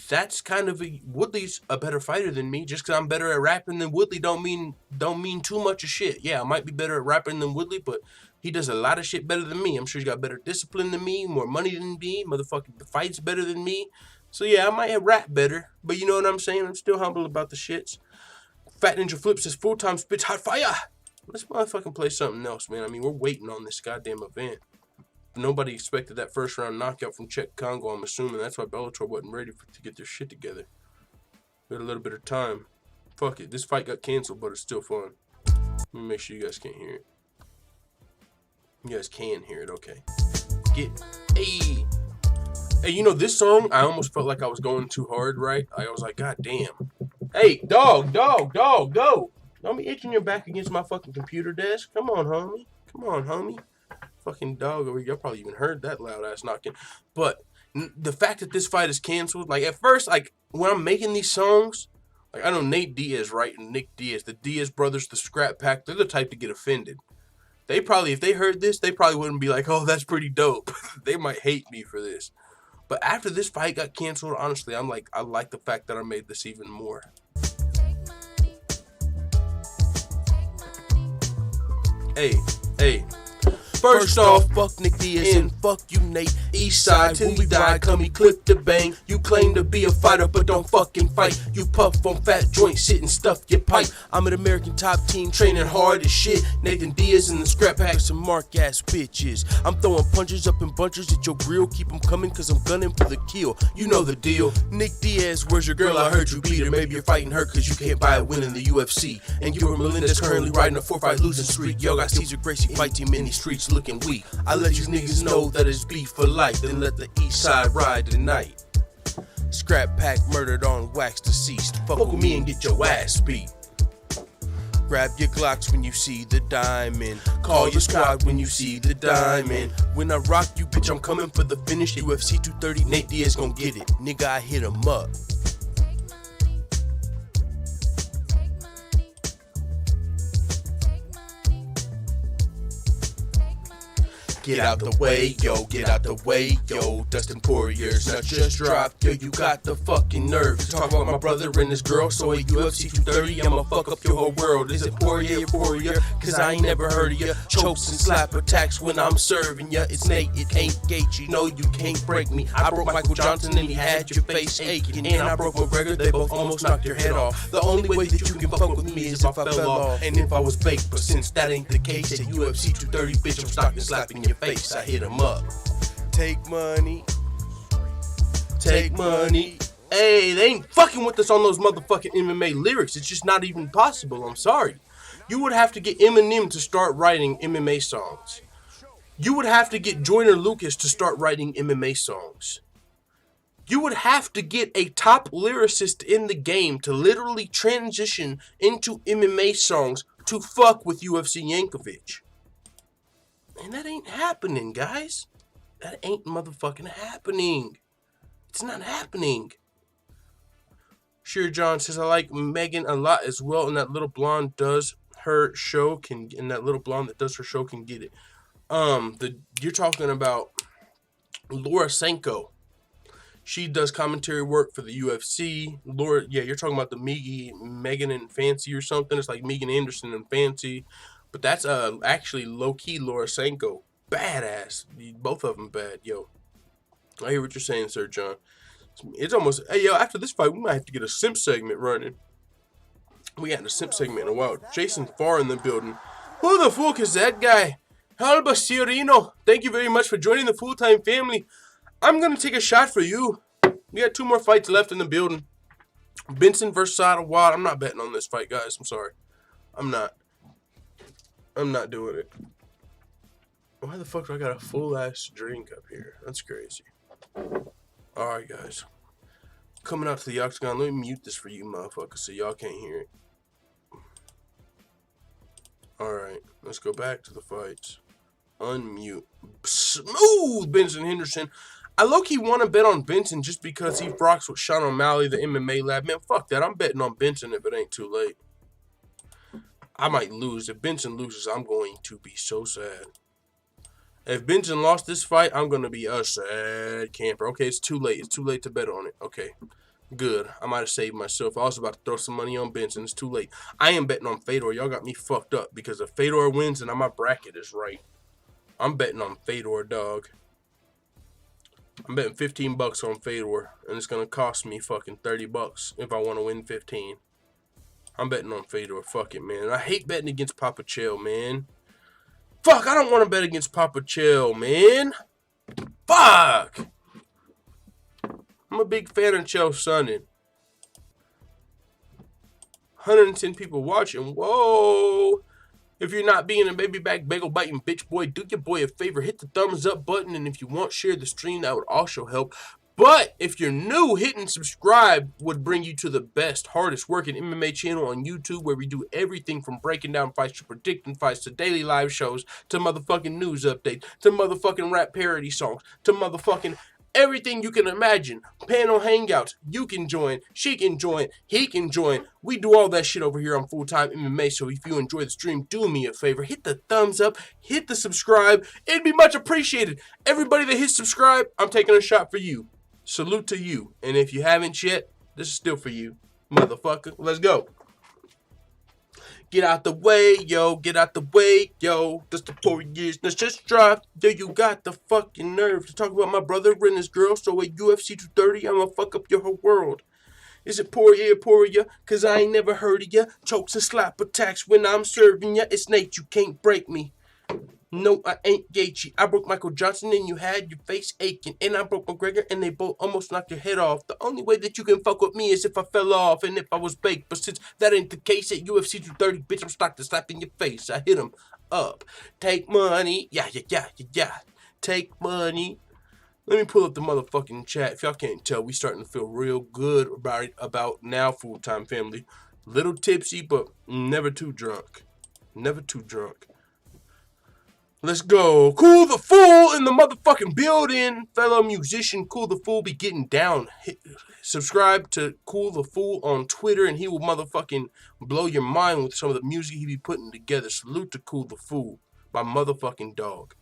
that's kind of Woodley's a better fighter than me. Just because I'm better at rapping than Woodley don't mean too much of shit. Yeah, I might be better at rapping than Woodley, but he does a lot of shit better than me. I'm sure he's got better discipline than me, more money than me, motherfucking fights better than me. So yeah, I might have rap better, but you know what I'm saying? I'm still humble about the shits. Fat Ninja Flip says full-time spits hot fire. Let's motherfucking play something else, man. I mean, we're waiting on this goddamn event. Nobody expected that first round knockout from Czech Congo, I'm assuming. That's why Bellator wasn't ready to get their shit together. We had a little bit of time. Fuck it. This fight got canceled, but it's still fun. Let me make sure you guys can't hear it. You guys can hear it, okay. Hey, this song, I almost felt like I was going too hard, right? I was like, God damn. Hey, dog, go. Don't be itching your back against my fucking computer desk. Come on, homie. Fucking dog over here. Y'all probably even heard that loud ass knocking. But the fact that this fight is canceled, like at first, like when I'm making these songs, like I know Nate Diaz, right? And Nick Diaz, the Diaz brothers, the Scrap Pack, they're the type to get offended. They probably, if they heard this, they probably wouldn't be like, oh, that's pretty dope. They might hate me for this. But after this fight got canceled, honestly, I'm like, I like the fact that I made this even more. Hey. First off, fuck Nick Diaz and fuck you, Nate. East side, till we die, come he clip the bang. You claim to be a fighter, but don't fucking fight. You puff on fat joints, sit and stuff your pipe. I'm an American top team, training hard as shit. Nathan Diaz and the Scrap Pack, some mark ass bitches. I'm throwing punches up in bunches at your grill. Keep them coming, cause I'm gunning for the kill. You know the deal. Nick Diaz, where's your girl? I heard you beat her. Maybe you're fighting her, cause you can't buy a win in the UFC. And you were Melinda's currently riding a 4-fight losing streak. Yo, got Caesar Gracie fight team in these streets looking weak. I let you niggas know that it's beef for life, then let the east side ride tonight. Scrap Pack murdered on wax deceased. Fuck with me and get your ass beat. Grab your Glocks when you see the diamond. Call your squad when you see the diamond. When I rock you, bitch, I'm coming for the finish. UFC 230, Nate Diaz gon' get it. Nigga, I hit him up. Get out the way, yo, get out the way, yo. Dustin Poirier's not just dropped, yo. You got the fucking nerve to talk about my brother and his girl. So at UFC 230, I'ma fuck up your whole world. Is it Poirier? Cause I ain't never heard of ya. Chokes and slap attacks when I'm serving ya. It's Nate, it ain't Gaethje, no, you can't break me. I broke Michael Johnson and he had your face aching. And I broke McGregor, they both almost knocked your head off. The only way that you can fuck with me is if I fell off and if I was baked. But since that ain't the case, at UFC 230, bitch, I'm stalking, slapping your face. I hit him up. Take money. Hey, they ain't fucking with us on those motherfucking MMA lyrics. It's just not even possible. I'm sorry. You would have to get Eminem to start writing MMA songs. You would have to get Joyner Lucas to start writing MMA songs. You would have to get a top lyricist in the game to literally transition into MMA songs to fuck with UFC Yankovic. And that ain't happening, guys. That ain't motherfucking happening. It's not happening. Sure John says, I like Megan a lot as well, and that little blonde does her show can get it. You're talking about Laura Senko. She does commentary work for the UFC. Laura, yeah, you're talking about the Megan and Fancy or something. It's like Megan Anderson and Fancy. But that's actually low-key Laura Senko. Badass. Both of them bad. Yo, I hear what you're saying, Sir John. It's almost... Hey, yo, after this fight, we might have to get a simp segment running. We hadn't a simp segment in a while. Jason Farr in the building. Who the fuck is that guy? Alba Sirino. Thank you very much for joining the full-time family. I'm going to take a shot for you. We got 2 more fights left in the building. Benson versus Sadawad. I'm not betting on this fight, guys. I'm sorry. I'm not doing it. Why the fuck do I got a full-ass drink up here? That's crazy. Alright, guys. Coming out to the octagon. Let me mute this for you motherfuckers so y'all can't hear it. Alright, let's go back to the fights. Unmute. Smooth Benson Henderson. I low-key want to bet on Benson just because he rocks with Sean O'Malley, the MMA lab. Man, fuck that. I'm betting on Benson if it ain't too late. I might lose. If Benson loses, I'm going to be so sad. If Benson lost this fight, I'm going to be a sad camper. Okay, it's too late. It's too late to bet on it. Okay, good. I might have saved myself. I was about to throw some money on Benson. It's too late. I am betting on Fedor. Y'all got me fucked up because if Fedor wins, then my bracket is right. I'm betting on Fedor, dog. I'm betting 15 bucks on Fedor, and it's going to cost me fucking 30 bucks if I want to win 15. I'm betting on Fedor. Fuck it, man. I hate betting against Papa Chael, man. Fuck, I don't want to bet against Papa Chael, man. Fuck. I'm a big fan of Chael Sonnen. 110 people watching. Whoa. If you're not being a baby back bagel biting bitch boy, do your boy a favor. Hit the thumbs up button. And if you want, share the stream. That would also help. But if you're new, hitting subscribe would bring you to the best, hardest working MMA channel on YouTube where we do everything from breaking down fights to predicting fights to daily live shows to motherfucking news updates to motherfucking rap parody songs to motherfucking everything you can imagine. Panel hangouts. You can join. She can join. He can join. We do all that shit over here on Full Time MMA. So if you enjoy the stream, do me a favor. Hit the thumbs up. Hit the subscribe. It'd be much appreciated. Everybody that hits subscribe, I'm taking a shot for you. Salute to you. And if you haven't yet, this is still for you, motherfucker. Let's go. Get out the way, yo. Get out the way, yo. That's the 4 years. Let's just drive. Yo, you got the fucking nerve to talk about my brother and his girl. So at UFC 230, I'ma fuck up your whole world. Is it Poirier? Cause I ain't never heard of ya. Chokes and slap attacks when I'm serving ya. It's Nate, you can't break me. No, I ain't Gaethje. I broke Michael Johnson and you had your face aching. And I broke McGregor and they both almost knocked your head off. The only way that you can fuck with me is if I fell off and if I was baked. But since that ain't the case at UFC 230, bitch, I'm stuck to slap in your face. I hit him up. Take money. Yeah. Take money. Let me pull up the motherfucking chat. If y'all can't tell, we starting to feel real good about now, Full Time family. Little tipsy, but never too drunk. Never too drunk. Let's go. Cool the Fool in the motherfucking building. Fellow musician Cool the Fool be getting down. Subscribe to Cool the Fool on Twitter and he will motherfucking blow your mind with some of the music he be putting together. Salute to Cool the Fool, my motherfucking dog.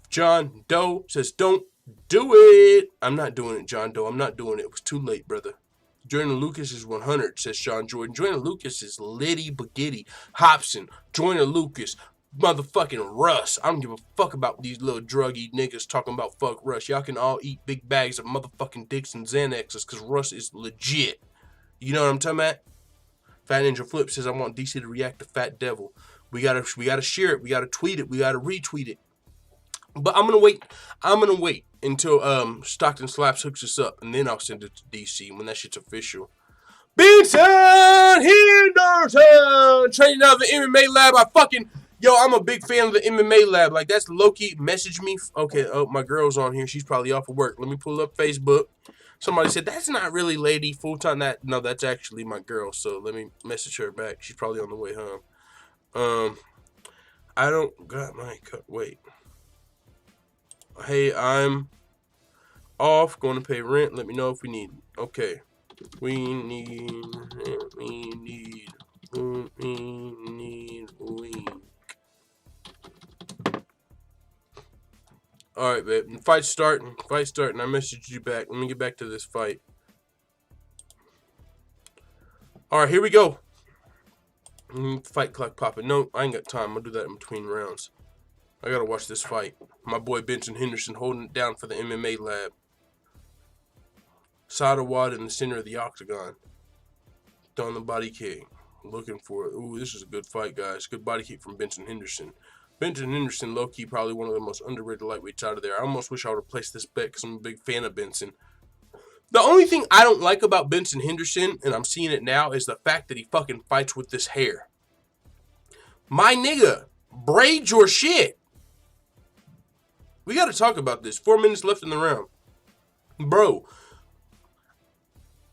John Doe says, don't do it. I'm not doing it, John Doe. I'm not doing it. It was too late, brother. Joyner Lucas is 100, says Sean Jordan. Joyner Lucas is Liddy Bagitty. Hobson. Joyner Lucas. Motherfucking Russ. I don't give a fuck about these little druggy niggas talking about fuck Russ. Y'all can all eat big bags of motherfucking dicks and Xanaxes because Russ is legit. You know what I'm talking about? Fat Ninja Flip says I want DC to react to Fat Devil. We gotta share it. We gotta tweet it. We gotta retweet it. But I'm gonna wait. Until Stockton Slaps hooks us up, and then I'll send it to DC when that shit's official. Benson Henderson training out of the MMA lab. Yo, I'm a big fan of the MMA lab. Like, that's low-key. Message me. Okay, oh, my girl's on here. She's probably off of work. Let me pull up Facebook. Somebody said, that's not really lady full-time. No, that's actually my girl. So let me message her back. She's probably on the way home. I don't got my cut. Wait. Hey, I'm off. Going to pay rent. Let me know if we need. Okay. We need. Alright, babe. Fight's starting. I messaged you back. Let me get back to this fight. Alright, here we go. Fight clock popping. No, I ain't got time. I'll do that in between rounds. I gotta watch this fight. My boy Benson Henderson holding it down for the MMA lab. Sadawad in the center of the octagon. Don the body kick. Looking for it. Ooh, this is a good fight, guys. Good body kick from Benson Henderson. Benson Henderson, low-key, probably one of the most underrated lightweights out of there. I almost wish I would have placed this bet because I'm a big fan of Benson. The only thing I don't like about Benson Henderson, and I'm seeing it now, is the fact that he fucking fights with this hair. My nigga, braid your shit. We got to talk about this. 4 minutes left in the round. Bro.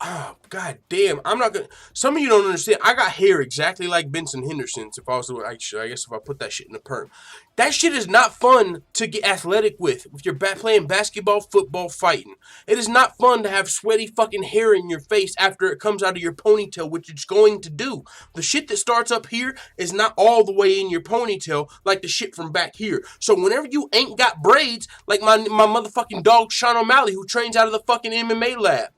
Oh, god damn. I'm not going to... Some of you don't understand. I got hair exactly like Benson Henderson's. If I was to... Actually, I guess if I put that shit in a perm. That shit is not fun to get athletic with. If you're playing basketball, football, fighting. It is not fun to have sweaty fucking hair in your face after it comes out of your ponytail, which it's going to do. The shit that starts up here is not all the way in your ponytail like the shit from back here. So whenever you ain't got braids, like my motherfucking dog Sean O'Malley, who trains out of the fucking MMA lab.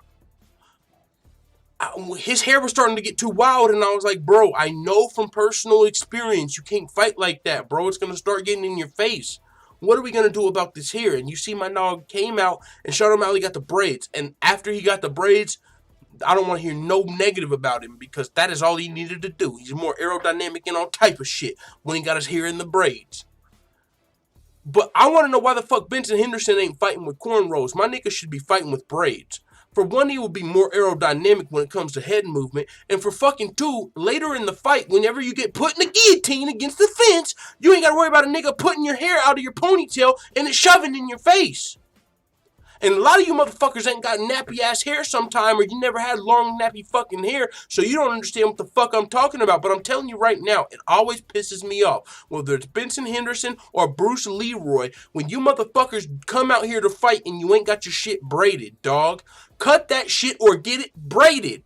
His hair was starting to get too wild, and I was like, bro, I know from personal experience you can't fight like that, bro. It's going to start getting in your face. What are we going to do about this hair? And you see my dog came out, and Sean O'Malley got the braids. And after he got the braids, I don't want to hear no negative about him, because that is all he needed to do. He's more aerodynamic and all type of shit when he got his hair in the braids. But I want to know why the fuck Benson Henderson ain't fighting with cornrows. My nigga should be fighting with braids. For one, he will be more aerodynamic when it comes to head movement. And for fucking two, later in the fight, whenever you get put in a guillotine against the fence, you ain't got to worry about a nigga putting your hair out of your ponytail and it shoving in your face. And a lot of you motherfuckers ain't got nappy ass hair sometime, or you never had long nappy fucking hair, so you don't understand what the fuck I'm talking about. But I'm telling you right now, it always pisses me off. Whether it's Benson Henderson or Bruce Leroy, when you motherfuckers come out here to fight and you ain't got your shit braided, dog. Cut that shit or get it braided.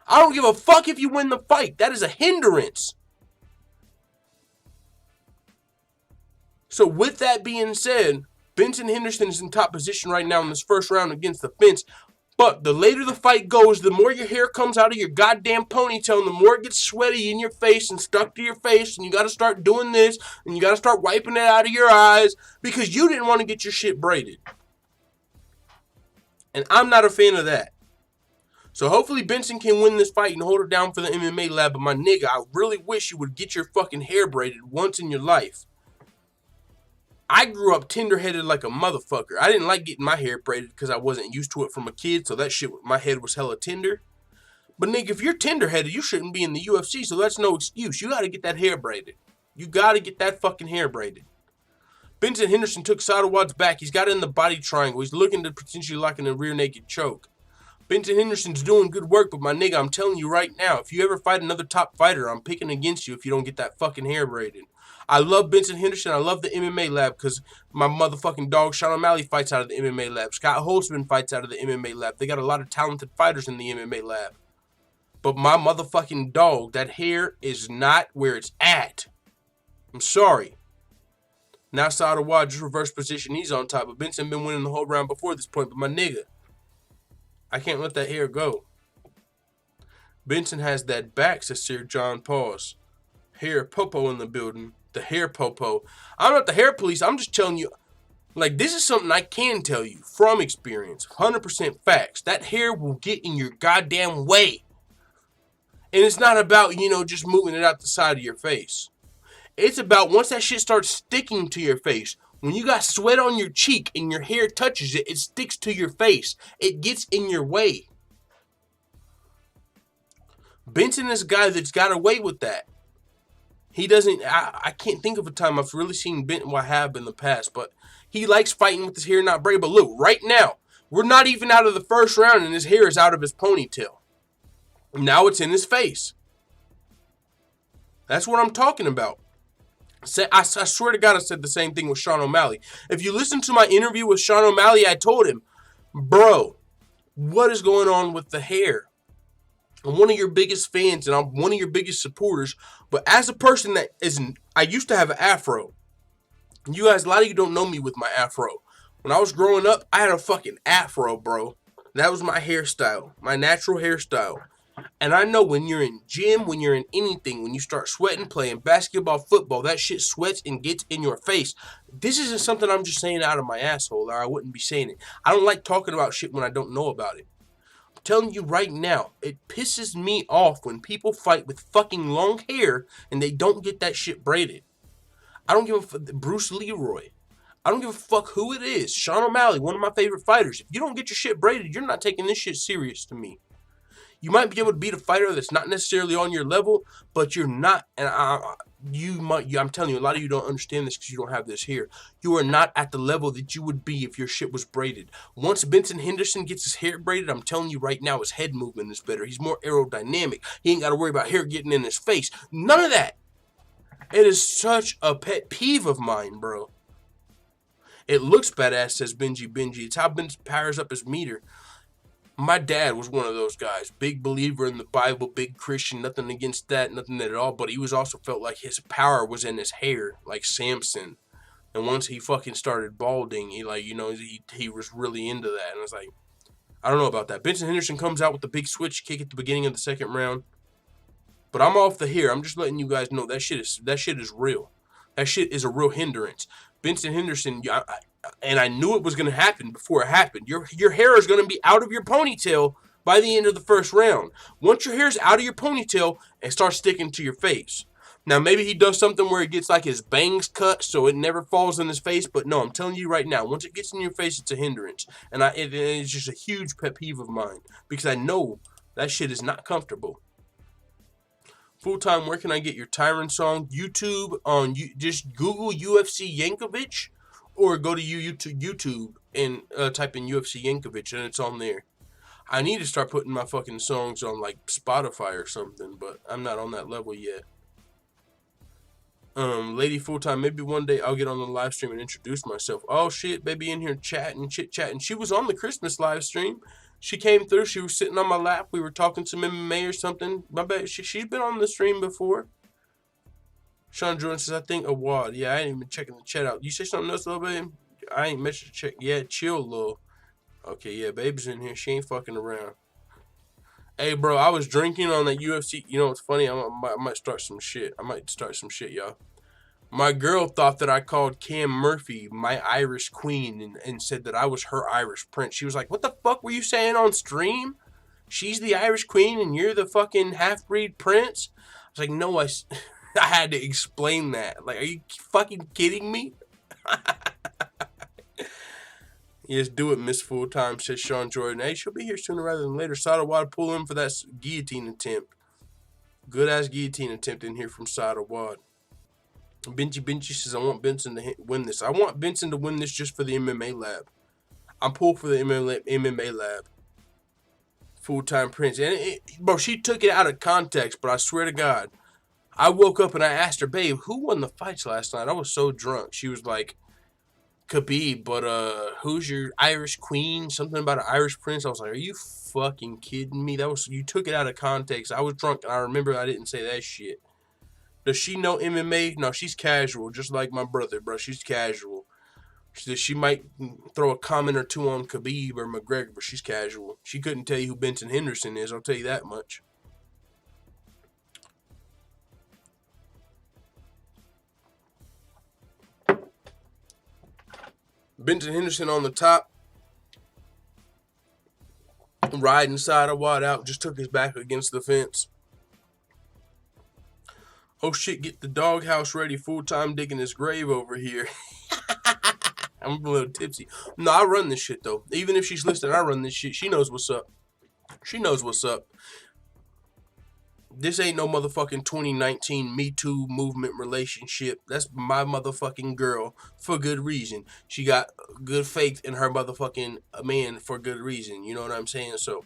I don't give a fuck if you win the fight. That is a hindrance. So with that being said, Benson Henderson is in top position right now in this first round against the fence. But the later the fight goes, the more your hair comes out of your goddamn ponytail, and the more it gets sweaty in your face and stuck to your face, and you got to start doing this, and you got to start wiping it out of your eyes because you didn't want to get your shit braided. And I'm not a fan of that. So hopefully Benson can win this fight and hold it down for the MMA lab. But my nigga, I really wish you would get your fucking hair braided once in your life. I grew up tender-headed like a motherfucker. I didn't like getting my hair braided because I wasn't used to it from a kid. So that shit, my head was hella tender. But nigga, if you're tender-headed, you shouldn't be in the UFC. So that's no excuse. You got to get that hair braided. You got to get that fucking hair braided. Benson Henderson took Sadawad's back. He's got it in the body triangle. He's looking to potentially lock in a rear naked choke. Benson Henderson's doing good work, but my nigga, I'm telling you right now, if you ever fight another top fighter, I'm picking against you if you don't get that fucking hair braided. I love Benson Henderson. I love the MMA lab because my motherfucking dog Sean O'Malley fights out of the MMA lab. Scott Holtzman fights out of the MMA lab. They got a lot of talented fighters in the MMA lab. But my motherfucking dog, that hair is not where it's at. I'm sorry. Now Sadawad just reverse position. He's on top. But Benson been winning the whole round before this point. But my nigga, I can't let that hair go. Benson has that back, says Sir John Paws. Hair popo in the building. The hair popo. I'm not the hair police. I'm just telling you. Like, this is something I can tell you from experience. 100% facts. That hair will get in your goddamn way. And it's not about, just moving it out the side of your face. It's about once that shit starts sticking to your face. When you got sweat on your cheek and your hair touches it, it sticks to your face. It gets in your way. Benson is a guy that's got away with that. He doesn't, I can't think of a time I've really seen Benton, well, I have in the past, but he likes fighting with his hair not braided. But look, right now, we're not even out of the first round and his hair is out of his ponytail. Now it's in his face. That's what I'm talking about. I swear to God, I said the same thing with Sean O'Malley. If you listen to my interview with Sean O'Malley, I told him, bro, what is going on with the hair? I'm one of your biggest fans and I'm one of your biggest supporters. But as a person that isn't, I used to have an afro. You guys, a lot of you don't know me with my afro. When I was growing up, I had a fucking afro, bro. That was my hairstyle, my natural hairstyle. And I know when you're in gym, when you're in anything, when you start sweating, playing basketball, football, that shit sweats and gets in your face. This isn't something I'm just saying out of my asshole, or I wouldn't be saying it. I don't like talking about shit when I don't know about it. I'm telling you right now, it pisses me off when people fight with fucking long hair and they don't get that shit braided. I don't give a fuck. Bruce Leroy. I don't give a fuck who it is. Sean O'Malley, one of my favorite fighters. If you don't get your shit braided, you're not taking this shit serious to me. You might be able to beat a fighter that's not necessarily on your level, but you're not. And I'm telling you, a lot of you don't understand this because you don't have this here. You are not at the level that you would be if your shit was braided. Once Benson Henderson gets his hair braided, I'm telling you right now, his head movement is better. He's more aerodynamic. He ain't got to worry about hair getting in his face. None of that. It is such a pet peeve of mine, bro. It looks badass, says Benji. It's how Ben powers up his meter. My dad was one of those guys. Big believer in the Bible, big Christian, nothing against that, nothing at all. But he was also felt like his power was in his hair, like Samson. And once he fucking started balding, he was really into that. And I was like, I don't know about that. Benson Henderson comes out with the big switch kick at the beginning of the second round. But I'm off the hair. I'm just letting you guys know that shit is real. That shit is a real hindrance. Benson Henderson, and I knew it was going to happen before it happened. Your hair is going to be out of your ponytail by the end of the first round. Once your hair's out of your ponytail, it starts sticking to your face. Now, maybe he does something where it gets like his bangs cut so it never falls in his face. But no, I'm telling you right now, once it gets in your face, it's a hindrance. And it's just a huge pet peeve of mine because I know that shit is not comfortable. Full time, where can I get your Tyron song? YouTube just Google UFC Yankovic, or go to YouTube and type in UFC Yankovic, and it's on there. I need to start putting my fucking songs on like Spotify or something, but I'm not on that level yet. Lady Full Time, maybe one day I'll get on the live stream and introduce myself. Oh shit, baby in here chatting, chit chatting. She was on the Christmas live stream. She came through. She was sitting on my lap. We were talking some MMA or something. My bad. She's been on the stream before. Sean Jordan says, I think a wad. Yeah, I ain't even checking the chat out. You say something else, little babe? I ain't messed to check. Yeah, chill, little. Okay, yeah, babe's in here. She ain't fucking around. Hey, bro, I was drinking on that UFC. You know what's funny? I might start some shit. Y'all. My girl thought that I called Cam Murphy my Irish queen and said that I was her Irish prince. She was like, what the fuck were you saying on stream? She's the Irish queen and you're the fucking half-breed prince? I was like, no, I had to explain that. Like, are you fucking kidding me? Yes, do it, Miss Full Time, says Sean Jordan. Hey, she'll be here sooner rather than later. Sadawad, pull in for that guillotine attempt. Good-ass guillotine attempt in here from Sadawad. Benji says, I want Benson to win this. I want Benson to win this just for the MMA lab. I'm pulled for the MMA lab. Full-time Prince. And bro, she took it out of context, but I swear to God, I woke up and I asked her, babe, who won the fights last night? I was so drunk. She was like, Khabib, but who's your Irish queen? Something about an Irish prince. I was like, are you fucking kidding me? You took it out of context. I was drunk and I remember I didn't say that shit. Does she know MMA? No, she's casual, just like my brother, bro. She's casual. She might throw a comment or two on Khabib or McGregor, but she's casual. She couldn't tell you who Benson Henderson is, I'll tell you that much. Benson Henderson on the top. Riding side of Watt out, just took his back against the fence. Oh shit, get the doghouse ready. Full-time digging his grave over here. I'm a little tipsy. No, I run this shit though. Even if she's listening, I run this shit. She knows what's up. She knows what's up. This ain't no motherfucking 2019 Me Too movement relationship. That's my motherfucking girl for good reason. She got good faith in her motherfucking man for good reason. You know what I'm saying? So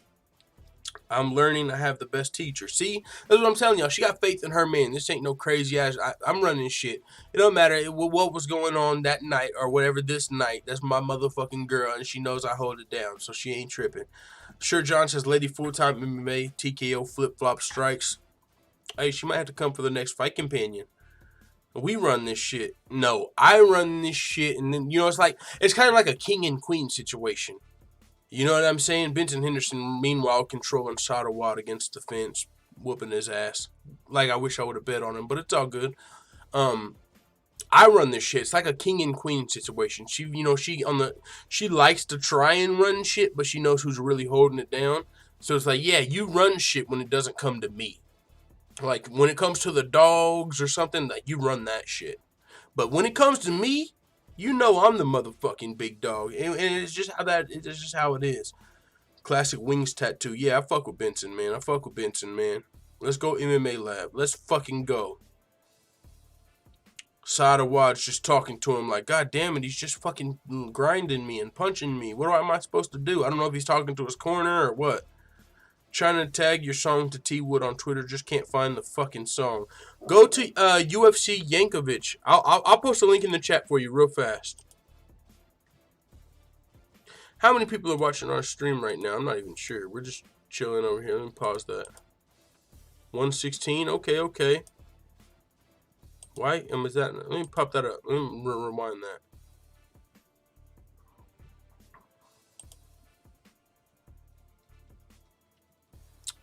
I'm learning. I have the best teacher. See? That's what I'm telling y'all. She got faith in her man. This ain't no crazy ass. I'm running shit. It don't matter what was going on that night or whatever this night. That's my motherfucking girl, and she knows I hold it down, so she ain't tripping. Sure John says, Lady Full-Time MMA, TKO, flip-flop strikes. Hey, she might have to come for the next fight companion. We run this shit. No, I run this shit, and then, you know, it's kind of like a king and queen situation. You know what I'm saying? Benson Henderson, meanwhile, controlling Sadawad against the fence, whooping his ass. Like, I wish I would have bet on him, but it's all good. I run this shit. It's like a king and queen situation. She likes to try and run shit, but she knows who's really holding it down. So it's like, yeah, you run shit when it doesn't come to me. Like, when it comes to the dogs or something, like, you run that shit. But when it comes to me, You know I'm the motherfucking big dog. And it's just how it is. Classic wings tattoo. Yeah, I fuck with Benson, man. Let's go MMA lab. Let's fucking go. Sada Wad's just talking to him like, God damn it, he's just fucking grinding me and punching me. What am I supposed to do? I don't know if he's talking to his corner or what. Trying to tag your song to T Wood on Twitter, just can't find the fucking song. Go to UFC Yankovic. I'll post a link in the chat for you real fast. How many people are watching our stream right now? I'm not even sure. We're just chilling over here. Let me pause that. 116. Okay. Why is that? Let me pop that up. Let me rewind that.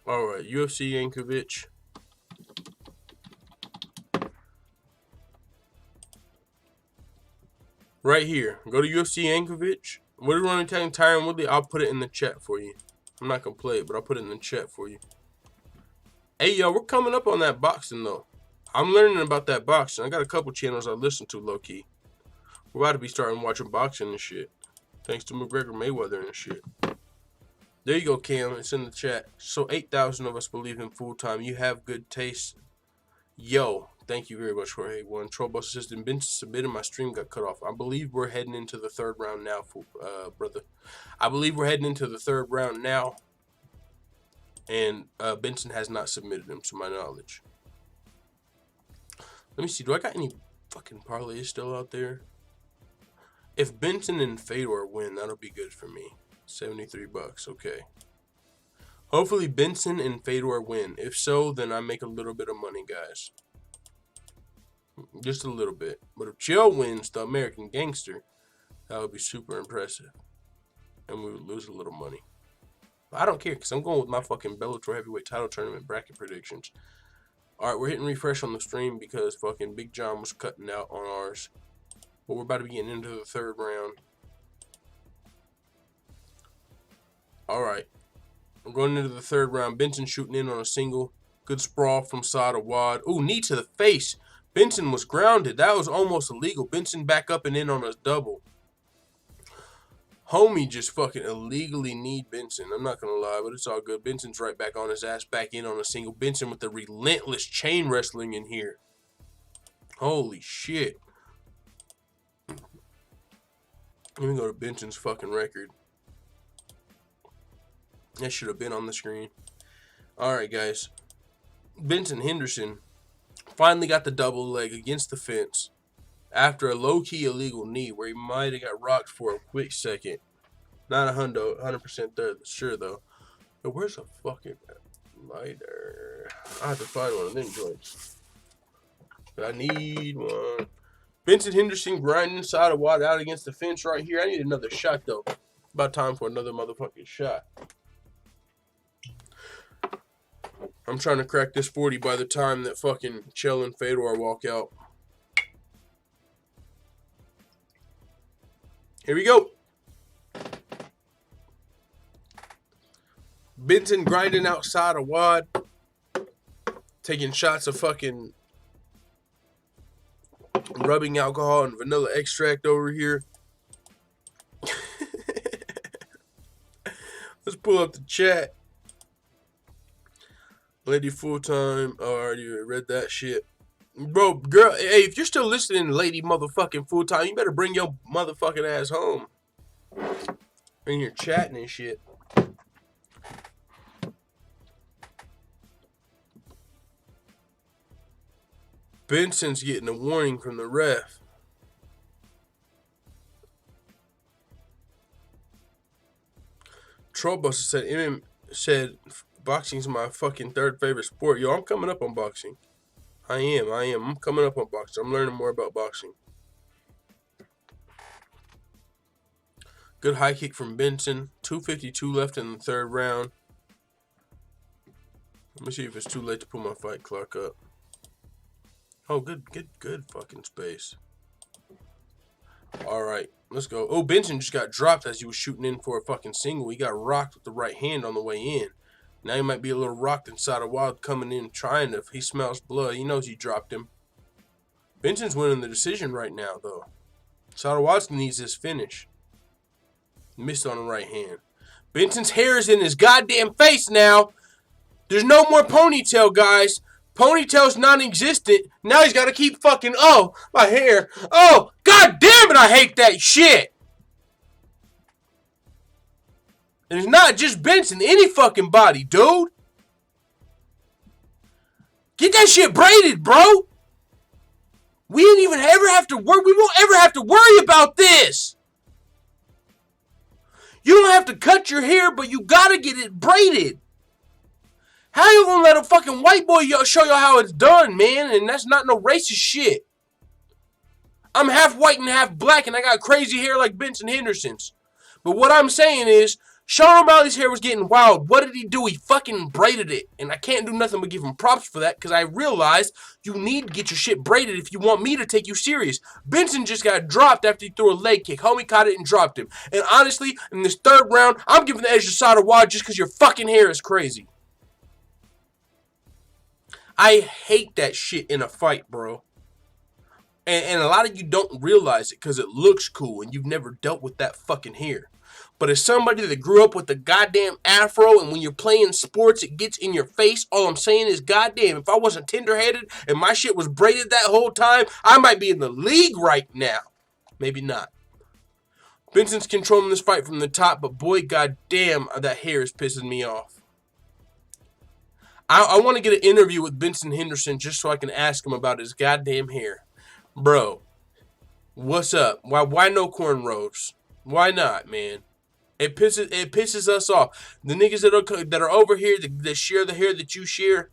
All right, UFC Yankovic. Right here. Go to UFC Yankovic. What are you running tagging Tyron Woodley? I'll put it in the chat for you. I'm not gonna play it, but I'll put it in the chat for you. Hey, yo, we're coming up on that boxing though. I'm learning about that boxing. I got a couple channels I listen to low key. We're about to be starting watching boxing and shit. Thanks to McGregor Mayweather and shit. There you go, Cam. It's in the chat. So 8,000 of us believe in full time. You have good taste. Yo, thank you very much, Jorge. One Troll Bus Assistant Benson submitted. My stream got cut off. I believe we're heading into the third round now, brother. I believe we're heading into the third round now. And Benson has not submitted him, to my knowledge. Let me see. Do I got any fucking parlays still out there? If Benson and Fedor win, that'll be good for me. 73 bucks. Okay. Hopefully Benson and Fedor win. If so, then I make a little bit of money, guys. Just a little bit. But if Chael wins the American Gangster, that would be super impressive. And we would lose a little money. But I don't care, because I'm going with my fucking Bellator heavyweight title tournament bracket predictions. Alright, we're hitting refresh on the stream because fucking Big John was cutting out on ours. But we're about to be getting into the third round. Alright. We're going into the third round. Benson shooting in on a single. Good sprawl from Sada Wad. Ooh, knee to the face. Benson was grounded. That was almost illegal. Benson back up and in on a double. Homie just fucking illegally kneed Benson. I'm not going to lie, but it's all good. Benson's right back on his ass, back in on a single. Benson with the relentless chain wrestling in here. Holy shit. Let me go to Benson's fucking record. That should have been on the screen. Alright, guys. Benson Henderson finally got the double leg against the fence after a low-key illegal knee where he might have got rocked for a quick second. Not 100% sure, though. But where's a fucking lighter? I have to find one of them joints. I need one. Benson Henderson grinding side of Watt out against the fence right here. I need another shot, though. About time for another motherfucking shot. I'm trying to crack this 40 by the time that fucking Chael and Fedor walk out. Here we go. Benson grinding outside of Wad. Taking shots of fucking rubbing alcohol and vanilla extract over here. Let's pull up the chat. Lady Full-Time. Oh, I already read that shit. Bro, girl, hey, if you're still listening, Lady motherfucking Full-Time, you better bring your motherfucking ass home. In here chatting and shit. Benson's getting a warning from the ref. Trollbuster said boxing's my fucking third favorite sport. Yo, I'm coming up on boxing. I am. I'm coming up on boxing. I'm learning more about boxing. Good high kick from Benson. 2:52 left in the third round. Let me see if it's too late to put my fight clock up. Oh, good fucking space. All right, let's go. Oh, Benson just got dropped as he was shooting in for a fucking single. He got rocked with the right hand on the way in. Now he might be a little rocked inside of Wild coming in trying to. If he smells blood, he knows he dropped him. Benson's winning the decision right now, though. Watson needs this finish. Missed on the right hand. Benson's hair is in his goddamn face now. There's no more ponytail, guys. Ponytail's non-existent. Now he's got to keep fucking, oh, my hair. Oh, god damn it, I hate that shit. And it's not just Benson, any fucking body, dude. Get that shit braided, bro. We didn't even ever have to worry. We won't ever have to worry about this. You don't have to cut your hair, but you gotta get it braided. How you gonna let a fucking white boy show you how it's done, man? And that's not no racist shit. I'm half white and half black, and I got crazy hair like Benson Henderson's. But what I'm saying is, Sean O'Malley's hair was getting wild. What did he do? He fucking braided it. And I can't do nothing but give him props for that, because I realized you need to get your shit braided if you want me to take you serious. Benson just got dropped after he threw a leg kick. Homie caught it and dropped him. And honestly, in this third round, I'm giving the edge to Sadawad just because your fucking hair is crazy. I hate that shit in a fight, bro. And a lot of you don't realize it because it looks cool and you've never dealt with that fucking hair. But as somebody that grew up with the goddamn afro, and when you're playing sports, it gets in your face, all I'm saying is, goddamn, if I wasn't tender-headed and my shit was braided that whole time, I might be in the league right now. Maybe not. Benson's controlling this fight from the top, but boy, goddamn, that hair is pissing me off. I want to get an interview with Benson Henderson just so I can ask him about his goddamn hair. Bro, what's up? Why no cornrows? Why not, man? It pisses us off. The niggas that are over here that share the hair that you share.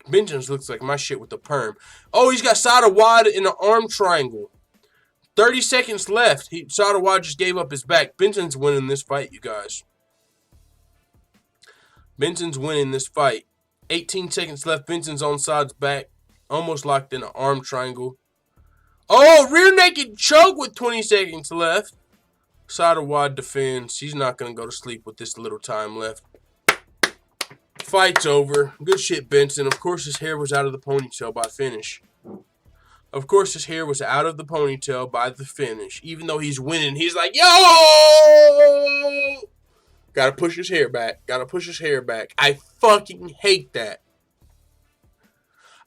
Benson's looks like my shit with the perm. Oh, he's got Sadawad in an arm triangle. 30 seconds left. Sadawad just gave up his back. Benson's winning this fight, you guys. Benson's winning this fight. 18 seconds left. Benson's on Sad's back. Almost locked in an arm triangle. Oh, rear naked choke with 20 seconds left. Sadawad defends. He's not going to go to sleep with this little time left. Fight's over. Good shit, Benson. Of course, his hair was out of the ponytail by finish. Of course, his hair was out of the ponytail by the finish. Even though he's winning, he's like, yo! Gotta push his hair back. Gotta push his hair back. I fucking hate that.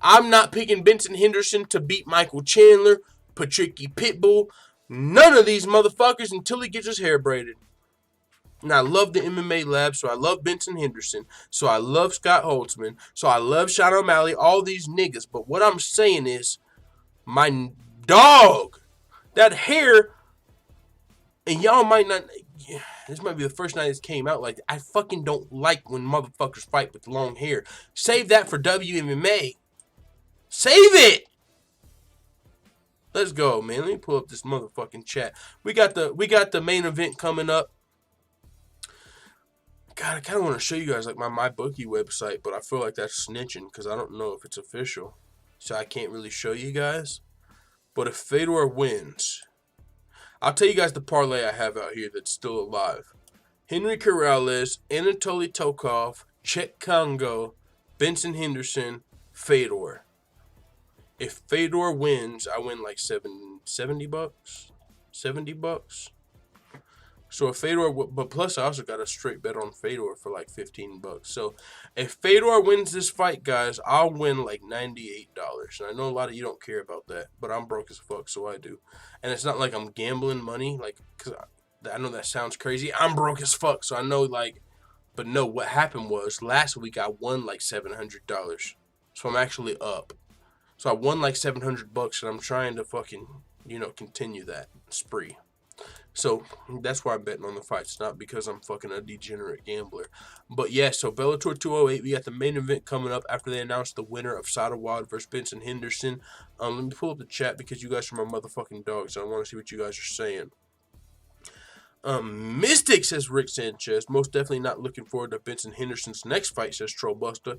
I'm not picking Benson Henderson to beat Michael Chandler, Patricky Pitbull, none of these motherfuckers until he gets his hair braided. And I love the MMA lab, so I love Benson Henderson, so I love Scott Holtzman, so I love Sean O'Malley, all these niggas. But what I'm saying is, my dog, that hair, and y'all might not, this might be the first night this came out like that. I fucking don't like when motherfuckers fight with long hair. Save that for WMMA. Save it! Let's go, man. Let me pull up this motherfucking chat. We got the main event coming up. God, I kind of want to show you guys like my MyBookie website, but I feel like that's snitching because I don't know if it's official. So I can't really show you guys. But if Fedor wins, I'll tell you guys the parlay I have out here that's still alive. Henry Corrales, Anatoly Tokov, Chet Kongo, Benson Henderson, Fedor. If Fedor wins, I win like $70 bucks. $70 So if Fedor, but plus I also got a straight bet on Fedor for like $15 bucks. So if Fedor wins this fight, guys, I'll win like $98. And I know a lot of you don't care about that, but I'm broke as fuck, so I do. And it's not like I'm gambling money, like, because I know that sounds crazy. I'm broke as fuck, so I know, like, but no, what happened was last week I won like $700. So I'm actually up. So I won like $700 bucks, and I'm trying to fucking, continue that spree. So that's why I'm betting on the fights, not because I'm fucking a degenerate gambler. But yeah, so Bellator 208, we got the main event coming up after they announce the winner of Sadawad versus Benson Henderson. Let me pull up the chat because you guys are my motherfucking dogs. I want to see what you guys are saying. Mystic, says Rick Sanchez. Most definitely not looking forward to Benson Henderson's next fight, says Trollbuster.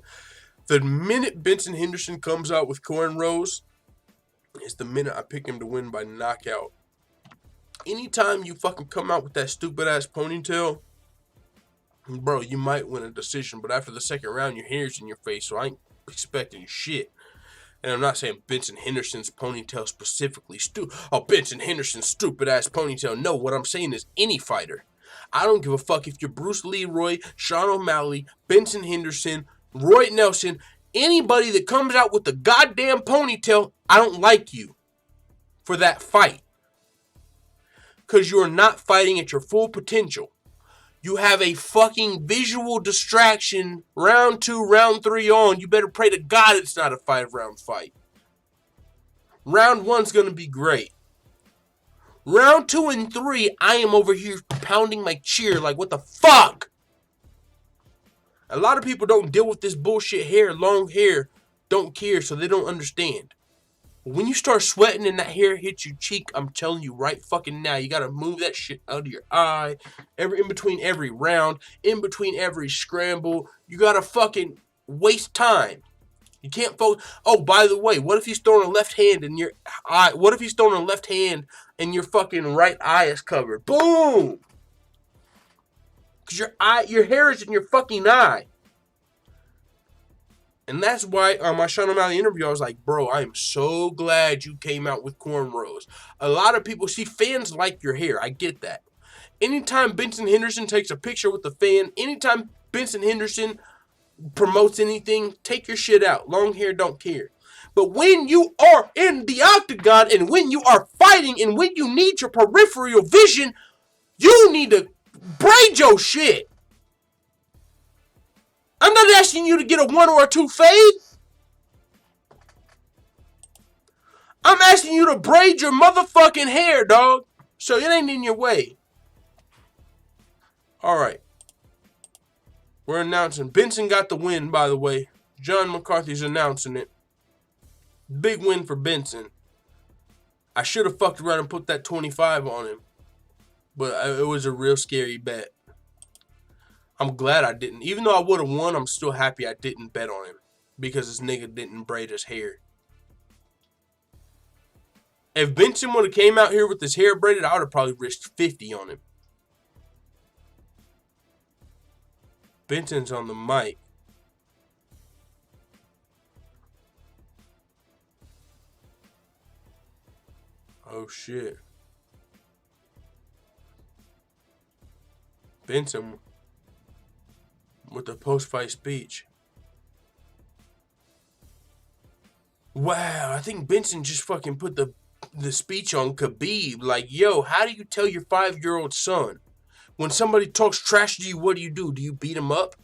The minute Benson Henderson comes out with cornrows is the minute I pick him to win by knockout. Anytime you fucking come out with that stupid-ass ponytail, bro, you might win a decision. But after the second round, your hair's in your face, so I ain't expecting shit. And I'm not saying Benson Henderson's ponytail specifically. Benson Henderson's stupid ass ponytail. No, what I'm saying is any fighter. I don't give a fuck if you're Bruce Leroy, Sean O'Malley, Benson Henderson, Roy Nelson, anybody that comes out with the goddamn ponytail, I don't like you for that fight. Because you're not fighting at your full potential. You have a fucking visual distraction, round 2, round 3 on. You better pray to God it's not a 5-round fight. Round 1's going to be great. Round 2 and 3, I am over here pounding my cheer like, what the fuck? A lot of people don't deal with this bullshit hair, long hair, don't care, so they don't understand. When you start sweating and that hair hits your cheek, I'm telling you right fucking now, you gotta move that shit out of your eye. In between every round, in between every scramble, you gotta fucking waste time. You can't focus. Oh, by the way, what if he's throwing a left hand in your eye? What if he's throwing a left hand and your fucking right eye is covered? Boom! Because your hair is in your fucking eye. And that's why on my Sean O'Malley interview, I was like, bro, I am so glad you came out with cornrows. A lot of people, fans like your hair. I get that. Anytime Benson Henderson takes a picture with a fan, anytime Benson Henderson promotes anything, take your shit out. Long hair, don't care. But when you are in the octagon and when you are fighting and when you need your peripheral vision, you need to braid your shit. I'm not asking you to get a 1 or a 2 fade. I'm asking you to braid your motherfucking hair, dog. So it ain't in your way. Alright. We're announcing. Benson got the win, by the way. John McCarthy's announcing it. Big win for Benson. I should have fucked around and put that 25 on him. But it was a real scary bet. I'm glad I didn't. Even though I would have won, I'm still happy I didn't bet on him. Because this nigga didn't braid his hair. If Benson would have came out here with his hair braided, I would have probably risked 50 on him. Benson's on the mic. Oh shit. Benson with the post-fight speech. Wow, I think Benson just fucking put the speech on Khabib. Like, yo, how do you tell your 5-year-old son? When somebody talks trash to you, what do? Do you beat him up?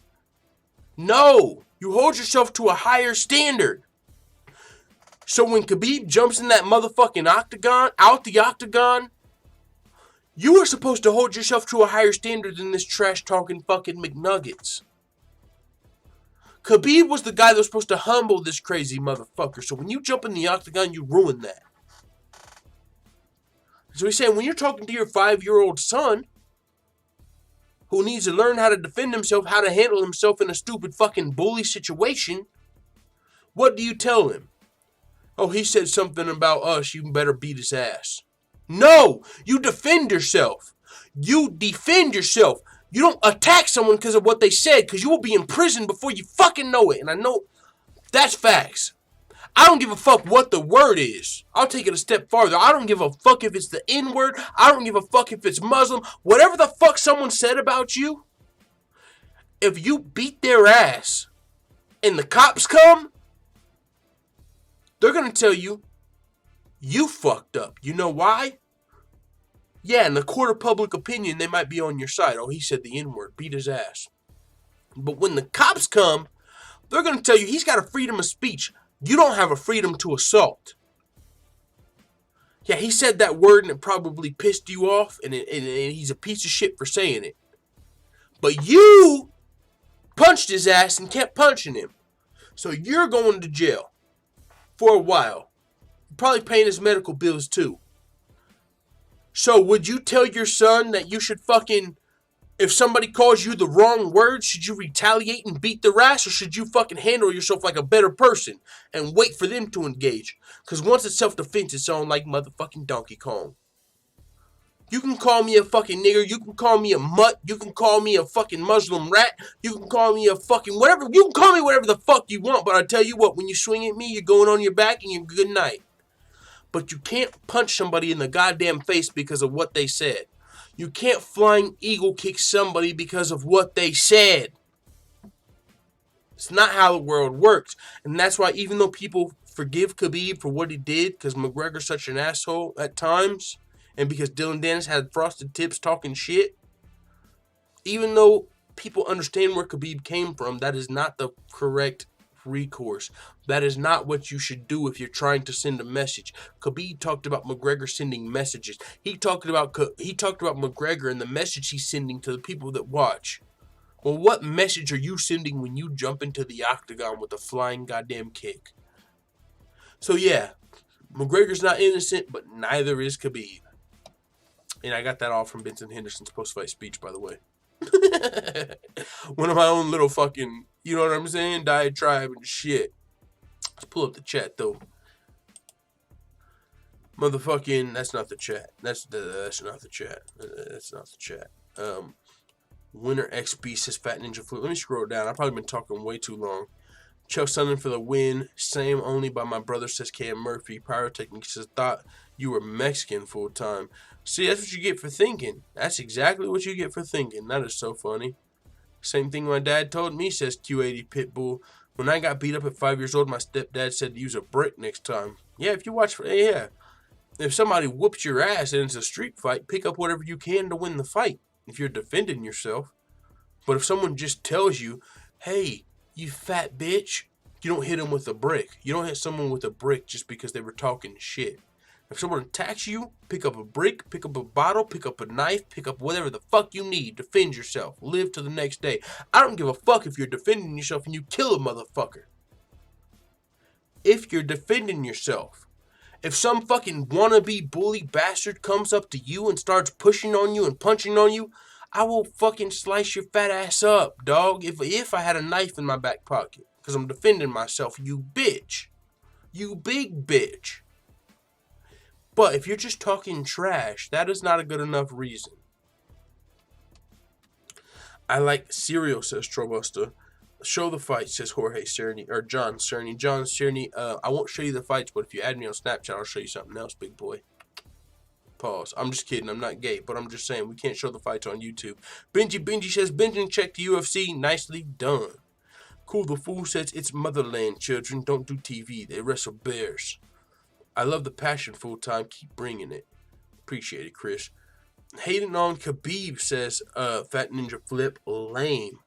No! You hold yourself to a higher standard. So when Khabib jumps in that motherfucking octagon, out the octagon, you are supposed to hold yourself to a higher standard than this trash-talking fucking McNuggets. Khabib was the guy that was supposed to humble this crazy motherfucker. So when you jump in the octagon, you ruin that. So he's saying, when you're talking to your 5-year-old son, who needs to learn how to defend himself, how to handle himself in a stupid fucking bully situation, what do you tell him? Oh, he said something about us, you better beat his ass. No! You defend yourself. You defend yourself. You don't attack someone because of what they said, because you will be in prison before you fucking know it. And I know that's facts. I don't give a fuck what the word is. I'll take it a step farther. I don't give a fuck if it's the N-word. I don't give a fuck if it's Muslim. Whatever the fuck someone said about you, if you beat their ass and the cops come, they're going to tell you, you fucked up. You know why? Yeah, in the court of public opinion, they might be on your side. Oh, he said the N-word. Beat his ass. But when the cops come, they're going to tell you he's got a freedom of speech. You don't have a freedom to assault. Yeah, he said that word and it probably pissed you off, and he's a piece of shit for saying it. But you punched his ass and kept punching him. So you're going to jail for a while. You're probably paying his medical bills too. So would you tell your son that you should fucking, if somebody calls you the wrong word, should you retaliate and beat their ass, or should you fucking handle yourself like a better person and wait for them to engage? Because once it's self-defense, it's on like motherfucking Donkey Kong. You can call me a fucking nigger. You can call me a mutt. You can call me a fucking Muslim rat. You can call me a fucking whatever. You can call me whatever the fuck you want. But I tell you what, when you swing at me, you're going on your back and you're good night. But you can't punch somebody in the goddamn face because of what they said. You can't flying eagle kick somebody because of what they said. It's not how the world works. And that's why even though people forgive Khabib for what he did, because McGregor's such an asshole at times, and because Dannis had frosted tips talking shit, even though people understand where Khabib came from, that is not the correct recourse. That is not what you should do if you're trying to send a message. Khabib talked about McGregor sending messages. He talked about McGregor and the message he's sending to the people that watch. Well, what message are you sending when you jump into the octagon with a flying goddamn kick? So yeah, McGregor's not innocent, but neither is Khabib. And I got that all from Benson Henderson's post-fight speech, by the way. One of my own little fucking, you know what I'm saying, diatribe and shit. Let's pull up the chat, though. Motherfucking, that's not the chat. That's not the chat. That's not the chat. Winner XB says Fat Ninja Flip. Let me scroll down. I've probably been talking way too long. Chael Sonnen for the win. Same only by my brother, says Cam Murphy. Pyrotechnic says, thought you were Mexican full time. See, that's what you get for thinking. That's exactly what you get for thinking. That is so funny. Same thing my dad told me, says Q80 Pitbull. When I got beat up at 5 years old, my stepdad said to use a brick next time. Yeah, if you watch, yeah. If somebody whoops your ass and it's a street fight, pick up whatever you can to win the fight if you're defending yourself. But if someone just tells you, hey, you fat bitch, you don't hit them with a brick. You don't hit someone with a brick just because they were talking shit. If someone attacks you, pick up a brick, pick up a bottle, pick up a knife, pick up whatever the fuck you need. Defend yourself. Live to the next day. I don't give a fuck if you're defending yourself and you kill a motherfucker. If you're defending yourself. If some fucking wannabe bully bastard comes up to you and starts pushing on you and punching on you, I will fucking slice your fat ass up, dog. If I had a knife in my back pocket. Because I'm defending myself, you bitch. You big bitch. But if you're just talking trash, that is not a good enough reason. I like cereal, says Trobuster. Show the fight, says Jorge Cerny, or John Cerny. John Cerny, I won't show you the fights, but if you add me on Snapchat, I'll show you something else, big boy. Pause. I'm just kidding. I'm not gay, but I'm just saying we can't show the fights on YouTube. Benji says, Benjamin check the UFC. Nicely done. Cool the Fool says, it's motherland, children. Don't do TV. They wrestle bears. I love the passion full time. Keep bringing it. Appreciate it, Chris. Hating on Khabib, says Fat Ninja Flip. Lame.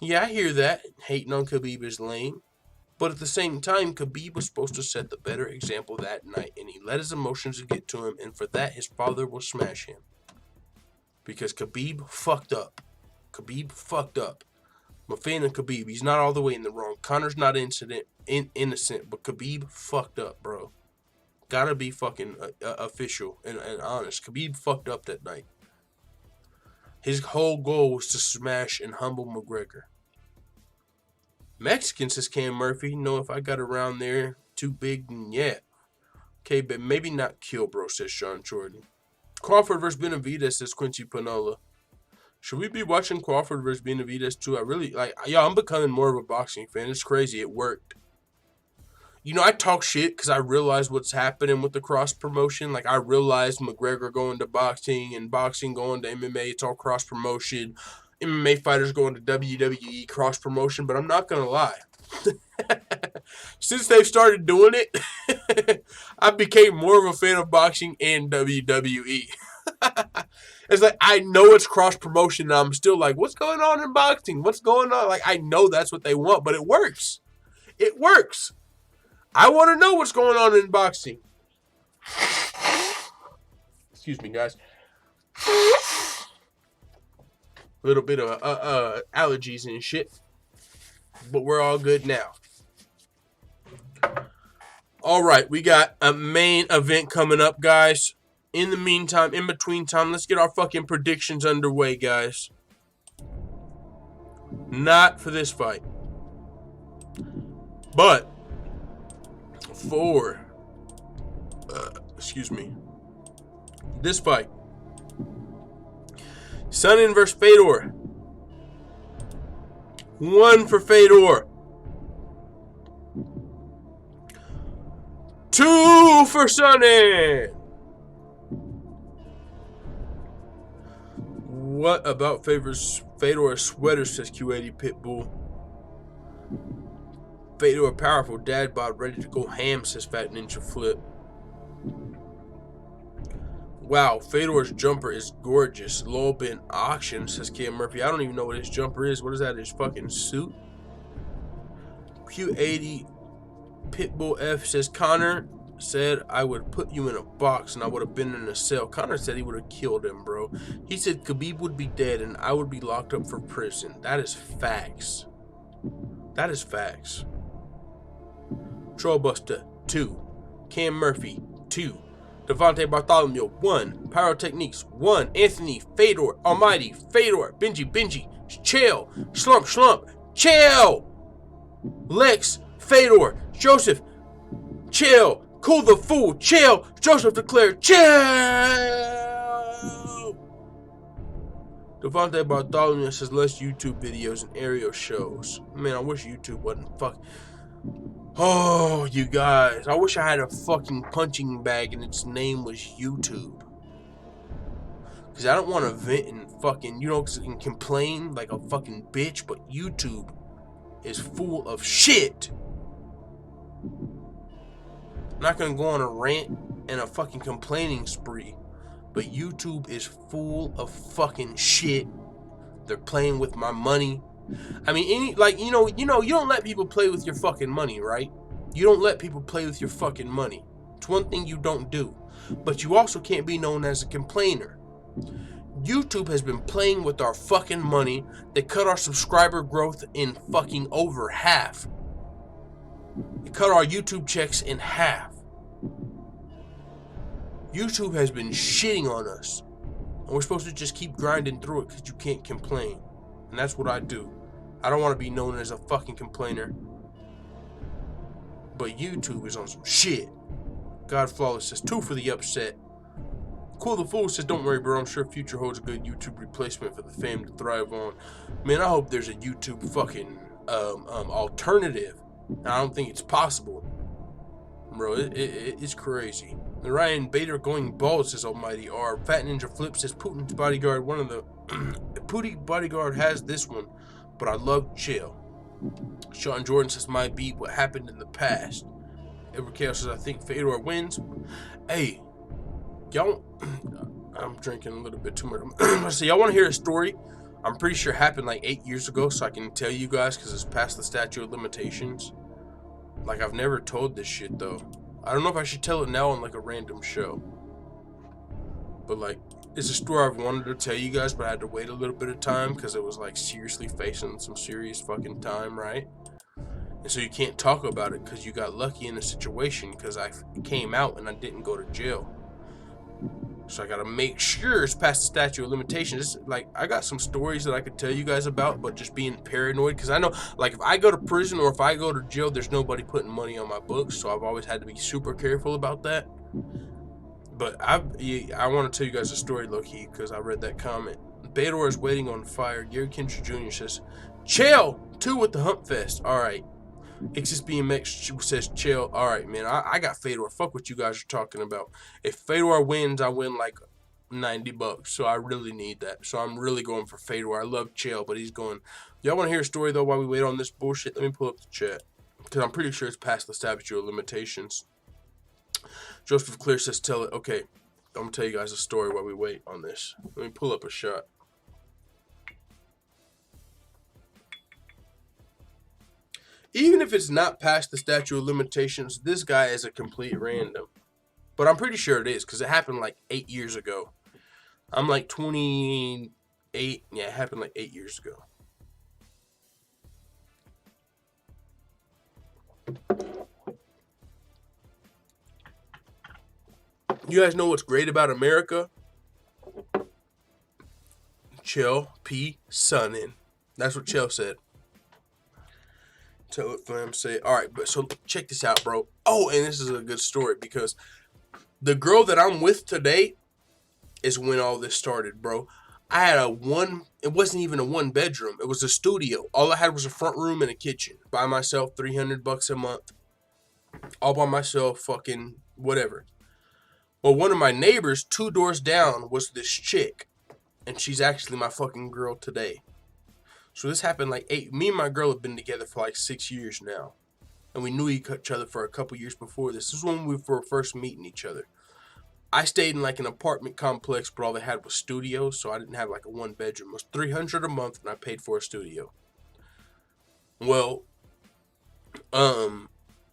Yeah, I hear that. Hating on Khabib is lame. But at the same time, Khabib was supposed to set the better example that night, and he let his emotions get to him, and for that, his father will smash him. Because Khabib fucked up. Khabib fucked up. I'm a fan of Khabib. He's not all the way in the wrong. Conor's not innocent, but Khabib fucked up, bro. Gotta be fucking official and honest. Khabib fucked up that night. His whole goal was to smash and humble McGregor. Mexican, says Cam Murphy. No, if I got around there too big, then yeah. Okay, but maybe not kill, bro, says Sean Jordan. Crawford versus Benavidez, says Quincy Panola. Should we be watching Crawford versus Benavidez too? I really, I'm becoming more of a boxing fan. It's crazy. It worked. You know, I talk shit because I realize what's happening with the cross promotion. Like, I realize McGregor going to boxing and boxing going to MMA. It's all cross promotion. MMA fighters going to WWE cross promotion. But I'm not going to lie. Since they've started doing it, I became more of a fan of boxing and WWE. It's like, I know it's cross promotion, and I'm still like, what's going on in boxing? What's going on? Like, I know that's what they want, but it works. It works. I want to know what's going on in boxing. Excuse me, guys. A little bit of allergies and shit. But we're all good now. All right, we got a main event coming up, guys. In the meantime, in between time, let's get our fucking predictions underway, guys. Not for this fight. But for, excuse me, this fight. Sonnen versus Fedor. 1 for Fedor. 2 for Sonnen. What about Fedor's sweater, says Q80 Pitbull. Fedor powerful dad bod ready to go ham, says Fat Ninja Flip. Wow, Fedor's jumper is gorgeous. Low bin auction, says Cam Murphy. I don't even know what his jumper is. What is that? His fucking suit? Q80 Pitbull F says Conor said I would put you in a box and I would have been in a cell. Conor said he would have killed him, bro. He said Khabib would be dead and I would be locked up for prison. That is facts. That is facts. Trollbuster 2. Cam Murphy 2. Devontae Bartholomew 1. Pyrotechniques 1. Anthony Fedor Almighty Fedor Benji Chael Slump Chael Lex Fedor Joseph Chael Cool the Fool Chael Joseph declared Chael. Devontae Bartholomew says less YouTube videos and aerial shows. Man, I wish YouTube wasn't fuck. Oh, you guys. I wish I had a fucking punching bag and its name was YouTube. Because I don't want to vent and fucking, you know, and complain like a fucking bitch, but YouTube is full of shit. I'm not going to go on a rant and a fucking complaining spree, but YouTube is full of fucking shit. They're playing with my money. I mean, you don't let people play with your fucking money, right? You don't let people play with your fucking money. It's one thing you don't do. But you also can't be known as a complainer. YouTube has been playing with our fucking money. They cut our subscriber growth in fucking over half. They cut our YouTube checks in half. YouTube has been shitting on us. And we're supposed to just keep grinding through it because you can't complain. And that's what I do. I don't want to be known as a fucking complainer. But YouTube is on some shit. God Flawless says 2 for the upset. Cool the Fool says, don't worry, bro. I'm sure Future holds a good YouTube replacement for the fam to thrive on. Man, I hope there's a YouTube fucking alternative. I don't think it's possible. Bro, it's crazy. The Ryan Bader going bald, says Almighty R. Fat Ninja Flip says Putin's bodyguard, one of the Putty bodyguard has this one, but I love Chael. Sean Jordan says my beat what happened in the past. Edward Chaos says I think Fedor wins. Hey, y'all, I'm drinking a little bit too much. So y'all want to hear a story? I'm pretty sure it happened like 8 years ago, so I can tell you guys because it's past the statute of limitations. Like, I've never told this shit though. I don't know if I should tell it now on like a random show. But like, it's a story I've wanted to tell you guys, but I had to wait a little bit of time because it was like seriously facing some serious fucking time, right? And so you can't talk about it because you got lucky in the situation because I came out and I didn't go to jail. So I gotta make sure it's past the statute of limitations. It's like, I got some stories that I could tell you guys about, but just being paranoid because I know, like, if I go to prison or if I go to jail, there's nobody putting money on my books, so I've always had to be super careful about that. But I want to tell you guys a story, low-key, because I read that comment. Bellator is waiting on fire. Gary Kincher Jr. says, Chael, 2 with the hump fest. All right. XSBMX says, Chael, all right, man, I got Fedor. Fuck what you guys are talking about. If Fedor wins, I win like $90. So I really need that. So I'm really going for Fedor. I love Chael, but he's going. Y'all want to hear a story, though, while we wait on this bullshit? Let me pull up the chat. Because I'm pretty sure it's past the statute of limitations. Joseph Clear says, tell it. Okay, I'm going to tell you guys a story while we wait on this. Let me pull up a shot. Even if it's not past the statute of limitations, this guy is a complete random. But I'm pretty sure it is, because it happened like 8 years ago. I'm like 28. Yeah, it happened like 8 years ago. You guys know what's great about America? Chael P. Sonnen. That's what Chael said. Tell it, fam. Say, all right, but so check this out, bro. Oh, and this is a good story because the girl that I'm with today is when all this started, bro. I had it wasn't even a 1-bedroom. It was a studio. All I had was a front room and a kitchen. By myself, $300 a month. All by myself, fucking whatever. Well, one of my neighbors 2 doors down was this chick. And she's actually my fucking girl today. So this happened like me and my girl have been together for like 6 years now. And we knew each other for a couple years before this. This is when we were first meeting each other. I stayed in like an apartment complex, but all they had was studios, so I didn't have like a 1-bedroom. It was $300 a month, and I paid for a studio. Well,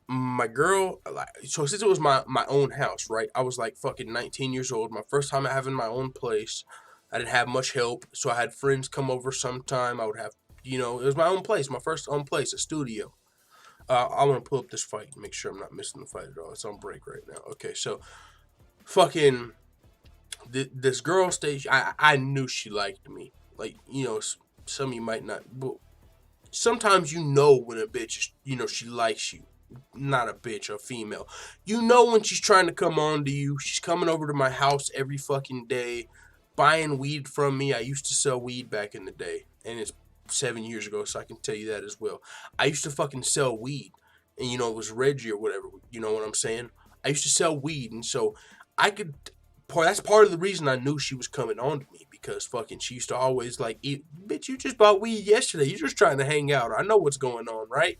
my girl, so since it was my own house, right? I was like fucking 19 years old. My first time having my own place. I didn't have much help, so I had friends come over sometime. I would have, it was my own place, my first own place, a studio. I want to pull up this fight and make sure I'm not missing the fight at all. It's on break right now. Okay, so fucking this girl stage, I knew she liked me. Like, some of you might not, but sometimes when a bitch, she likes you. Not a bitch, a female. When she's trying to come on to you. She's coming over to my house every fucking day, buying weed from me. I used to sell weed back in the day, and it's 7 years ago, so I can tell you that as well. I used to fucking sell weed, and it was Reggie or whatever, you know what I'm saying? I used to sell weed, and so that's part of the reason I knew she was coming on to me, because fucking she used to always like, bitch, you just bought weed yesterday, you're just trying to hang out, I know what's going on, right?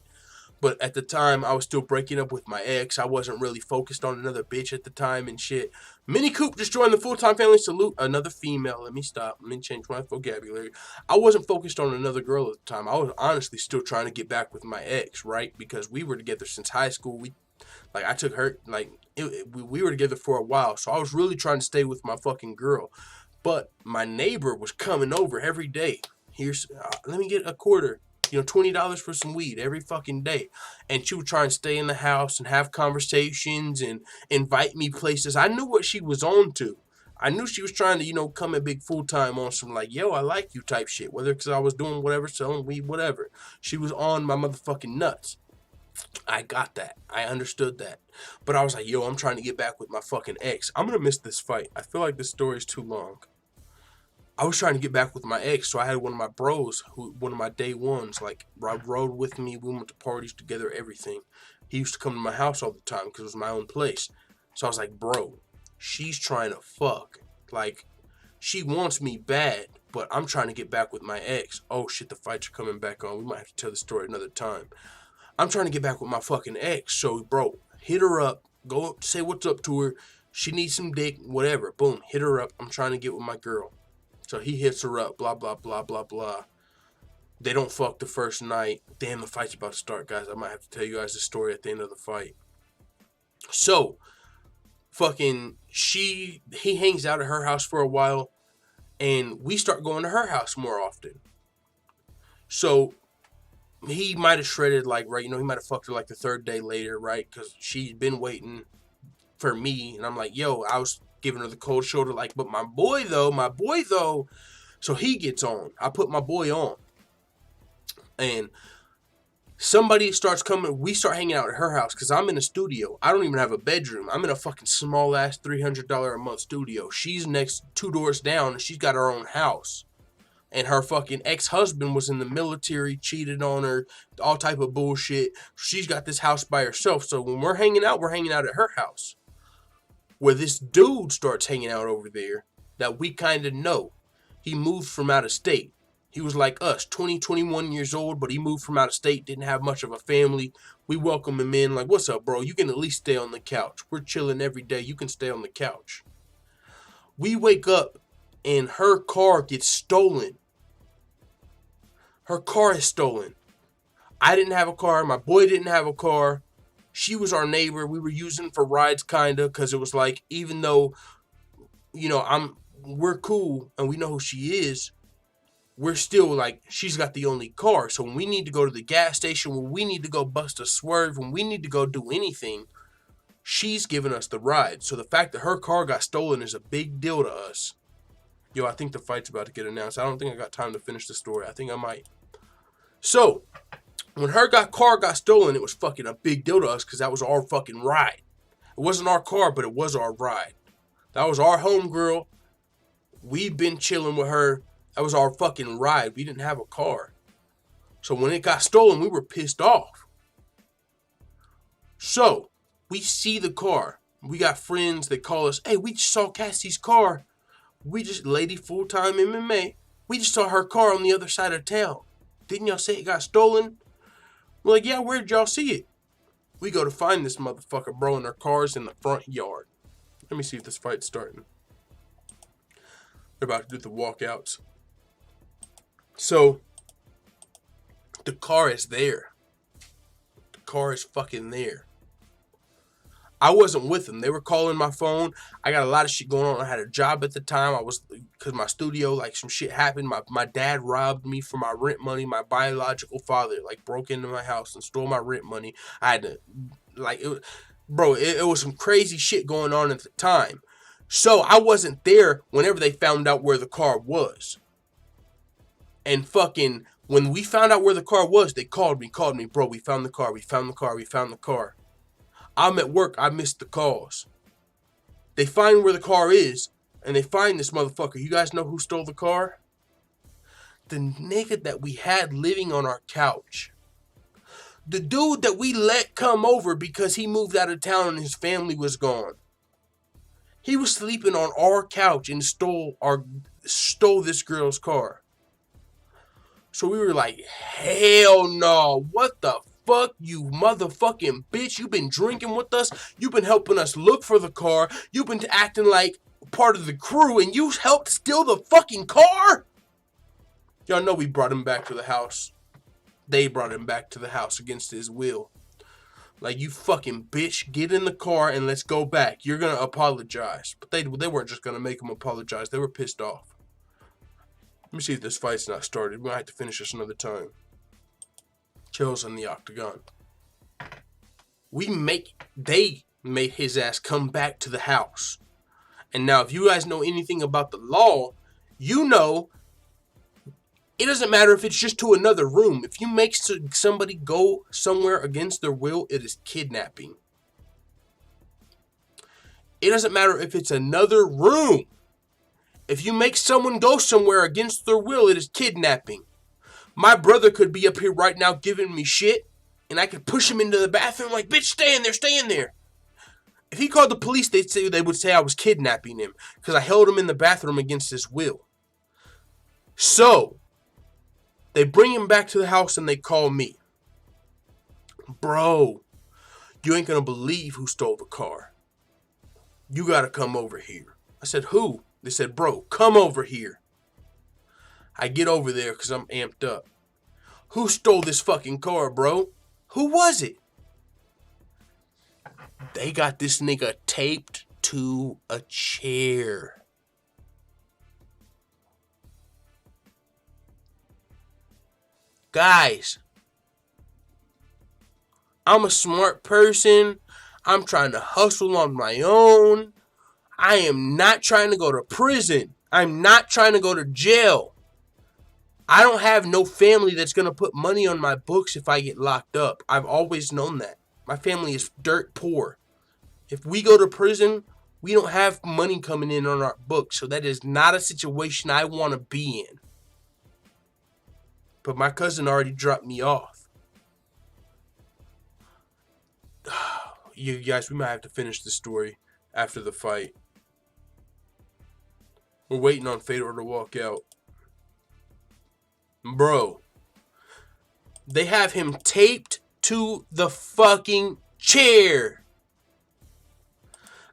But at the time, I was still breaking up with my ex. I wasn't really focused on another bitch at the time and shit. Mini Coop just joined the full-time family. Salute. Another female. Let me stop. Let me change my vocabulary. I wasn't focused on another girl at the time. I was honestly still trying to get back with my ex, right? Because we were together since high school. I took her, we were together for a while. So I was really trying to stay with my fucking girl. But my neighbor was coming over every day. Let me get a quarter. $20 for some weed every fucking day. And she would try and stay in the house and have conversations and invite me places. I knew what she was on to. I knew she was trying to, come at big full-time on some like, yo, I like you type shit. Whether because I was doing whatever, selling weed, whatever. She was on my motherfucking nuts. I got that. I understood that. But I was like, yo, I'm trying to get back with my fucking ex. I'm going to miss this fight. I feel like this story is too long. I was trying to get back with my ex, so I had one of my bros, one of my day ones, rode with me. We went to parties together, everything. He used to come to my house all the time because it was my own place. So I was like, bro, she's trying to fuck. She wants me bad, but I'm trying to get back with my ex. Oh, shit, the fights are coming back on. We might have to tell the story another time. I'm trying to get back with my fucking ex. So, bro, hit her up. Go up, say what's up to her. She needs some dick, whatever. Boom, hit her up. I'm trying to get with my girl. So he hits her up, blah, blah, blah, blah, blah. They don't fuck the first night. Damn, the fight's about to start, guys. I might have to tell you guys the story at the end of the fight. So, fucking, he hangs out at her house for a while, and we start going to her house more often. So, he might have shredded, he might have fucked her the third day later, right? Because she'd been waiting for me, and I'm like, yo, I was giving her the cold shoulder, but my boy though, so he gets on. I put my boy on, and somebody starts coming. We start hanging out at her house because I'm in a studio. I don't even have a bedroom. I'm in a fucking small ass $300 a month studio. She's next 2 doors down, and she's got her own house. And her fucking ex-husband was in the military, cheated on her, all type of bullshit. She's got this house by herself. So when we're hanging out at her house. Where this dude starts hanging out over there that we kind of know. He moved from out of state. He was like us, 20, 21 years old, but he moved from out of state, didn't have much of a family. We welcome him in like, what's up, bro? You can at least stay on the couch. We're chilling every day. You can stay on the couch. We wake up and her car gets stolen. Her car is stolen. I didn't have a car. My boy didn't have a car. She was our neighbor. We were using for rides, kind of, because it was even though, we're cool and we know who she is, we're still she's got the only car. So when we need to go to the gas station, when we need to go bust a swerve, when we need to go do anything, she's giving us the ride. So the fact that her car got stolen is a big deal to us. Yo, I think the fight's about to get announced. I don't think I got time to finish the story. I think I might. So, when her car got stolen, it was fucking a big deal to us because that was our fucking ride. It wasn't our car, but it was our ride. That was our homegirl. We've been chilling with her. That was our fucking ride. We didn't have a car. So when it got stolen, we were pissed off. So we see the car. We got friends that call us, hey, we just saw Cassie's car. We just, lady full-time MMA, we just saw her car on the other side of town. Didn't y'all say it got stolen? We're like, yeah, where'd y'all see it? We go to find this motherfucker, bro, and her car's in the front yard. Let me see if this fight's starting. They're about to do the walkouts. So, the car is there. The car is fucking there. I wasn't with them. They were calling my phone. I got a lot of shit going on. I had a job at the time. Because my studio, like, some shit happened. My dad robbed me for my rent money. My biological father, like, broke into my house and stole my rent money. I had to, like, it was some crazy shit going on at the time. So I wasn't there whenever they found out where the car was. And fucking, when we found out where the car was, they called me, bro, we found the car. I'm at work, I missed the calls. They find where the car is, and they find this motherfucker. You guys know who stole the car? The nigga that we had living on our couch. The dude that we let come over because he moved out of town and his family was gone. He was sleeping on our couch and stole this girl's car. So we were like, hell no, what the fuck, you motherfucking bitch? You've been drinking with us. You've been helping us look for the car. You've been acting like part of the crew, and you helped steal the fucking car? Y'all know we brought him back to the house. They brought him back to the house against his will. Like, you fucking bitch, get in the car and let's go back. You're gonna apologize. But they weren't just gonna make him apologize. They were pissed off. Let me see if this fight's not started. We might have to finish this another time. Chael's in the octagon. They made his ass come back to the house. And now, if you guys know anything about the law, you know it doesn't matter if it's just to another room. If you make somebody go somewhere against their will, it is kidnapping. It doesn't matter if it's another room. If you make someone go somewhere against their will, it is kidnapping. My brother could be up here right now giving me shit, and I could push him into the bathroom like, bitch, stay in there. If he called the police, they would say I was kidnapping him because I held him in the bathroom against his will. So, they bring him back to the house and they call me. Bro, you ain't gonna believe who stole the car. You gotta come over here. I said, who? They said, bro, come over here. I get over there because I'm amped up. Who stole this fucking car, bro? Who was it? They got this nigga taped to a chair. Guys, I'm a smart person. I'm trying to hustle on my own. I am not trying to go to prison. I'm not trying to go to jail. I don't have no family that's going to put money on my books if I get locked up. I've always known that. My family is dirt poor. If we go to prison, we don't have money coming in on our books. So that is not a situation I want to be in. But my cousin already dropped me off. You guys, we might have to finish the story after the fight. We're waiting on Fedor to walk out. Bro, they have him taped to the fucking chair.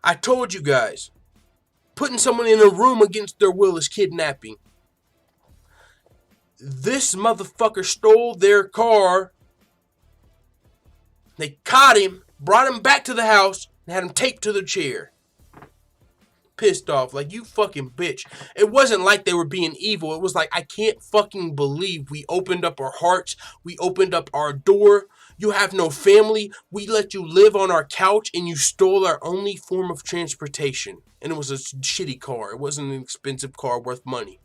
I told you guys, putting someone in a room against their will is kidnapping. This motherfucker stole their car. They caught him, brought him back to the house, and had him taped to the chair. Pissed off, like, you fucking bitch. It wasn't like they were being evil. It was like, I can't fucking believe we opened up our hearts. We opened up our door. You have no family. We let you live on our couch, and you stole our only form of transportation. And it was a shitty car. It wasn't an expensive car worth money.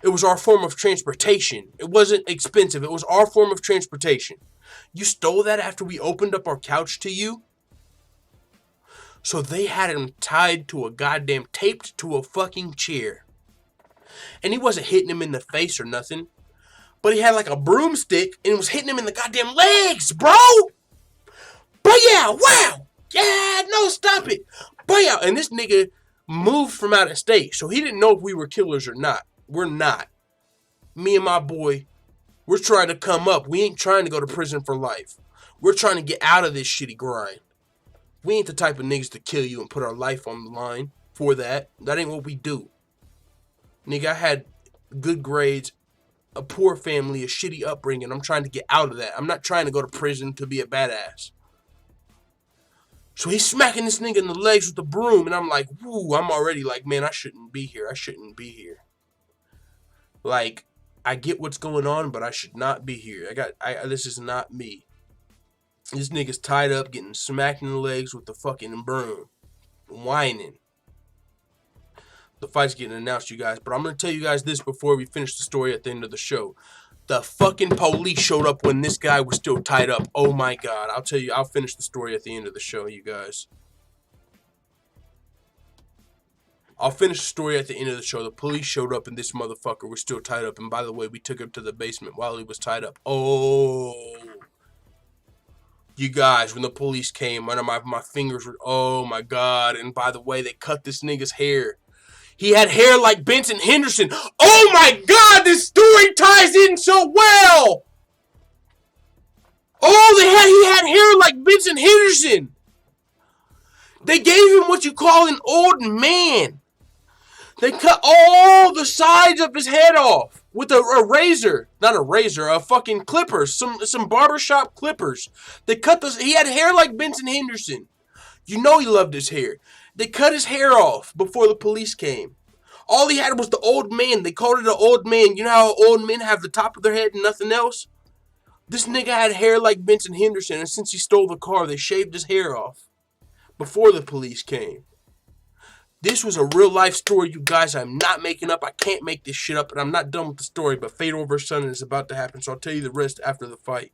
It was our form of transportation. It wasn't expensive. It was our form of transportation. You stole that after we opened up our couch to you? So they had him tied to a goddamn, taped to a fucking chair. And he wasn't hitting him in the face or nothing. But he had like a broomstick and was hitting him in the goddamn legs, bro. But yeah, wow. Yeah, no, stop it. But yeah, and this nigga moved from out of state. So he didn't know if we were killers or not. We're not. Me and my boy, we're trying to come up. We ain't trying to go to prison for life. We're trying to get out of this shitty grind. We ain't the type of niggas to kill you and put our life on the line for that. That ain't what we do. Nigga, I had good grades, a poor family, a shitty upbringing. I'm trying to get out of that. I'm not trying to go to prison to be a badass. So he's smacking this nigga in the legs with the broom, and I'm like, woo, I'm already like, man, I shouldn't be here. I shouldn't be here. Like, I get what's going on, but I should not be here. This is not me. This nigga's tied up, getting smacked in the legs with the fucking broom. Whining. The fight's getting announced, you guys. But I'm going to tell you guys this before we finish the story at the end of the show. The fucking police showed up when this guy was still tied up. Oh my God. I'll tell you, I'll finish the story at the end of the show, you guys. I'll finish the story at the end of the show. The police showed up and this motherfucker was still tied up. And by the way, we took him to the basement while he was tied up. Oh. You guys, when the police came, my fingers were, oh my God. And by the way, they cut this nigga's hair. He had hair like Benson Henderson. Oh my God, this story ties in so well. Oh, he had hair like Benson Henderson. They gave him what you call an old man. They cut all the sides of his head off with a razor. Not a razor, a fucking clippers. Some barbershop clippers. They cut this. He had hair like Benson Henderson. You know he loved his hair. They cut his hair off before the police came. All he had was the old man. They called it an old man. You know how old men have the top of their head and nothing else? This nigga had hair like Benson Henderson, and since he stole the car, they shaved his hair off before the police came. This was a real life story, you guys. I'm not making up. I can't make this shit up, and I'm not done with the story, but Fedor vs. Sonnen is about to happen, so I'll tell you the rest after the fight.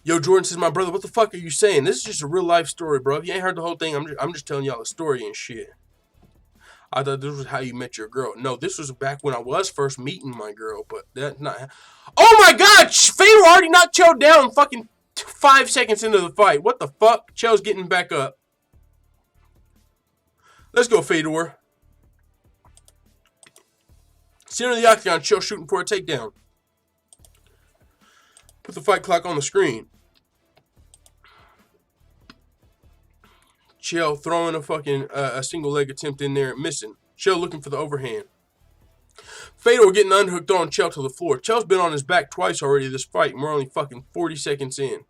Yo, Jordan says, my brother, what the fuck are you saying? This is just a real life story, bro. If you ain't heard the whole thing, I'm just telling y'all a story and shit. I thought this was how you met your girl. No, this was back when I was first meeting my girl, but that's not. Oh my God! Fedor already knocked Chael down fucking 5 seconds into the fight. What the fuck? Chael's getting back up. Let's go, Fedor. Center of the octagon, Chael shooting for a takedown. Put the fight clock on the screen. Chael throwing a fucking a single leg attempt in there, missing. Chael looking for the overhand. Fedor getting unhooked on Chael to the floor. Chael's been on his back twice already this fight, and we're only fucking 40 seconds in.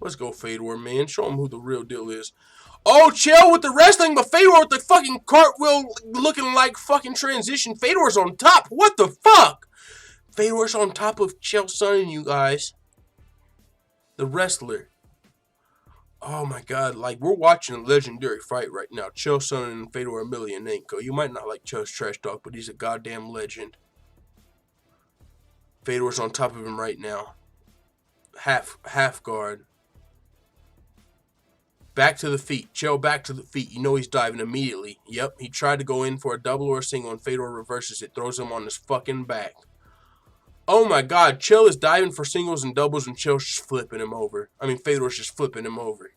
Let's go, Fedor, man. Show him who the real deal is. Oh, Chael with the wrestling, but Fedor with the fucking cartwheel looking like fucking transition. Fedor's on top. What the fuck? Fedor's on top of Chael Sonnen, you guys. The wrestler. Oh my God, like we're watching a legendary fight right now. Chael Sonnen and Fedor Emelianenko. You might not like Chael's trash talk, but he's a goddamn legend. Fedor's on top of him right now. Half guard. Back to the feet. Chael back to the feet. You know he's diving immediately. Yep, he tried to go in for a double or a single, and Fedor reverses it. Throws him on his fucking back. Oh my God, Chael is diving for singles and doubles, and Chael's just flipping him over. I mean, Fedor's just flipping him over.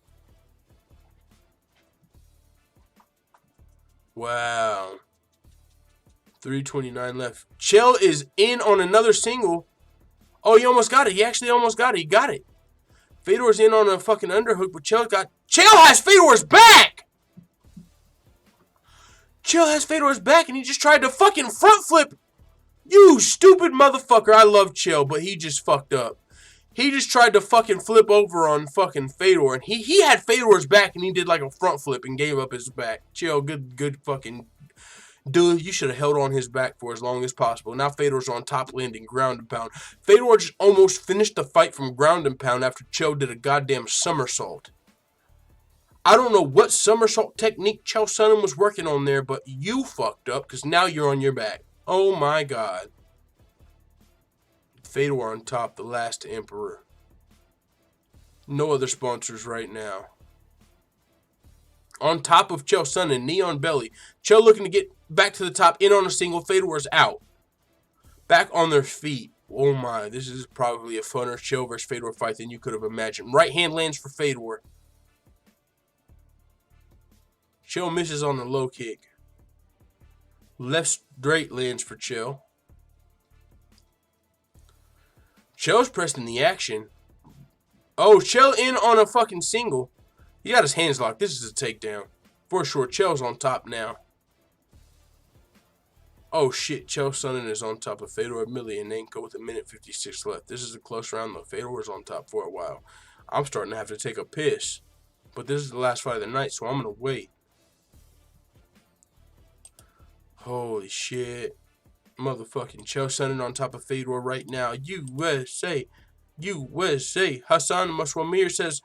Wow. 3:29 left. Chael is in on another single. Oh, he almost got it. He actually almost got it. He got it. Fedor's in on a fucking underhook, but Chael has Fedor's back! Chael has Fedor's back, and he just tried to fucking front flip. You stupid motherfucker. I love Chael, but he just fucked up. He just tried to fucking flip over on fucking Fedor, and he had Fedor's back, and he did like a front flip and gave up his back. Chael, good fucking dude. You should have held on his back for as long as possible. Now Fedor's on top landing ground and pound. Fedor just almost finished the fight from ground and pound after Chael did a goddamn somersault. I don't know what somersault technique Chael Sonnen was working on there, but you fucked up because now you're on your back. Oh my God. Fedor on top, the last emperor. No other sponsors right now. On top of Chael Sonnen, knee on belly. Chael looking to get back to the top, in on a single. Fedor is out. Back on their feet. Oh my, this is probably a funner Chael versus Fedor fight than you could have imagined. Right hand lands for Fedor. Chael misses on the low kick. Left straight lands for Chael. Chael's pressing the action. Oh, Chael in on a fucking single. He got his hands locked. This is a takedown. For sure, Chael's on top now. Oh shit, Chael Sonnen is on top of Fedor Emelianenko with 1:56 left. This is a close round though. Fedor is on top for a while. I'm starting to have to take a piss. But this is the last fight of the night, so I'm going to wait. Holy shit. Motherfucking Chael Sonnen on top of Fedor right now. USA. USA. Hassan Maswamir says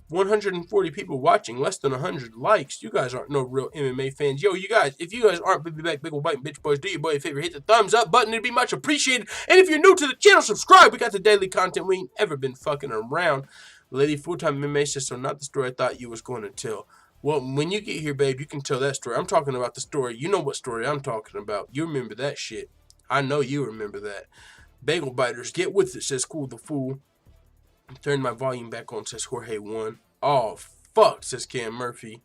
140 people watching, less than 100 likes. You guys aren't no real MMA fans. Yo, you guys, if you guys aren't Baby Back, Big Ol' Biting Bitch Boys, do your boy a favor, hit the thumbs up button. It'd be much appreciated. And if you're new to the channel, subscribe. We got the daily content. We ain't ever been fucking around. Lady Full-Time MMA says, so not the story I thought you was going to tell. Well, when you get here, babe, you can tell that story. I'm talking about the story. You know what story I'm talking about. You remember that shit. I know you remember that. Bagel Biters, get with it, says Cool the Fool. Turn my volume back on, says Jorge 1. Oh, fuck, says Cam Murphy.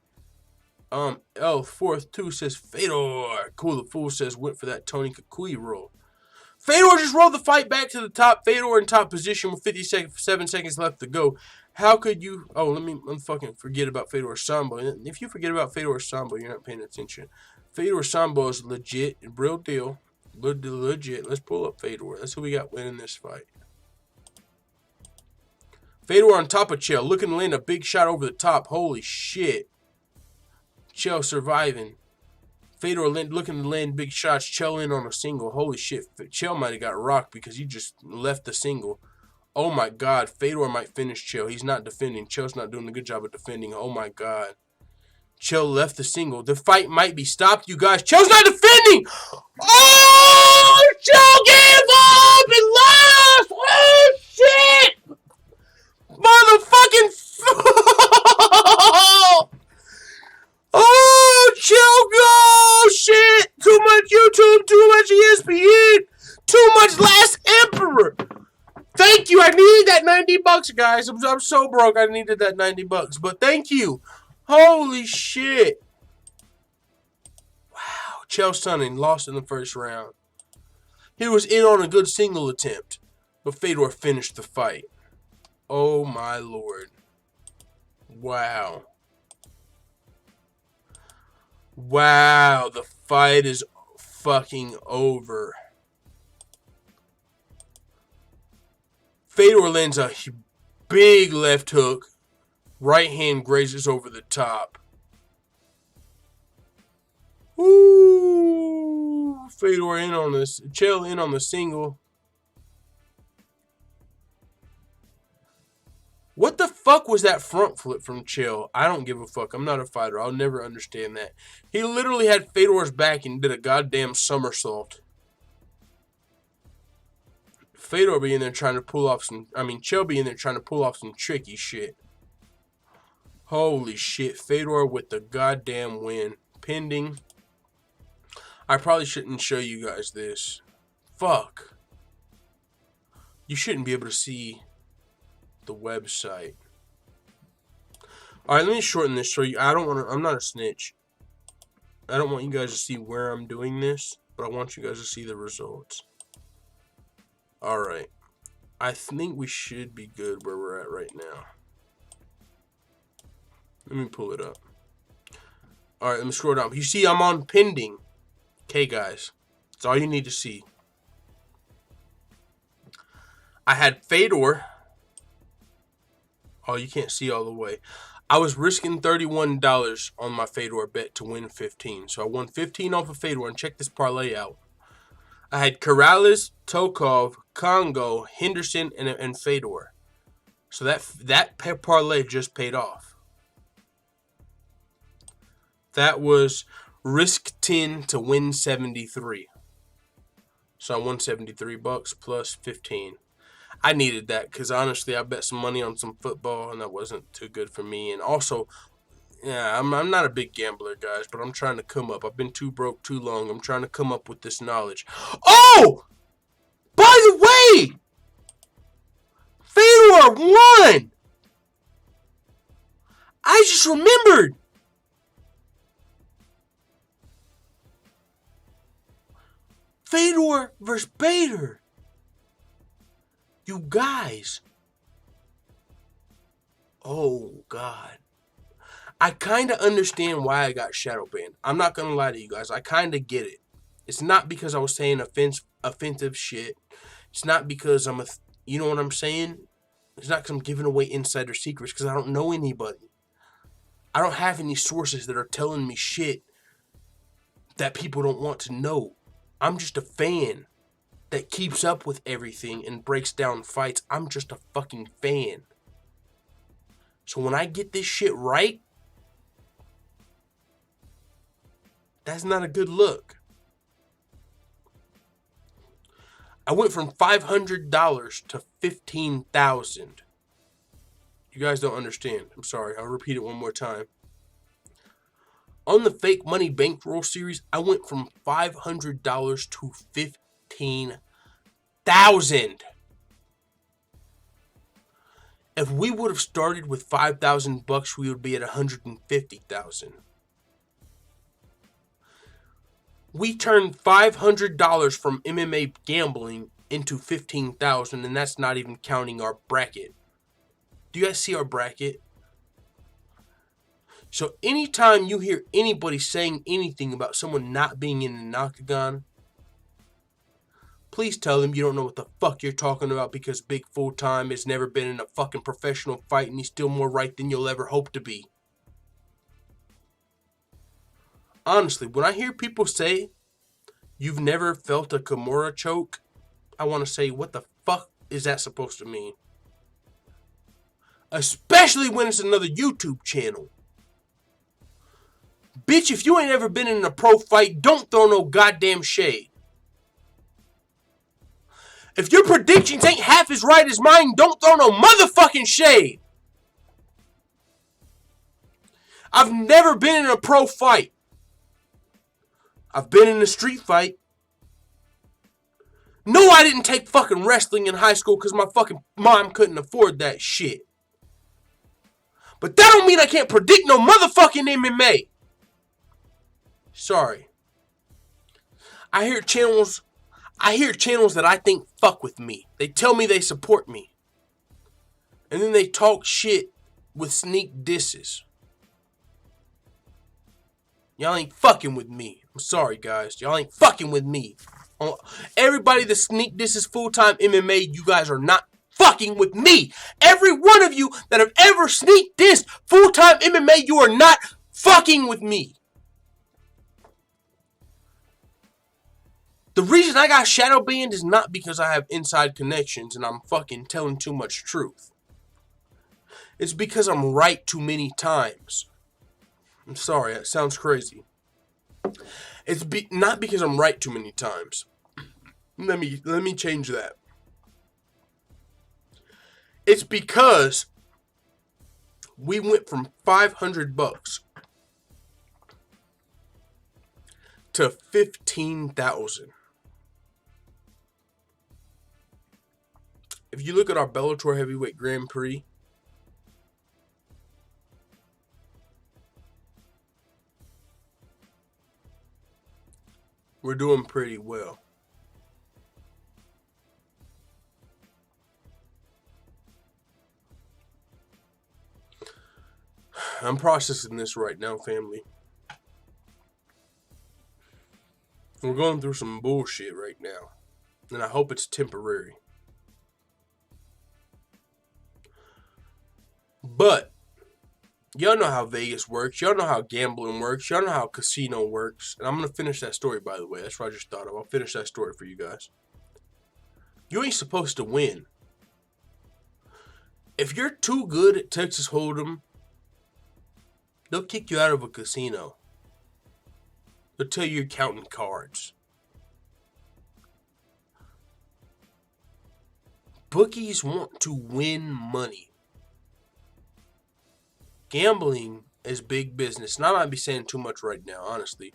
L42 says Fedor. Cool the Fool says went for that Tony Kikuchi roll. Fedor just rolled the fight back to the top. Fedor in top position with 57 seconds left to go. How could you... Oh, let me fucking forget about Fedor Sambo. If you forget about Fedor Sambo, you're not paying attention. Fedor Sambo is legit, real deal. Legit. Let's pull up Fedor. That's who we got winning this fight. Fedor on top of Chael. Looking to land a big shot over the top. Holy shit. Chael surviving. Fedor looking to land big shots. Chael in on a single. Holy shit. Chael might have got rocked because he just left the single. Oh my god. Fedor might finish Chael. He's not defending. Chael's not doing a good job of defending. Oh my god. Chael left the single. The fight might be stopped, you guys. Chael's not defending! Oh! Chael gave up and lost! Oh shit! Motherfucking... Oh, Chael, go! Shit! Too much YouTube, too much ESPN, too much Last Emperor. Thank you. I needed that $90, guys. I'm so broke. I needed that $90, but thank you. Holy shit. Wow. Chael Sonnen lost in the first round. He was in on a good single attempt, but Fedor finished the fight. Oh, my Lord. Wow. Wow. The fight is fucking over. Fedor lands a big left hook. Right hand grazes over the top. Ooh. Fedor in on this. Chael in on the single. What the fuck was that front flip from Chael? I don't give a fuck. I'm not a fighter. I'll never understand that. He literally had Fedor's back and did a goddamn somersault. Fedor be in there trying to pull off some... Chael be in there trying to pull off some tricky shit. Holy shit. Fedor with the goddamn win. Pending. I probably shouldn't show you guys this. Fuck. You shouldn't be able to see the website. Alright, let me shorten this so you... I'm not a snitch. I don't want you guys to see where I'm doing this, but I want you guys to see the results. Alright. I think we should be good where we're at right now. Let me pull it up. Alright, let me scroll down. You see I'm on pending. Okay, guys. That's all you need to see. I had Fedor. Oh, you can't see all the way. I was risking $31 on my Fedor bet to win 15. So I won 15 off of Fedor, and check this parlay out. I had Corrales, Tokov, Kongo, Henderson, and Fedor. So that parlay just paid off. That was risk 10 to win 73. So I won $73 plus 15. I needed that because honestly, I bet some money on some football and that wasn't too good for me. And also, Yeah, I'm not a big gambler, guys, but I'm trying to come up. I've been too broke too long. I'm trying to come up with this knowledge. Oh! By the way! Fedor won! I just remembered! Fedor versus Bader. You guys. Oh, God. I kind of understand why I got shadow banned. I'm not going to lie to you guys. I kind of get it. It's not because I was saying offensive shit. It's not because I'm you know what I'm saying? It's not because I'm giving away insider secrets, because I don't know anybody. I don't have any sources that are telling me shit that people don't want to know. I'm just a fan that keeps up with everything and breaks down fights. I'm just a fucking fan. So when I get this shit right, that's not a good look. I went from $500 to $15,000. You guys don't understand. I'm sorry. I'll repeat it one more time. On the fake money bankroll series, I went from $500 to $15,000. If we would have started with $5,000, we would be at $150,000. We turned $500 from MMA gambling into $15,000, and that's not even counting our bracket. Do you guys see our bracket? So anytime you hear anybody saying anything about someone not being in an octagon, please tell them you don't know what the fuck you're talking about, because Big Full Time has never been in a fucking professional fight, and he's still more right than you'll ever hope to be. Honestly, when I hear people say you've never felt a Kimura choke, I want to say, what the fuck is that supposed to mean? Especially when it's another YouTube channel. Bitch, if you ain't ever been in a pro fight, don't throw no goddamn shade. If your predictions ain't half as right as mine, don't throw no motherfucking shade. I've never been in a pro fight. I've been in a street fight. No, I didn't take fucking wrestling in high school because my fucking mom couldn't afford that shit. But that don't mean I can't predict no motherfucking MMA. Sorry. I hear channels that I think fuck with me. They tell me they support me. And then they talk shit with sneak disses. Y'all ain't fucking with me. I'm sorry, guys. Y'all ain't fucking with me. Everybody that sneak disses full-time MMA, you guys are not fucking with me. Every one of you that have ever sneak dissed full-time MMA, you are not fucking with me. The reason I got shadow banned is not because I have inside connections and I'm fucking telling too much truth. It's because I'm right too many times. I'm sorry, that sounds crazy. It's not because I'm right too many times. Let me change that. It's because we went from $500 to $15,000. If you look at our Bellator Heavyweight Grand Prix, we're doing pretty well. I'm processing this right now, family. We're going through some bullshit right now, and I hope it's temporary. But y'all know how Vegas works. Y'all know how gambling works. Y'all know how casino works. And I'm going to finish that story, by the way. That's what I just thought of. I'll finish that story for you guys. You ain't supposed to win. If you're too good at Texas Hold'em, they'll kick you out of a casino. They'll tell you you're counting cards. Bookies want to win money. Gambling is big business. And I might be saying too much right now, honestly.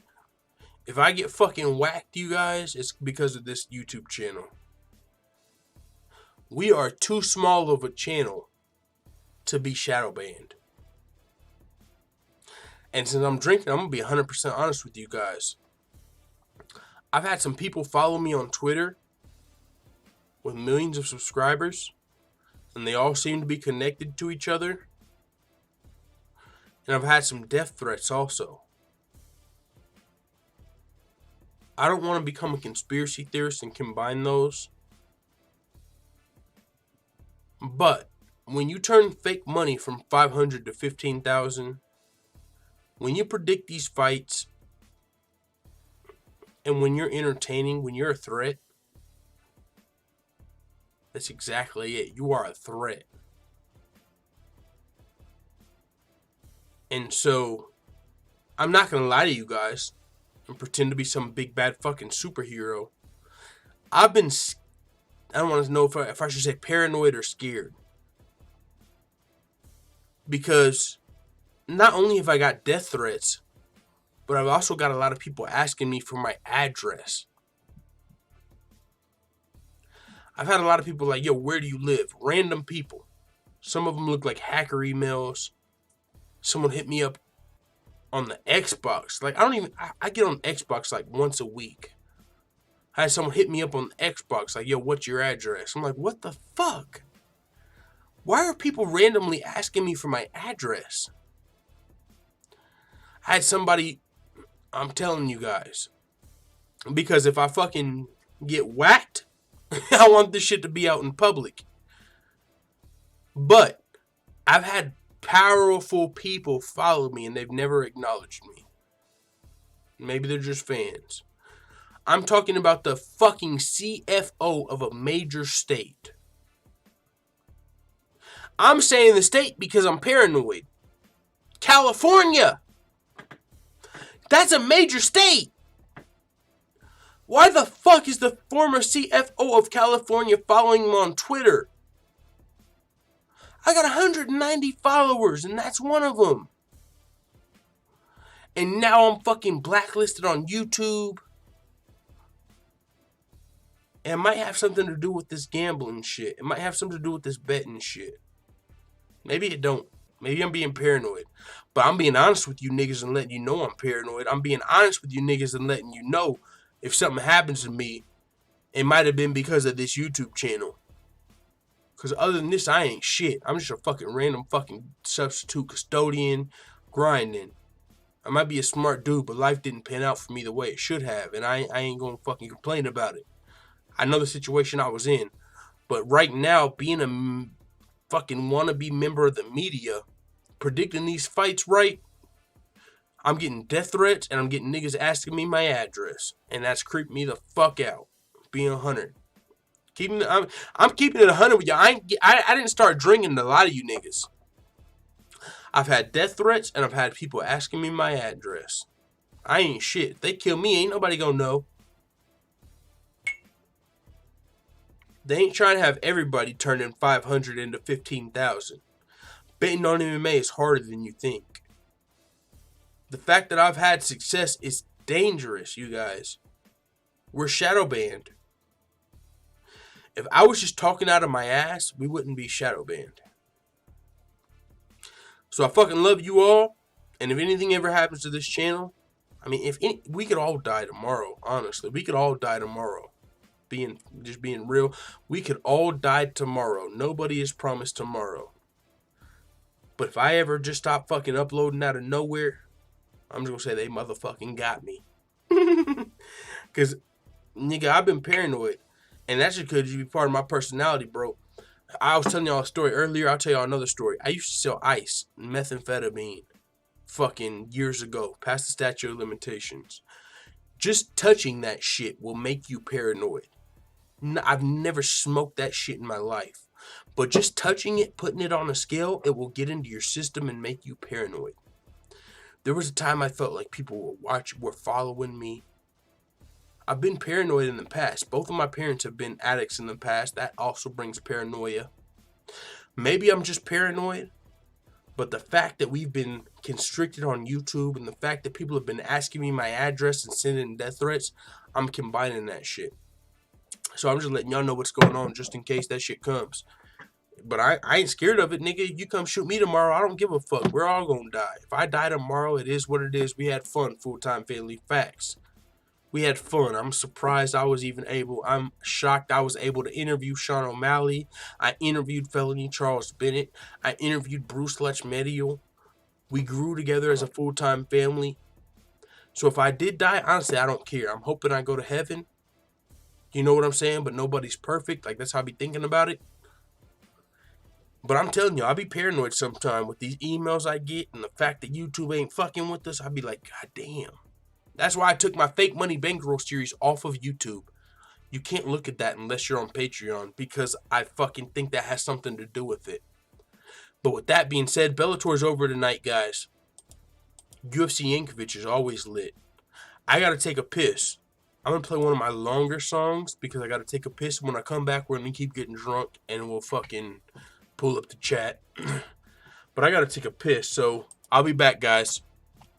If I get fucking whacked, you guys, it's because of this YouTube channel. We are too small of a channel to be shadow banned. And since I'm drinking, I'm going to be 100% honest with you guys. I've had some people follow me on Twitter with millions of subscribers, and they all seem to be connected to each other. And I've had some death threats also. I don't want to become a conspiracy theorist and combine those. But when you turn fake money from 500 to 15,000, when you predict these fights, and when you're entertaining, when you're a threat, that's exactly it. You are a threat. And so, I'm not going to lie to you guys and pretend to be some big bad fucking superhero. I've been, I don't want to know if I should say paranoid or scared. Because not only have I got death threats, but I've also got a lot of people asking me for my address. I've had a lot of people like, yo, where do you live? Random people. Some of them look like hacker emails. Someone hit me up on the Xbox. Like, I get on Xbox like once a week. I had someone hit me up on the Xbox like, yo, what's your address? I'm like, what the fuck? Why are people randomly asking me for my address? I had somebody, I'm telling you guys, because if I fucking get whacked, I want this shit to be out in public. But I've had powerful people follow me and they've never acknowledged me. Maybe they're just fans. I'm talking about the fucking CFO of a major state. I'm saying the state because I'm paranoid. California. That's a major state. Why the fuck is the former CFO of California following him on Twitter? I got 190 followers, and that's one of them. And now I'm fucking blacklisted on YouTube. And it might have something to do with this gambling shit. It might have something to do with this betting shit. Maybe it don't. Maybe I'm being paranoid. But I'm being honest with you niggas and letting you know I'm paranoid. I'm being honest with you niggas and letting you know if something happens to me, it might have been because of this YouTube channel. Because other than this, I ain't shit. I'm just a fucking random fucking substitute custodian grinding. I might be a smart dude, but life didn't pan out for me the way it should have. And I ain't gonna fucking complain about it. I know the situation I was in. But right now, being a fucking wannabe member of the media, predicting these fights right, I'm getting death threats and I'm getting niggas asking me my address. And that's creeping me the fuck out. Being 100. I'm keeping it 100 with you. I didn't start drinking to lie to you niggas. I've had death threats and I've had people asking me my address. I ain't shit. If they kill me, ain't nobody gonna know. They ain't trying to have everybody turning 500 into 15,000. Betting on MMA is harder than you think. The fact that I've had success is dangerous, you guys. We're shadow banned. If I was just talking out of my ass, we wouldn't be shadow banned. So I fucking love you all. And if anything ever happens to this channel, I mean, we could all die tomorrow, honestly. We could all die tomorrow. Just being real. We could all die tomorrow. Nobody is promised tomorrow. But if I ever just stop fucking uploading out of nowhere, I'm just gonna say they motherfucking got me. Because, nigga, I've been paranoid. And that's just because you be part of my personality, bro. I was telling y'all a story earlier. I'll tell y'all another story. I used to sell ice, methamphetamine, fucking years ago, past the statute of limitations. Just touching that shit will make you paranoid. I've never smoked that shit in my life. But just touching it, putting it on a scale, it will get into your system and make you paranoid. There was a time I felt like people were following me. I've been paranoid in the past. Both of my parents have been addicts in the past. That also brings paranoia. Maybe I'm just paranoid, But the fact that we've been constricted on YouTube and the fact that people have been asking me my address and sending death threats, I'm combining that shit. So I'm just letting y'all know what's going on just in case that shit comes. But I ain't scared of it, nigga. You come shoot me tomorrow, I don't give a fuck. We're all gonna die. If I die tomorrow, it is what it is. We had fun, full-time family. Facts. We had fun. I'm surprised I'm shocked I was able to interview Sean O'Malley. I interviewed Felony Charles Bennett. I interviewed Bruce Lechmedial. We grew together as a full-time family. So if I did die, honestly, I don't care. I'm hoping I go to heaven. You know what I'm saying? But nobody's perfect. Like, that's how I be thinking about it. But I'm telling you, I'll be paranoid sometime with these emails I get and the fact that YouTube ain't fucking with us. I'll be like, God damn. That's why I took my Fake Money Bankroll series off of YouTube. You can't look at that unless you're on Patreon because I fucking think that has something to do with it. But with that being said, Bellator's over tonight, guys. UFC Yankovic is always lit. I gotta take a piss. I'm gonna play one of my longer songs because I gotta take a piss. When I come back, we're gonna keep getting drunk and we'll fucking pull up the chat. But I gotta take a piss, so I'll be back, guys.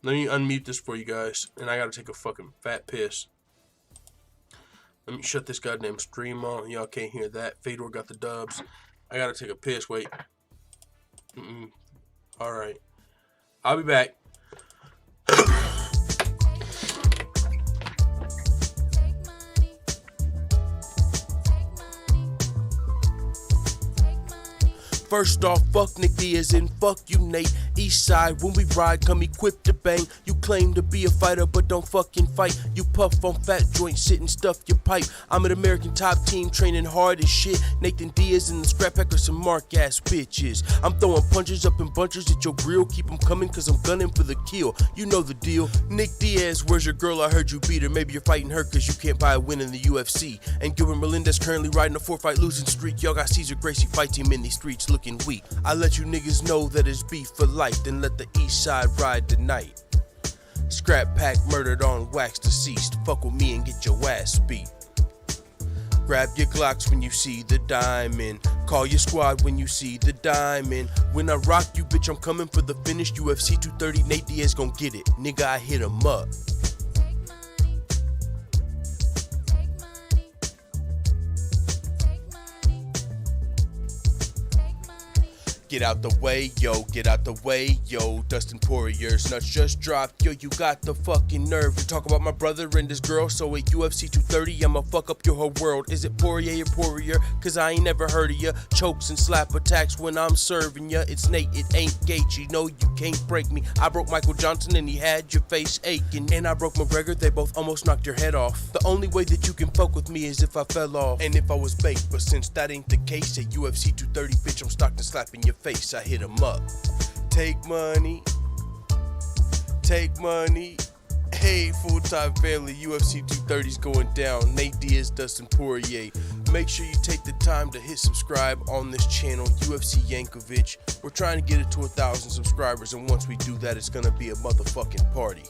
Let me unmute this for you guys, and I gotta take a fucking fat piss. Let me shut this goddamn stream on. Y'all can't hear that. Fedor got the dubs. I gotta take a piss. Wait. Alright. I'll be back. First off, fuck Nick Diaz and fuck you, Nate. East side, when we ride, come equipped to bang. You claim to be a fighter, but don't fucking fight. You puff on fat joints, sit and stuff your pipe. I'm an American top team, training hard as shit. Nathan Diaz and the Scrap Pack are some mark-ass bitches. I'm throwing punches up in bunches at your grill. Keep them coming, cause I'm gunning for the kill. You know the deal. Nick Diaz, where's your girl? I heard you beat her. Maybe you're fighting her cause you can't buy a win in the UFC. And Gilbert Melendez currently riding a 4-fight losing streak. Y'all got Cesar Gracie fight team in these streets looking weak. I let you niggas know that it's beef for life, then let the east side ride tonight. Scrap Pack murdered on wax deceased. Fuck with me and get your ass beat. Grab your Glocks when you see the diamond. Call your squad when you see the diamond. When I rock you, bitch, I'm coming for the finish. UFC 230, Nate Diaz gon' get it. Nigga, I hit him up. Get out the way, yo, get out the way, yo. Dustin Poirier's nuts just dropped, yo, you got the fucking nerve to talk about my brother and his girl. So at UFC 230, I'ma fuck up your whole world. Is it Poirier or Poirier? Cause I ain't never heard of ya. Chokes and slap attacks when I'm serving ya. It's Nate, it ain't Gaethje, no, you can't break me. I broke Michael Johnson and he had your face aching. And I broke McGregor, they both almost knocked your head off. The only way that you can fuck with me is if I fell off. And if I was baked, but since that ain't the case, at UFC 230, bitch, I'm stocked and slapping your face. I hit him up. Take money. Take money. Hey, full-time family, UFC 230's going down. Nate Diaz, Dustin Poirier. Make sure you take the time to hit subscribe on this channel, UFC Yankovic. We're trying to get it to 1,000 subscribers, and once we do that, it's gonna be a motherfucking party.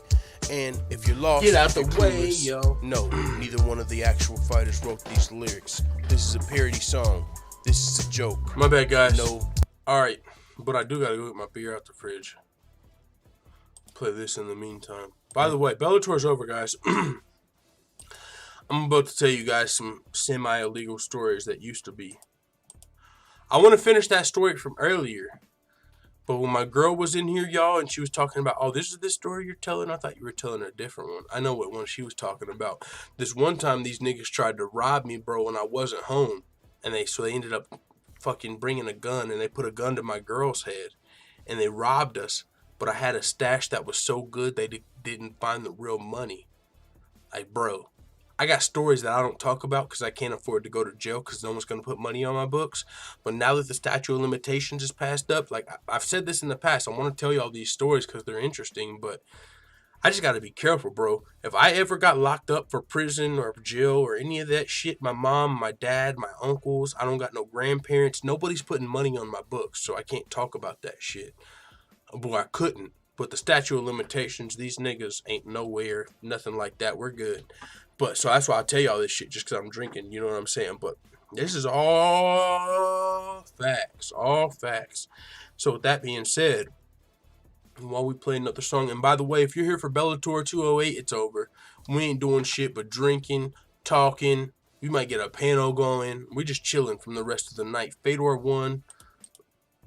And if you're lost, get out the way, clueless, yo. No, neither one of the actual fighters wrote these lyrics. This is a parody song. This is a joke. My bad, guys. No. Alright, but I do gotta go get my beer out the fridge. Play this in the meantime. By the way, Bellator's over, guys. I'm about to tell you guys some semi-illegal stories that used to be. I want to finish that story from earlier. But when my girl was in here, y'all, and she was talking about, oh, this is the story you're telling? I thought you were telling a different one. I know what one she was talking about. This one time, these niggas tried to rob me, bro, when I wasn't home. And so they ended up fucking bringing a gun, and they put a gun to my girl's head. And they robbed us. But I had a stash that was so good, they didn't find the real money. Like, bro, I got stories that I don't talk about because I can't afford to go to jail because no one's going to put money on my books. But now that the statute of limitations is passed up, like, I've said this in the past, I want to tell you all these stories because they're interesting, but I just got to be careful, bro. If I ever got locked up for prison or jail or any of that shit, my mom, my dad, my uncles, I don't got no grandparents, nobody's putting money on my books, so I can't talk about that shit. Boy, I couldn't. But the statute of limitations, these niggas ain't nowhere, nothing like that. We're good. But so that's why I tell you all this shit just because I'm drinking. You know what I'm saying? But this is all facts. All facts. So with that being said, while we play another song. And by the way, if you're here for Bellator 208, it's over. We ain't doing shit but drinking, talking. We might get a panel going. We're just chilling from the rest of the night. Fedor won.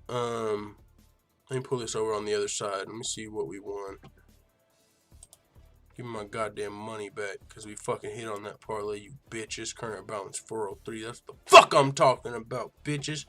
Let me pull this over on the other side. Let me see what we won. Give me my goddamn money back, because we fucking hit on that parlay, you bitches. Current balance 403. That's the fuck I'm talking about, bitches.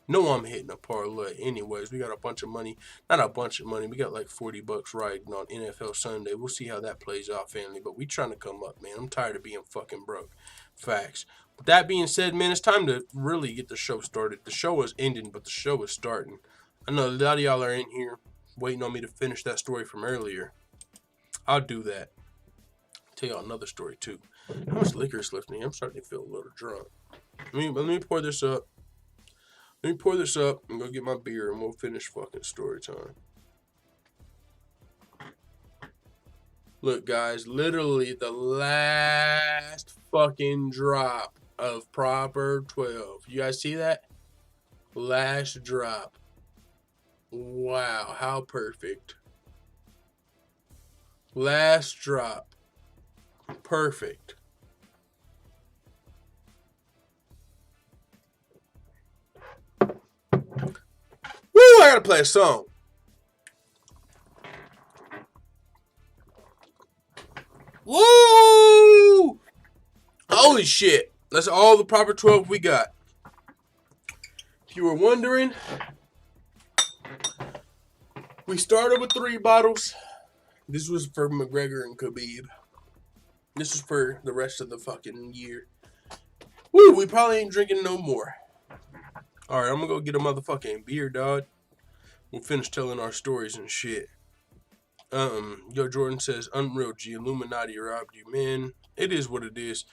No, I'm hitting a parlay. Anyways, we got a bunch of money. Not a bunch of money. We got like $40 riding on NFL Sunday. We'll see how that plays out, family. But we trying to come up, man. I'm tired of being fucking broke. Facts. With that being said, man, it's time to really get the show started. The show is ending, but the show is starting. I know a lot of y'all are in here waiting on me to finish that story from earlier. I'll do that. I'll tell y'all another story, too. How much liquor is left in here? I'm starting to feel a little drunk. Let me pour this up. Let me pour this up and go get my beer, and we'll finish fucking story time. Look, guys, literally the last fucking drop of Proper 12. You guys see that? Last drop. Wow, how perfect. Last drop. Perfect. Woo, I gotta play a song. Woo! Holy shit. That's all the Proper 12 we got. If you were wondering, we started with 3 bottles. This was for McGregor and Khabib. This is for the rest of the fucking year. Woo, we probably ain't drinking no more. Alright, I'm gonna go get a motherfucking beer, dog. We'll finish telling our stories and shit. Yo, Jordan says, unreal, G. Illuminati robbed you, man. It is what it is.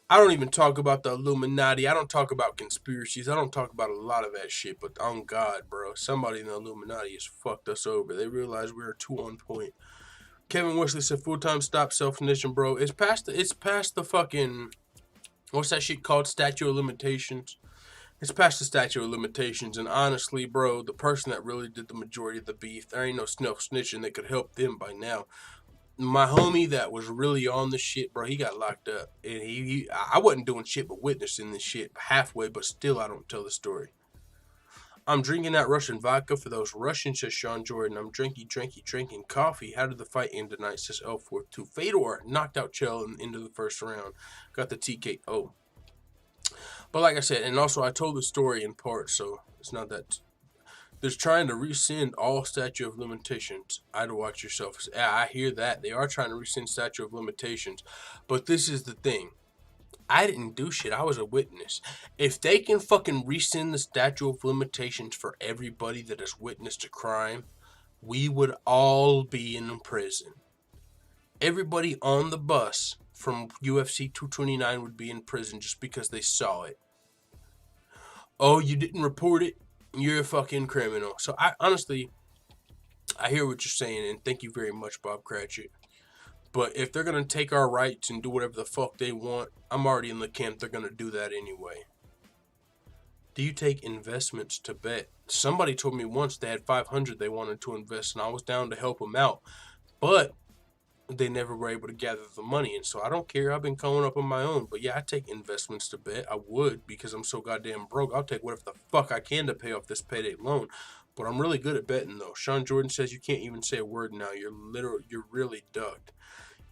I don't even talk about the Illuminati. I don't talk about conspiracies. I don't talk about a lot of that shit. But on God, bro, somebody in the Illuminati has fucked us over. They realize we are too on point. Kevin Wesley said, full-time stop self-ignition, bro. It's past the fucking, what's that shit called? Statute of limitations. It's past the statute of limitations. And honestly, bro, the person that really did the majority of the beef, there ain't no snitching that could help them by now. My homie that was really on the shit, bro, he got locked up. And I wasn't doing shit but witnessing this shit halfway, but still I don't tell the story. I'm drinking that Russian vodka for those Russians, says Sean Jordan. I'm drinking coffee. How did the fight end tonight, says L42. Fedor knocked out Chael into the first round. Got the TKO. But like I said, and also I told the story in part, so it's not that. They're trying to rescind all statute of limitations. I'd watch yourself. Yeah, I hear that. They are trying to rescind statute of limitations. But this is the thing. I didn't do shit. I was a witness. If they can fucking rescind the statute of limitations for everybody that has witnessed a crime, we would all be in prison. Everybody on the bus from UFC 229 would be in prison just because they saw it. Oh, you didn't report it? You're a fucking criminal. So I honestly, I hear what you're saying, and thank you very much, Bob Cratchit. But if they're going to take our rights and do whatever the fuck they want, I'm already in the camp they're going to do that anyway. Do you take investments to bet? Somebody told me once they had $500 they wanted to invest, and I was down to help them out. But they never were able to gather the money, and so I don't care. I've been coming up on my own. But yeah, I take investments to bet. I would, because I'm so goddamn broke. I'll take whatever the fuck I can to pay off this payday loan. But I'm really good at betting, though. Sean Jordan says you can't even say a word now. You're really ducked.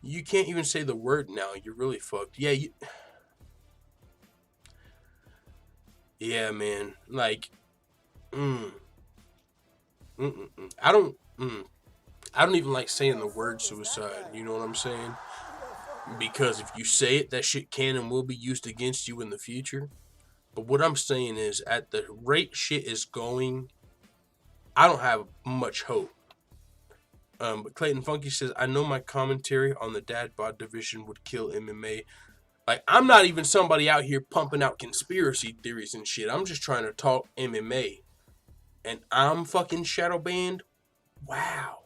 You can't even say the word now. You're really fucked. Yeah, yeah, man. Like, I don't even like saying the word suicide. You know what I'm saying? Because if you say it, that shit can and will be used against you in the future. But what I'm saying is, at the rate shit is going, I don't have much hope. But Clayton Funky says, I know my commentary on the dad bod division would kill MMA. Like, I'm not even somebody out here pumping out conspiracy theories and shit. I'm just trying to talk MMA. And I'm fucking shadow banned? Wow.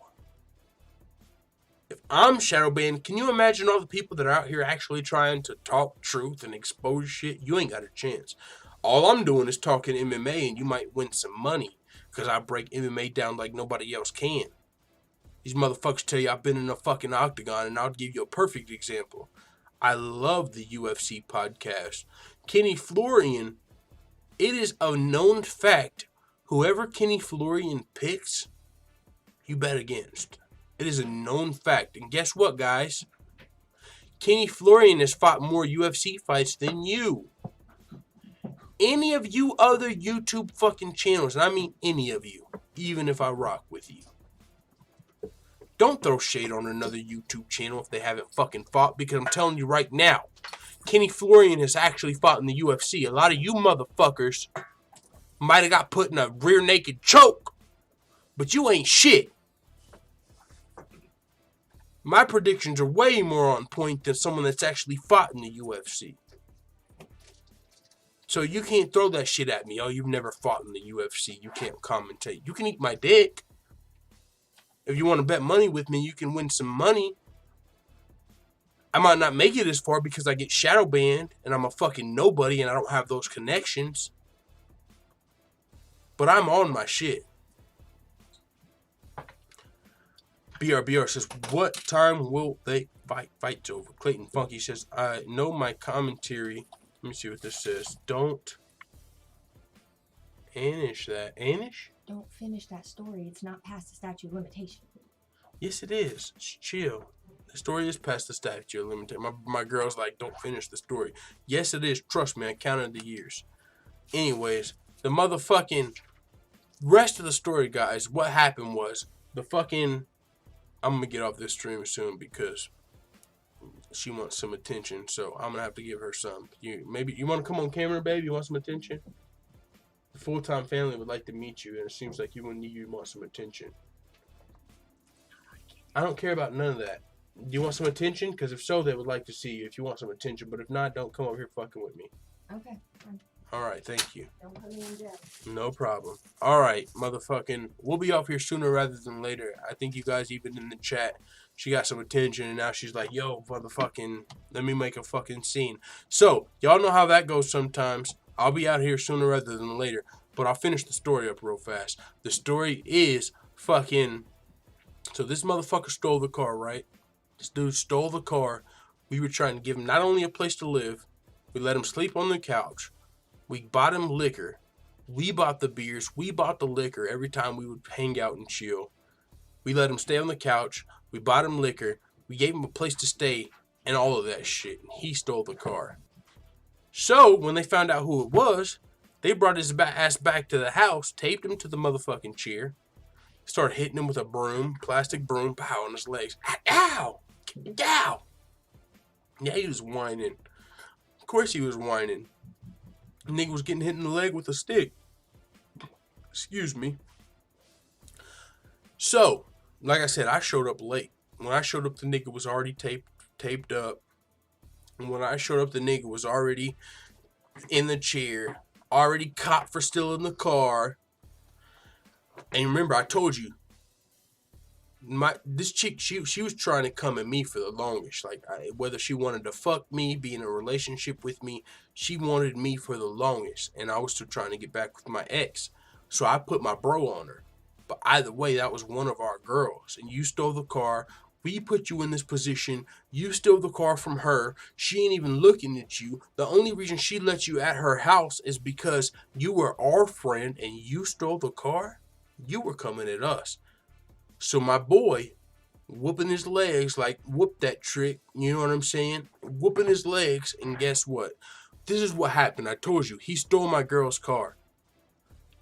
If I'm shadow banned, can you imagine all the people that are out here actually trying to talk truth and expose shit? You ain't got a chance. All I'm doing is talking MMA, and you might win some money because I break MMA down like nobody else can. These motherfuckers tell you I've been in a fucking octagon, and I'll give you a perfect example. I love the UFC podcast. Kenny Florian, it is a known fact, whoever Kenny Florian picks, you bet against. It is a known fact. And guess what, guys? Kenny Florian has fought more UFC fights than you. Any of you other YouTube fucking channels, and I mean any of you, even if I rock with you. Don't throw shade on another YouTube channel if they haven't fucking fought, because I'm telling you right now, Kenny Florian has actually fought in the UFC. A lot of you motherfuckers might have got put in a rear naked choke, but you ain't shit. My predictions are way more on point than someone that's actually fought in the UFC. So you can't throw that shit at me. Oh, you've never fought in the UFC. You can't commentate. You can eat my dick. If you want to bet money with me, you can win some money. I might not make it as far because I get shadow banned and I'm a fucking nobody and I don't have those connections. But I'm on my shit. BRBR says, what time will they fight? Fight's over. Clayton Funky says, I know my commentary. Let me see what this says. Don't anish that. Anish? Don't finish that story. It's not past the statute of limitation. Yes, it is. Chill. The story is past the statute of limitation. My girl's like, don't finish the story. Yes, it is. Trust me, I counted the years. Anyways, the motherfucking rest of the story, guys, what happened was the fucking... I'm going to get off this stream soon because she wants some attention, so I'm going to have to give her some. You want to come on camera, babe? You want some attention? The full-time family would like to meet you, and it seems like you want some attention. I don't care about none of that. Do you want some attention? Because if so, they would like to see you if you want some attention. But if not, don't come over here fucking with me. Okay, fine. All right, thank you. Don't put me in jail. No problem. All right, motherfucking, we'll be off here sooner rather than later. I think you guys even in the chat, she got some attention, and now she's like, yo, motherfucking, let me make a fucking scene. So, y'all know how that goes sometimes. I'll be out here sooner rather than later, but I'll finish the story up real fast. The story is fucking, so this motherfucker stole the car, right? This dude stole the car. We were trying to give him not only a place to live, we let him sleep on the couch. We bought him liquor. We bought the beers. We bought the liquor every time we would hang out and chill. We let him stay on the couch. We bought him liquor. We gave him a place to stay and all of that shit. He stole the car. So, when they found out who it was, they brought his ass back to the house, taped him to the motherfucking chair, started hitting him with a broom, plastic broom, pow, on his legs. Ow! Ow! Yeah, he was whining. Of course he was whining. The nigga was getting hit in the leg with a stick. Excuse me. So, like I said, I showed up late. When I showed up, the nigga was already taped up. And when I showed up, the nigga was already in the chair, already caught for stealing the car. And remember, I told you, this chick, she was trying to come at me for the longest. Like, whether she wanted to fuck me, be in a relationship with me, she wanted me for the longest. And I was still trying to get back with my ex. So I put my bro on her. But either way, that was one of our girls. And you stole the car. We put you in this position. You stole the car from her. She ain't even looking at you. The only reason she let you at her house is because you were our friend and you stole the car. You were coming at us. So my boy, whooping his legs, like whoop that trick, you know what I'm saying? Whooping his legs, and guess what? This is what happened. I told you, he stole my girl's car.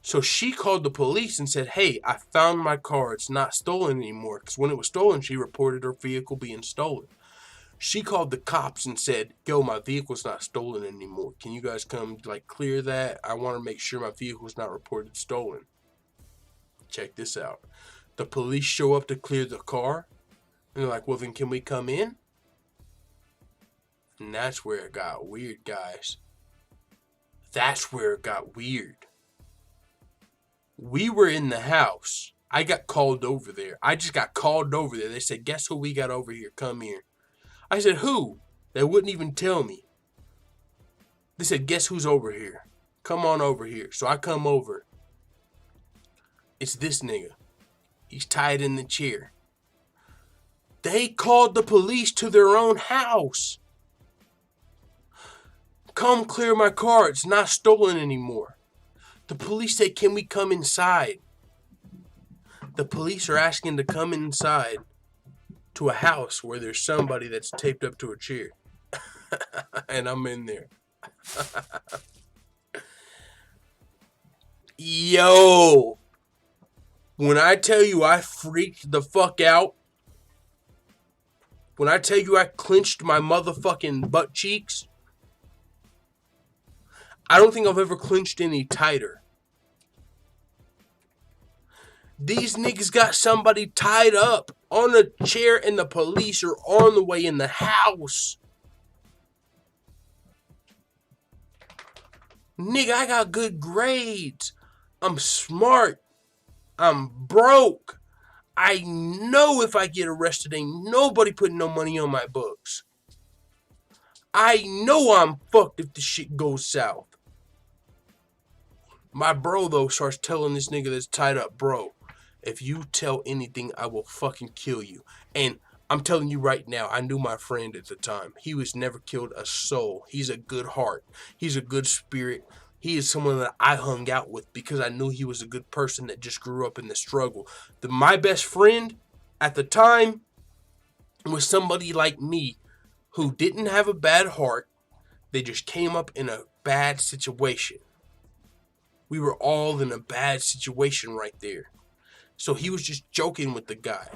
So she called the police and said, hey, I found my car. It's not stolen anymore. Because when it was stolen, she reported her vehicle being stolen. She called the cops and said, yo, my vehicle's not stolen anymore. Can you guys come, like, clear that? I want to make sure my vehicle's not reported stolen. Check this out. The police show up to clear the car. And they're like, well, then can we come in? And that's where it got weird, guys. That's where it got weird. We were in the house. I got called over there. I just got called over there. They said, guess who we got over here? Come here. I said, who? They wouldn't even tell me. They said, guess who's over here? Come on over here. So I come over. It's this nigga. He's tied in the chair. They called the police to their own house. Come clear my car. It's not stolen anymore. The police say, can we come inside? The police are asking to come inside to a house where there's somebody that's taped up to a chair. And I'm in there. Yo. When I tell you I freaked the fuck out. When I tell you I clenched my motherfucking butt cheeks. I don't think I've ever clenched any tighter. These niggas got somebody tied up on a chair and the police are on the way in the house. Nigga, I got good grades. I'm smart. I'm broke. I know if I get arrested, ain't nobody putting no money on my books. I know I'm fucked if the shit goes south. My bro, though, starts telling this nigga that's tied up, bro, if you tell anything, I will fucking kill you. And I'm telling you right now, I knew my friend at the time. He was never killed a soul. He's a good heart. He's a good spirit. He is someone that I hung out with because I knew he was a good person that just grew up in the struggle. My best friend at the time was somebody like me who didn't have a bad heart. They just came up in a bad situation. We were all in a bad situation right there. So he was just joking with the guy.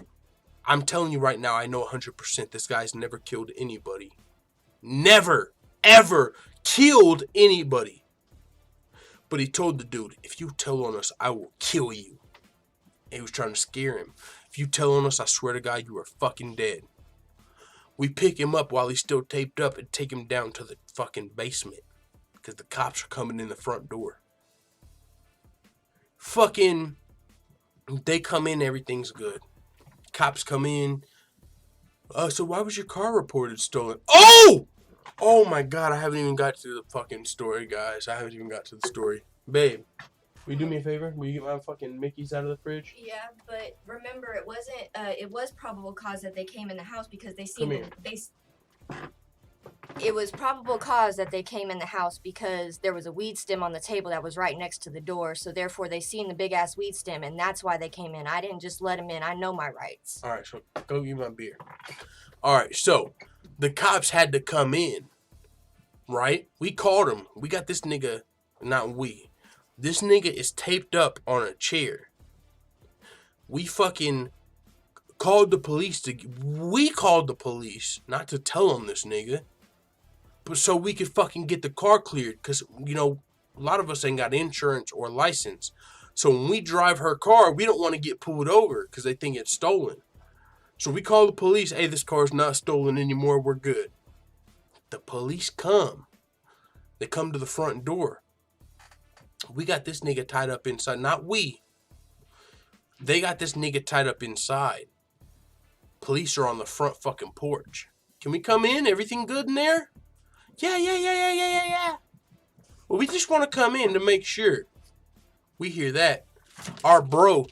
I'm telling you right now, I know 100% this guy's never killed anybody. Never, ever killed anybody. But he told the dude, if you tell on us, I will kill you. And he was trying to scare him. If you tell on us, I swear to God, you are fucking dead. We pick him up while he's still taped up and take him down to the fucking basement. Because the cops are coming in the front door. Fucking, they come in, everything's good. Cops come in. So why was your car reported stolen? Oh! Oh my God, I haven't even got to the fucking story, guys. I haven't even got to the story. Babe, will you do me a favor? Will you get my fucking Mickeys out of the fridge? Yeah, but remember, it wasn't. It was probable cause that they came in the house because they Come seen here. It was probable cause that they came in the house because there was a weed stem on the table that was right next to the door. So therefore, they seen the big ass weed stem, and that's why they came in. I didn't just let them in. I know my rights. All right, so go get my beer. All right, so the cops had to come in, right? We called him. We got this nigga, not we. This nigga is taped up on a chair. We fucking called the police we called the police, not to tell them this nigga, but so we could fucking get the car cleared. Because, you know, a lot of us ain't got insurance or license. So when we drive her car, we don't want to get pulled over because they think it's stolen. So we call the police, hey, this car's not stolen anymore, we're good. The police come. They come to the front door. We got this nigga tied up inside. Not we. They got this nigga tied up inside. Police are on the front fucking porch. Can we come in? Everything good in there? Yeah. Well, we just want to come in to make sure. We hear that. Our bro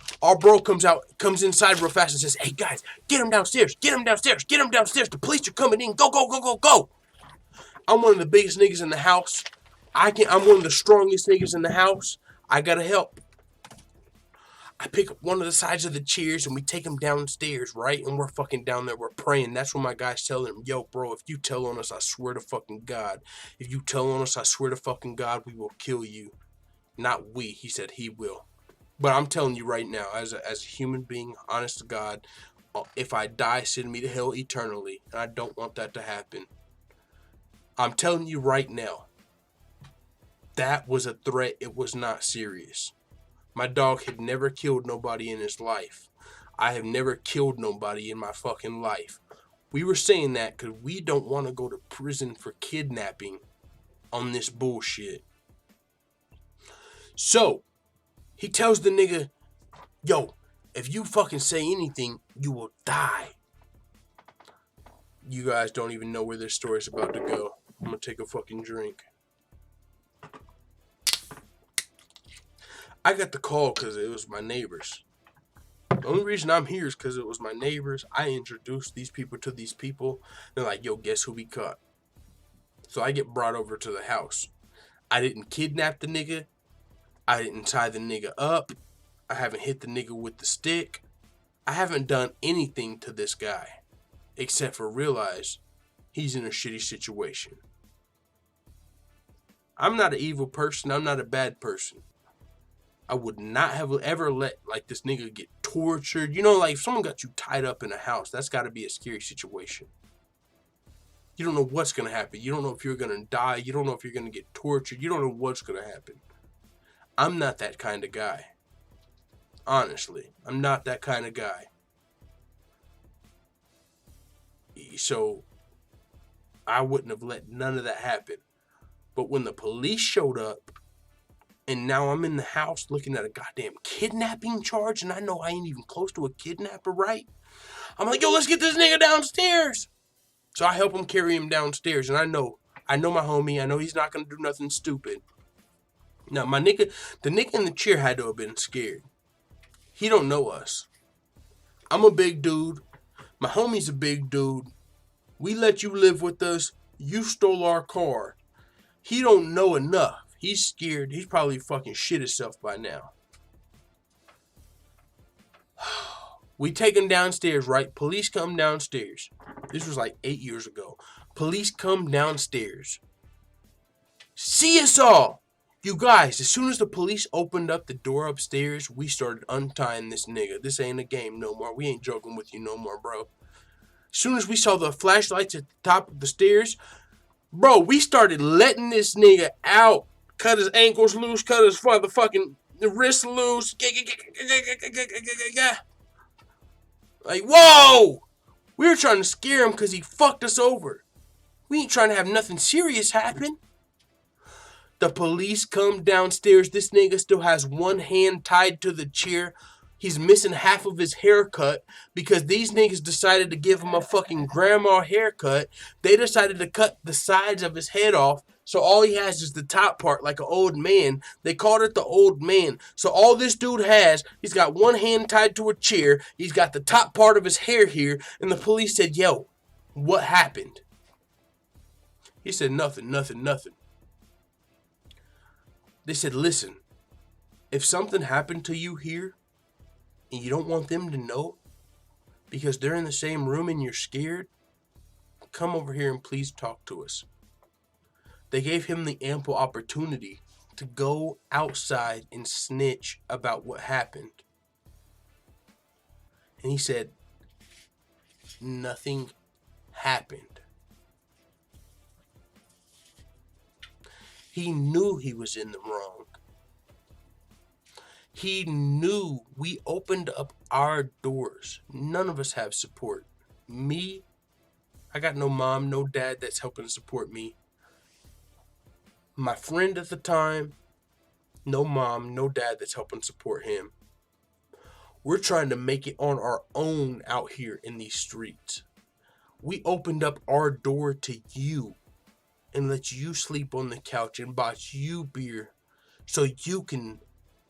comes inside real fast and says, hey guys, get him downstairs. The police are coming in. Go. I'm one of the biggest niggas in the house. I'm one of the strongest niggas in the house. I gotta help. I pick up one of the sides of the chairs and we take him downstairs, right? And we're fucking down there, we're praying. That's when my guy's telling him, yo, bro, if you tell on us, I swear to fucking God. If you tell on us, I swear to fucking God, we will kill you. Not we, he said he will. But I'm telling you right now, as a human being, honest to God, if I die, send me to hell eternally. And I don't want that to happen. I'm telling you right now, that was a threat. It was not serious. My dog had never killed nobody in his life. I have never killed nobody in my fucking life. We were saying that because we don't want to go to prison for kidnapping on this bullshit. So, he tells the nigga, yo, if you fucking say anything, you will die. You guys don't even know where this story's about to go. I'm gonna take a fucking drink. I got the call because it was my neighbors. The only reason I'm here is because it was my neighbors. I introduced these people to these people. They're like, yo, guess who we caught? So I get brought over to the house. I didn't kidnap the nigga. I didn't tie the nigga up. I haven't hit the nigga with the stick. I haven't done anything to this guy except for realize he's in a shitty situation. I'm not an evil person. I'm not a bad person. I would not have ever let like this nigga get tortured. You know, like if someone got you tied up in a house, that's got to be a scary situation. You don't know what's going to happen. You don't know if you're going to die. You don't know if you're going to get tortured. You don't know what's going to happen. I'm not that kind of guy. Honestly, I'm not that kind of guy. So I wouldn't have let none of that happen. But when the police showed up, and now I'm in the house looking at a goddamn kidnapping charge, and I know I ain't even close to a kidnapper, right? I'm like, yo, let's get this nigga downstairs. So I help him carry him downstairs, and I know my homie. I know he's not gonna do nothing stupid. Now the nigga in the chair had to have been scared. He don't know us. I'm a big dude. My homie's a big dude. We let you live with us. You stole our car. He don't know enough. He's scared. He's probably fucking shit himself by now. We take him downstairs, right? Police come downstairs. This was like 8 years ago. Police come downstairs. See us all. You guys, as soon as the police opened up the door upstairs, we started untying this nigga. This ain't a game no more. We ain't joking with you no more, bro. As soon as we saw the flashlights at the top of the stairs, bro, we started letting this nigga out. Cut his ankles loose, cut his fucking wrist loose. Like, whoa! We were trying to scare him because he fucked us over. We ain't trying to have nothing serious happen. The police come downstairs. This nigga still has one hand tied to the chair. He's missing half of his haircut because these niggas decided to give him a fucking grandma haircut. They decided to cut the sides of his head off. So all he has is the top part like an old man. They called it the old man. So all this dude has, he's got one hand tied to a chair. He's got the top part of his hair here. And the police said, yo, what happened? He said, nothing. They said, listen, if something happened to you here and you don't want them to know because they're in the same room and you're scared, come over here and please talk to us. They gave him the ample opportunity to go outside and snitch about what happened. And he said, nothing happened. He knew he was in the wrong. He knew we opened up our doors. None of us have support. Me, I got no mom, no dad that's helping support me. My friend at the time, no mom, no dad that's helping support him. We're trying to make it on our own out here in these streets. We opened up our door to you and let you sleep on the couch and bought you beer so you can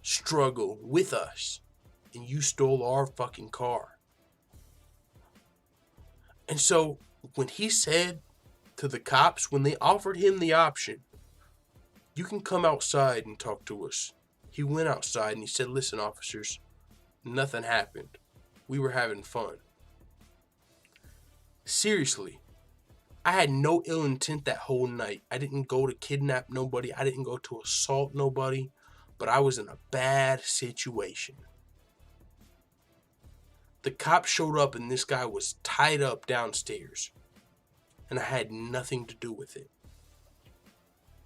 struggle with us. And you stole our fucking car. And so when he said to the cops, when they offered him the option, you can come outside and talk to us. He went outside and he said, listen, officers, nothing happened. We were having fun. Seriously, I had no ill intent that whole night. I didn't go to kidnap nobody. I didn't go to assault nobody. But I was in a bad situation. The cops showed up and this guy was tied up downstairs. And I had nothing to do with it.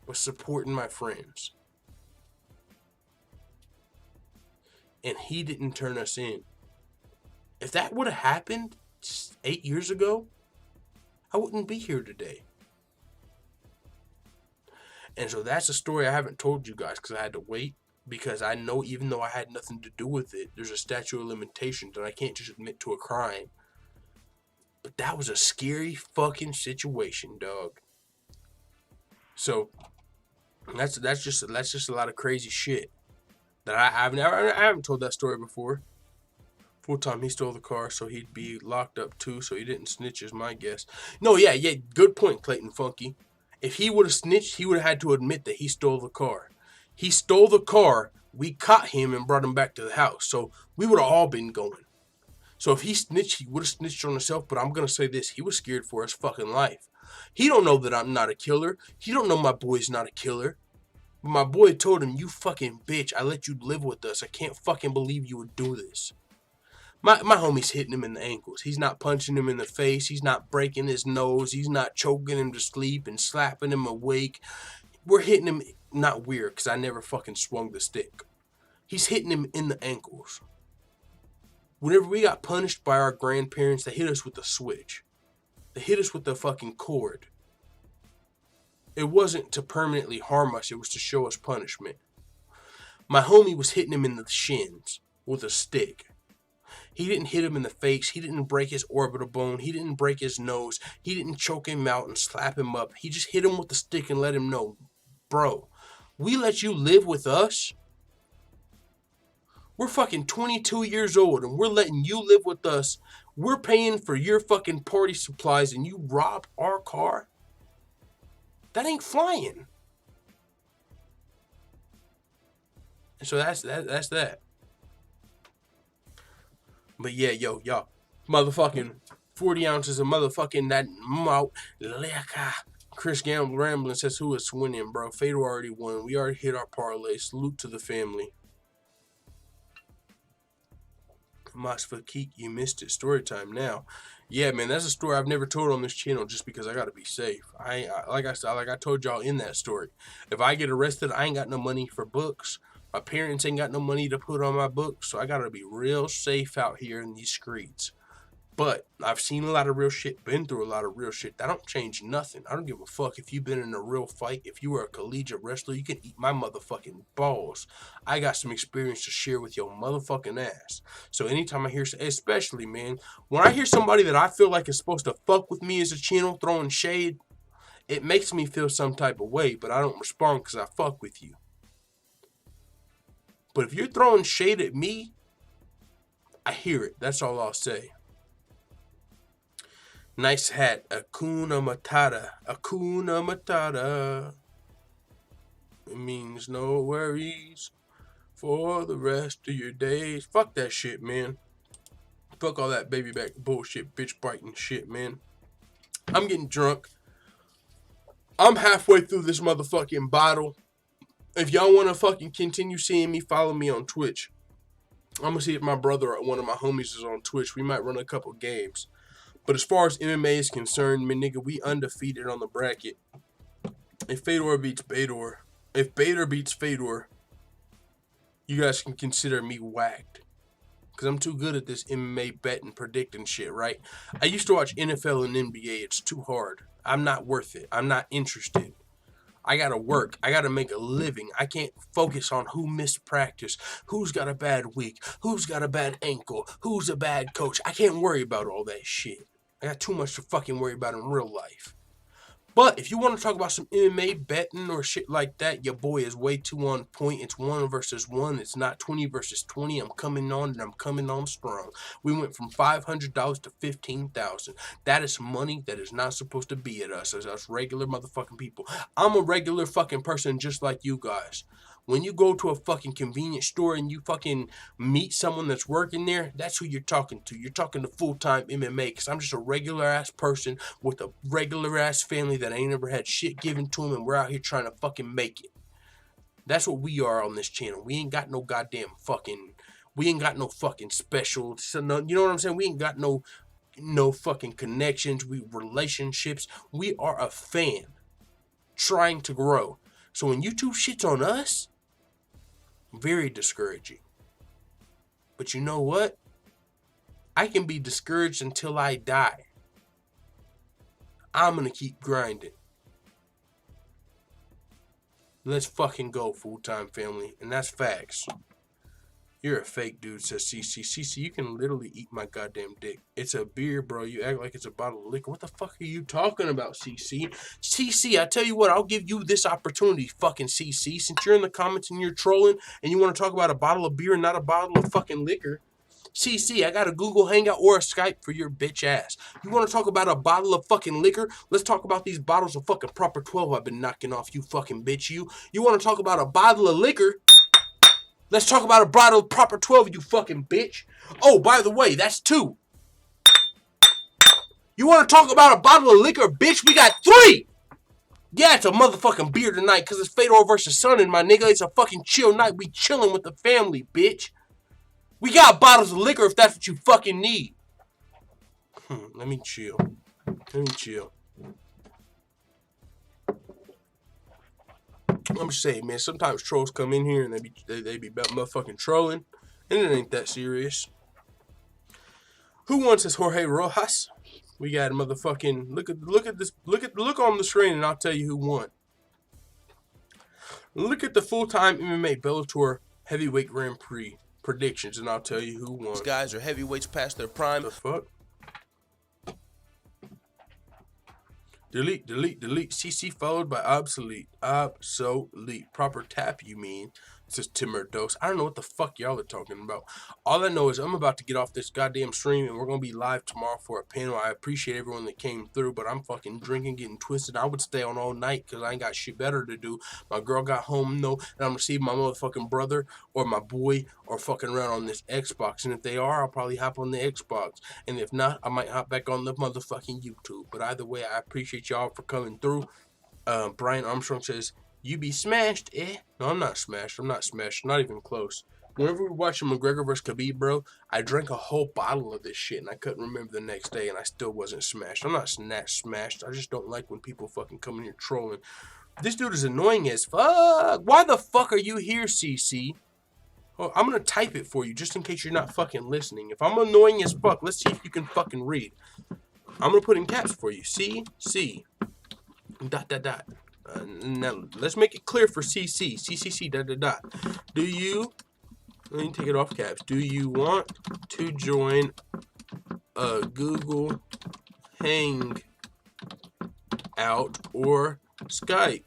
Was supporting my friends. And he didn't turn us in. If that would have happened 8 years ago, I wouldn't be here today. And so that's a story I haven't told you guys because I had to wait. Because I know even though I had nothing to do with it, there's a statute of limitations and I can't just admit to a crime. But that was a scary fucking situation, dog. So that's just a lot of crazy shit that I haven't told that story before. Full time, he stole the car, so he'd be locked up too, so he didn't snitch is my guess. No, yeah, good point, Clayton Funky. If he would have snitched, he would have had to admit that he stole the car. He stole the car, we caught him and brought him back to the house, so we would have all been going. So if he snitched, he would have snitched on himself, but I'm going to say this, he was scared for his fucking life. He don't know that I'm not a killer. He don't know my boy's not a killer. But my boy told him, you fucking bitch, I let you live with us. I can't fucking believe you would do this. My homie's hitting him in the ankles. He's not punching him in the face. He's not breaking his nose. He's not choking him to sleep and slapping him awake. We're hitting him, not weird, because I never fucking swung the stick. He's hitting him in the ankles. Whenever we got punished by our grandparents, they hit us with a switch. They hit us with the fucking cord. It wasn't to permanently harm us. It was to show us punishment. My homie was hitting him in the shins with a stick. He didn't hit him in the face. He didn't break his orbital bone. He didn't break his nose. He didn't choke him out and slap him up. He just hit him with the stick and let him know, bro, we let you live with us? We're fucking 22 years old and we're letting you live with us. We're paying for your fucking party supplies and you rob our car? That ain't flying. And so that's that. But yeah, y'all, motherfucking 40 ounces of motherfucking that malt liquor. Chris Gamble Rambling says who is winning, bro. Fedor already won. We already hit our parlay. Salute to the family. Masfa Keek, you missed it. Story time now. Yeah, man, that's a story I've never told on this channel just because I gotta be safe. Like I told y'all in that story. If I get arrested, I ain't got no money for books. My parents ain't got no money to put on my books, so I gotta be real safe out here in these streets. But I've seen a lot of real shit, been through a lot of real shit. That don't change nothing. I don't give a fuck if you've been in a real fight. If you were a collegiate wrestler, you can eat my motherfucking balls. I got some experience to share with your motherfucking ass. So anytime I hear, especially, man, when I hear somebody that I feel like is supposed to fuck with me as a channel throwing shade, it makes me feel some type of way, but I don't respond because I fuck with you. But if you're throwing shade at me, I hear it. That's all I'll say. Nice hat. Akuna Matata. Akuna Matata. It means no worries for the rest of your days. Fuck that shit, man. Fuck all that baby back bullshit, bitch biting shit, man. I'm getting drunk. I'm halfway through this motherfucking bottle. If y'all want to fucking continue seeing me, follow me on Twitch. I'm going to see if my brother or one of my homies is on Twitch. We might run a couple games. But as far as MMA is concerned, man, nigga, we undefeated on the bracket. If Fedor beats Fedor, if Bader beats Fedor, you guys can consider me whacked. Because I'm too good at this MMA betting, predicting shit, right? I used to watch NFL and NBA. It's too hard. I'm not worth it. I'm not interested. I gotta work. I gotta make a living. I can't focus on who missed practice, who's got a bad week, who's got a bad ankle, who's a bad coach. I can't worry about all that shit. I got too much to fucking worry about in real life. But if you want to talk about some MMA betting or shit like that, your boy is way too on point. It's 1 versus 1. It's not 20 versus 20. I'm coming on and I'm coming on strong. We went from $500 to $15,000. That is money that is not supposed to be at us as us regular motherfucking people. I'm a regular fucking person just like you guys. When you go to a fucking convenience store and you fucking meet someone that's working there, that's who you're talking to. You're talking to full-time MMA because I'm just a regular-ass person with a regular-ass family that ain't ever had shit given to them and we're out here trying to fucking make it. That's what we are on this channel. We ain't got no goddamn fucking... We ain't got no fucking special... So no, you know what I'm saying? We ain't got no fucking connections, relationships. We are a fan trying to grow. So when YouTube shits on us... very discouraging. But you know what? I can be discouraged until I die. I'm gonna keep grinding. Let's fucking go, full-time family. And that's facts. You're a fake dude, says CC. CC, you can literally eat my goddamn dick. It's a beer, bro. You act like it's a bottle of liquor. What the fuck are you talking about, CC? CC, I tell you what, I'll give you this opportunity, fucking CC. Since you're in the comments and you're trolling and you want to talk about a bottle of beer and not a bottle of fucking liquor, CC, I got a Google Hangout or a Skype for your bitch ass. You want to talk about a bottle of fucking liquor? Let's talk about these bottles of fucking Proper 12 I've been knocking off, you fucking bitch. You want to talk about a bottle of liquor? Let's talk about a bottle of Proper 12, you fucking bitch. Oh, by the way, that's 2. You want to talk about a bottle of liquor, bitch? We got 3. Yeah, it's a motherfucking beer tonight because it's Fedor versus Sonnen, my nigga. It's a fucking chill night. We chilling with the family, bitch. We got bottles of liquor if that's what you fucking need. Let me chill. I'm just saying, man, sometimes trolls come in here and they be motherfucking trolling, and it ain't that serious. Who wants this Jorge Rojas? We got a motherfucking look on the screen and I'll tell you who won. Look at the full-time MMA Bellator Heavyweight Grand Prix predictions and I'll tell you who won. These guys are heavyweights past their prime. The fuck? Delete. CC followed by obsolete. Obsolete. Proper tap, you mean? Says Timur Dose. I don't know what the fuck y'all are talking about. All I know is I'm about to get off this goddamn stream and we're going to be live tomorrow for a panel. I appreciate everyone that came through, but I'm fucking drinking, getting twisted. I would stay on all night because I ain't got shit better to do. My girl got home, though, and I'm going to see my motherfucking brother or my boy or fucking around on this Xbox. And if they are, I'll probably hop on the Xbox. And if not, I might hop back on the motherfucking YouTube. But either way, I appreciate y'all for coming through. Brian Armstrong says, "You be smashed, eh?" No, I'm not smashed. I'm not smashed. Not even close. Whenever we were watching McGregor versus Khabib, bro, I drank a whole bottle of this shit, and I couldn't remember the next day, and I still wasn't smashed. I'm not smashed. I just don't like when people fucking come in here trolling. This dude is annoying as fuck. Why the fuck are you here, CC? Oh, I'm going to type it for you, just in case you're not fucking listening. If I'm annoying as fuck, let's see if you can fucking read. I'm going to put in caps for you. C. Dot. Now, let's make it clear for CC. CCC, ... Do you, let me take it off caps. Do you want to join a Google Hangout or Skype?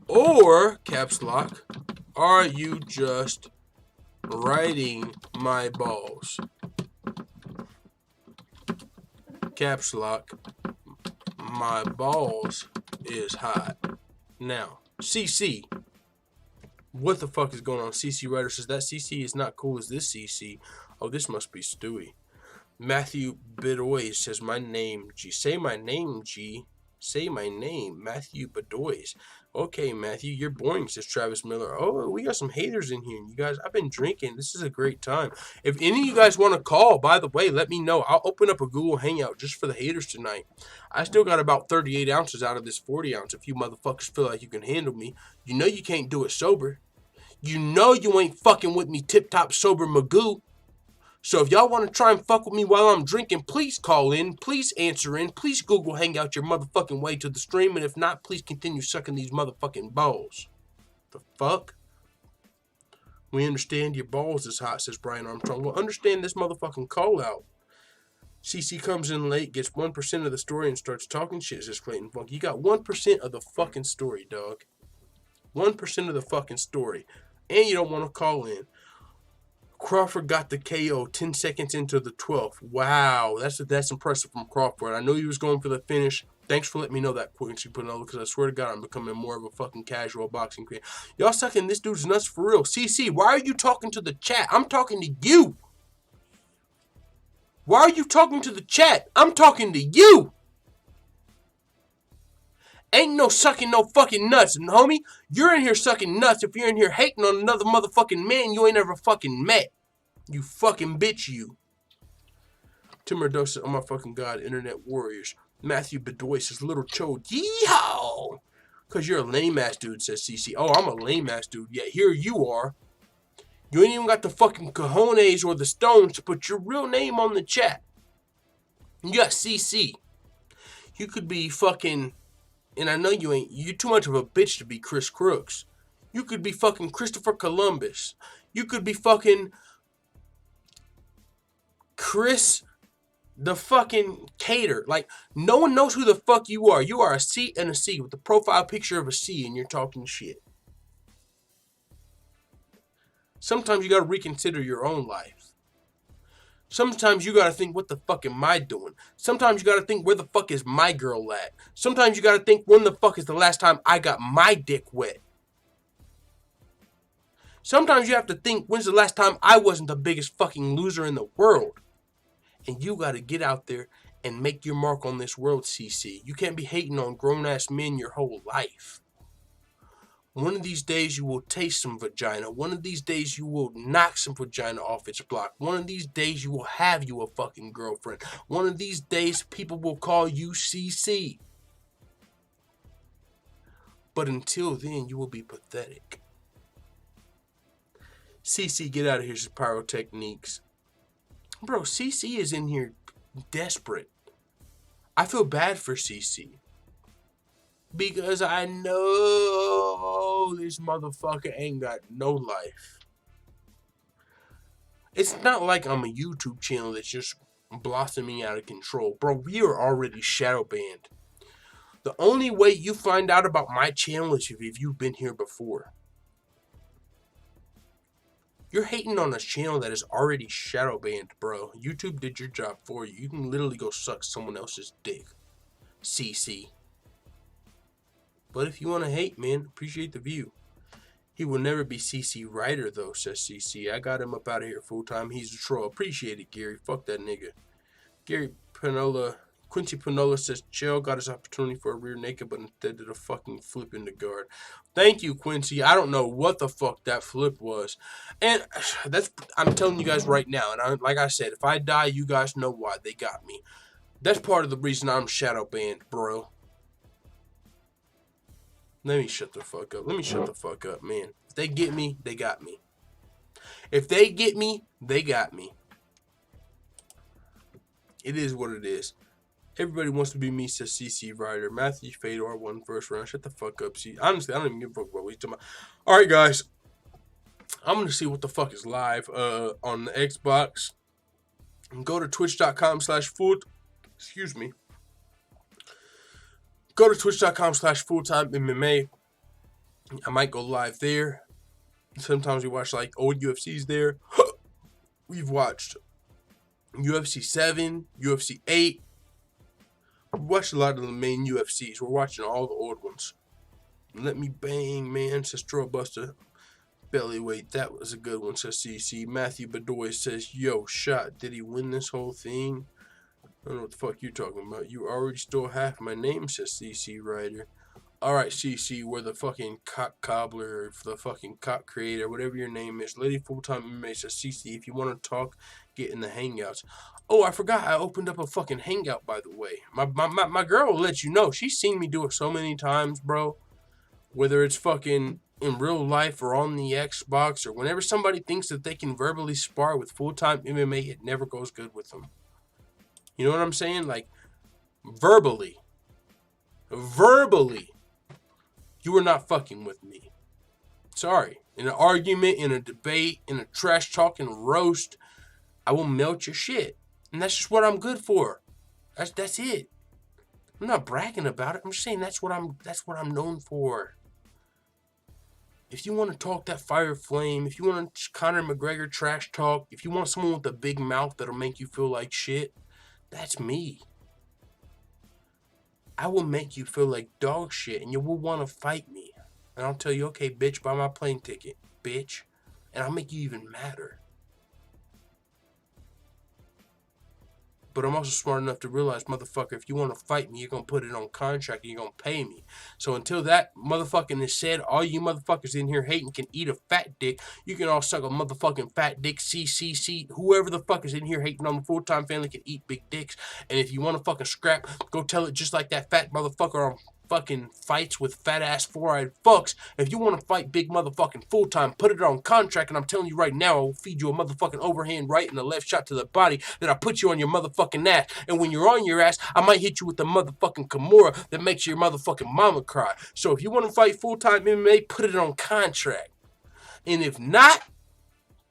Or, caps lock, are you just riding my balls? Caps lock, my balls is hot. Now, CC, what the fuck is going on? CC Writer says that CC is not cool as this CC. Oh, this must be Stewie. Matthew Bedoys says my name, G. Say my name, G. Say my name, Matthew Bedoys. Okay, Matthew, you're boring, says Travis Miller. Oh, we got some haters in here. You guys, I've been drinking. This is a great time. If any of you guys want to call, by the way, let me know. I'll open up a Google Hangout just for the haters tonight. I still got about 38 ounces out of this 40 ounce. If you motherfuckers feel like you can handle me, you know you can't do it sober. You know you ain't fucking with me tip-top sober Magoo. So if y'all want to try and fuck with me while I'm drinking, please call in, please answer in, please Google Hangout your motherfucking way to the stream, and if not, please continue sucking these motherfucking balls. The fuck? We understand your balls is hot, says Brian Armstrong. Well, understand this motherfucking call out. CC comes in late, gets 1% of the story, and starts talking shit, says Clayton Funk. You got 1% of the fucking story, dog. 1% of the fucking story. And you don't want to call in. Crawford got the KO 10 seconds into the 12th. Wow, that's impressive from Crawford. I knew he was going for the finish. Thanks for letting me know that, Quincy Pinello, because I swear to God, I'm becoming more of a fucking casual boxing fan. Y'all sucking this dude's nuts for real. CC, why are you talking to the chat? I'm talking to you. Why are you talking to the chat? I'm talking to you. Ain't no sucking no fucking nuts, and homie, you're in here sucking nuts if you're in here hating on another motherfucking man you ain't ever fucking met. You fucking bitch, you. Timur Dose says, oh my fucking God, internet warriors. Matthew Bedoy says, little chode, yeehaw! Because you're a lame-ass dude, says CC. Oh, I'm a lame-ass dude. Yeah, here you are. You ain't even got the fucking cojones or the stones to put your real name on the chat. You got CC. You could be fucking... And I know you ain't. You're too much of a bitch to be Chris Crooks. You could be fucking Christopher Columbus. You could be fucking Chris the fucking Cater. Like, no one knows who the fuck you are. You are a C and a C with the profile picture of a C and you're talking shit. Sometimes you gotta reconsider your own life. Sometimes you gotta think, what the fuck am I doing? Sometimes you gotta think, where the fuck is my girl at? Sometimes you gotta think, when the fuck is the last time I got my dick wet? Sometimes you have to think, when's the last time I wasn't the biggest fucking loser in the world? And you gotta get out there and make your mark on this world, CC. You can't be hating on grown-ass men your whole life. One of these days you will taste some vagina. One of these days you will knock some vagina off its block. One of these days you will have you a fucking girlfriend. One of these days people will call you CC. But until then, you will be pathetic. CC, get out of here, pyrotechniques. Bro, CC is in here desperate. I feel bad for CC. Because I know this motherfucker ain't got no life. It's not like I'm a YouTube channel that's just blossoming out of control. Bro, we are already shadow banned. The only way you find out about my channel is if you've been here before. You're hating on a channel that is already shadow banned, bro. YouTube did your job for you. You can literally go suck someone else's dick. CC. But if you want to hate, man, appreciate the view. He will never be CC Ryder, though, says CC. I got him up out of here full time. He's a troll. Appreciate it, Gary. Fuck that nigga. Quincy Panola says, Chael got his opportunity for a rear naked, but instead did a fucking flip in the guard. Thank you, Quincy. I don't know what the fuck that flip was. And I'm telling you guys right now, and like I said, if I die, you guys know why. They got me. That's part of the reason I'm shadow banned, bro. Let me shut the fuck up. Let me shut the fuck up, man. If they get me, they got me. If they get me, they got me. It is what it is. Everybody wants to be me, says CC Ryder. Matthew Fedor won first round. Shut the fuck up. See, honestly, I don't even give a fuck about what he's talking about. Alright, guys. I'm going to see what the fuck is live on the Xbox. Go to twitch.com/foot. Excuse me. Go to twitch.com/fulltimemma. I might go live there. Sometimes we watch like old UFCs there. We've watched UFC 7, UFC 8. We watched a lot of the main UFCs. We're watching all the old ones. Let me bang, man, says Straw Buster. Bellyweight, that was a good one, says CC. Matthew Bedoy says, yo, shot, did he win this whole thing? I don't know what the fuck you're talking about. You already stole half my name, says CC Ryder. Alright, CC, we're the fucking cock cobbler, the fucking cock creator, whatever your name is. Lady Full-Time MMA says, CC, if you want to talk, get in the hangouts. Oh, I forgot I opened up a fucking hangout, by the way. My girl will let you know. She's seen me do it so many times, bro. Whether it's fucking in real life or on the Xbox, or whenever somebody thinks that they can verbally spar with Full-Time MMA, it never goes good with them. You know what I'm saying? Like, verbally, you are not fucking with me. Sorry. In an argument, in a debate, in a trash talk, in a roast, I will melt your shit. And that's just what I'm good for. That's it. I'm not bragging about it. I'm just saying that's what I'm known for. If you want to talk that fire flame, if you want to Conor McGregor trash talk, if you want someone with a big mouth that'll make you feel like shit, that's me. I will make you feel like dog shit, and you will want to fight me. And I'll tell you, okay, bitch, buy my plane ticket, bitch. And I'll make you even madder. But I'm also smart enough to realize, motherfucker, if you want to fight me, you're going to put it on contract and you're going to pay me. So until that motherfucking is said, all you motherfuckers in here hating can eat a fat dick. You can all suck a motherfucking fat dick, CCC. Whoever the fuck is in here hating on the Full-Time family can eat big dicks. And if you want to fucking scrap, go tell it just like that fat motherfucker on fucking fights with fat ass four-eyed fucks. If you want to fight big motherfucking Full-Time, put it on contract, and I'm telling you right now, I will feed you a motherfucking overhand right and a left shot to the body, then I put you on your motherfucking ass, and when you're on your ass, I might hit you with the motherfucking Kimura that makes your motherfucking mama cry. So if you want to fight Full-Time MMA, put it on contract. And if not,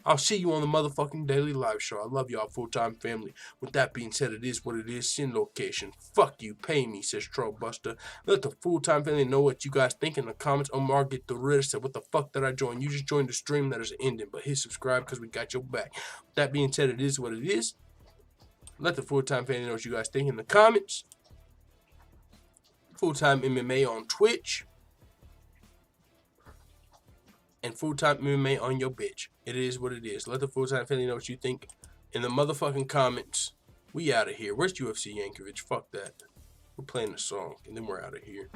I'll see you on the motherfucking daily live show. I love y'all, full-time family. With that being said, it is what it is. Sin location. Fuck you, pay me, says Trollbuster. Let the full-time family know what you guys think in the comments. Omar get the rid. Said, what the fuck did I join? You just joined the stream. That is ending. But hit subscribe because we got your back. With that being said, it is what it is. Let the full-time family know what you guys think in the comments. Full-time MMA on Twitch. And full-time MMA on your bitch. It is what it is. Let the full-time family know what you think in the motherfucking comments. We out of here. Where's UFC Yankovic? Fuck that. We're playing the song, and then we're out of here.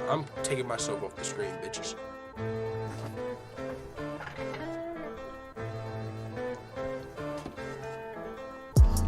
I'm taking myself off the screen, bitches.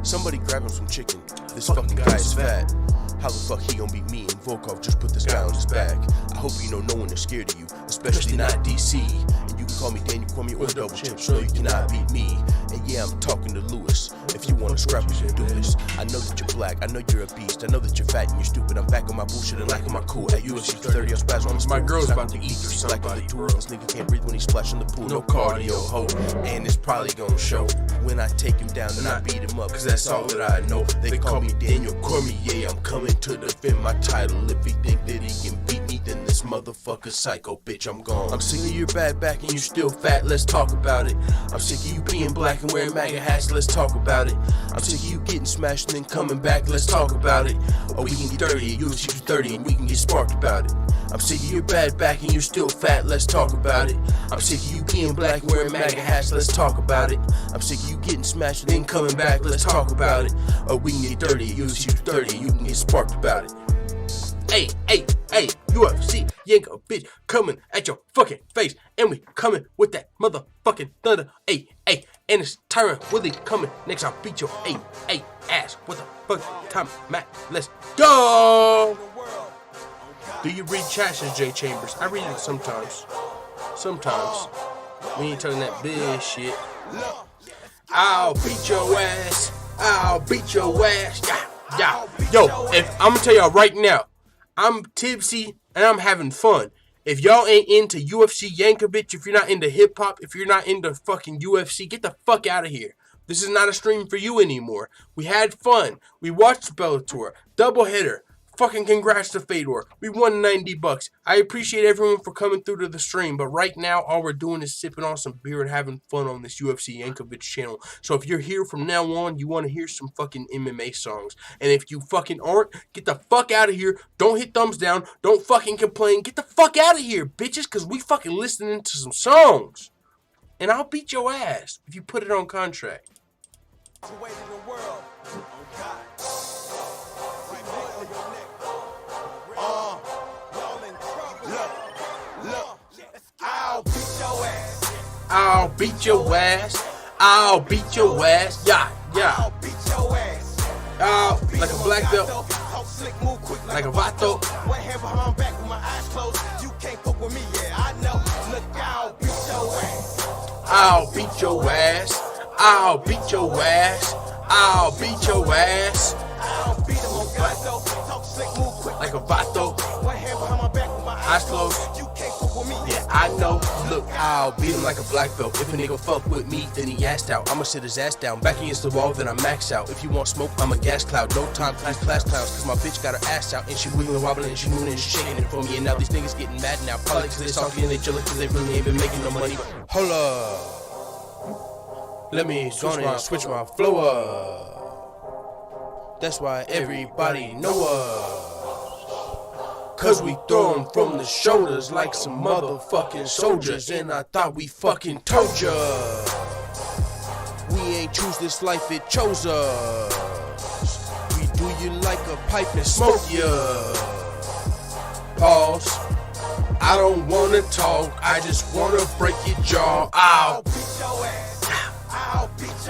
Somebody grab him some chicken. This fucking guy is fat. How the fuck he gon' beat me and Volkov just put this guy on his back? I hope you know no one is scared of you, especially not DC. And you can call me Daniel, call me or Double Chimp, so you cannot beat me. And yeah, I'm talking to Lewis. If you wanna scrap, we can do this. I know that you're black, I know you're a beast. I know that you're fat and you're stupid. I'm back on my bullshit and lacking my cool. At UFC 30, I'll spaz on this. My girl's about to eat or somebody. This nigga can't breathe when he's splashing the pool. No cardio, ho. And it's probably gonna show when I take him down and I beat him up. Cause that's all that I know. They call me Daniel Cormier. I'm coming to defend my title. If he think that he can beat me, then this motherfucker psycho, bitch, I'm gone. I'm sick of your bad back and you still fat, let's talk about it. I'm sick of you being black and wearing MAGA hats, let's talk about it. I'm sick of you getting smashed and then coming back, let's talk about it. Or we can get dirty at UFC 30 and we can get sparked about it. I'm sick of your bad back and you're still fat, let's talk about it. I'm sick of you being black and wearing MAGA hats, let's talk about it. I'm sick of you getting smashed and then coming back, let's talk about it. Or we can get dirty at UFC 30 and you can get sparked about it. Hey, hey, hey, UFC Yanko bitch coming at your fucking face. And we coming with that motherfucking thunder. Hey, hey, and it's Tyron Willie coming next. I'll beat your ass. What the fuck time, Matt? Let's go. Do you read chat, says Jay Chambers? I read it sometimes. Sometimes. We ain't talking that big shit. I'll beat your ass. I'll beat your ass. Yeah. Yo, if I'm gonna tell y'all right now, I'm tipsy and I'm having fun. If y'all ain't into UFC Yankovic, if you're not into hip hop, if you're not into fucking UFC, get the fuck out of here. This is not a stream for you anymore. We had fun. We watched Bellator, doubleheader. Fucking congrats to Fedor. We won $90. I appreciate everyone for coming through to the stream, but right now all we're doing is sipping on some beer and having fun on this UFC Yankovic channel. So if you're here from now on, you want to hear some fucking MMA songs. And if you fucking aren't, get the fuck out of here. Don't hit thumbs down. Don't fucking complain. Get the fuck out of here, bitches, because we fucking listening to some songs. And I'll beat your ass if you put it on contract. I'll beat your ass. I'll beat your ass. Yeah. I'll beat your ass. Like a black belt. Like a vato. One hand behind back with my eyes closed. You can't fuck with me, yeah, I know. Look, I'll beat your ass. I'll beat your ass. I'll beat your ass. I'll beat your ass. I'll beat him on vato. Talk slick, move quick. Like a vato. One hand behind my back with my Eyes closed. You can't fuck with me, Yeah, I know. Look, I'll beat him like a black belt. If a nigga fuck with me, then he assed out. I'ma sit his ass down, back against the wall, then I max out. If you want smoke, I'm a gas cloud. No time, class clowns, cause my bitch got her ass out. And she wiggling, wobbling, and she moving and shaking it for me. And now these niggas getting mad now. Probably cause they salty and they jealous cause they really ain't been making no money. Hold up. Let me switch my flow up. That's why everybody know us. Cause we throw 'em from the shoulders like some motherfucking soldiers. And I thought we fucking told ya. We ain't choose this life, it chose us. We do you like a pipe and smoke ya. Pause. I don't wanna talk, I just wanna break your jaw. Ow.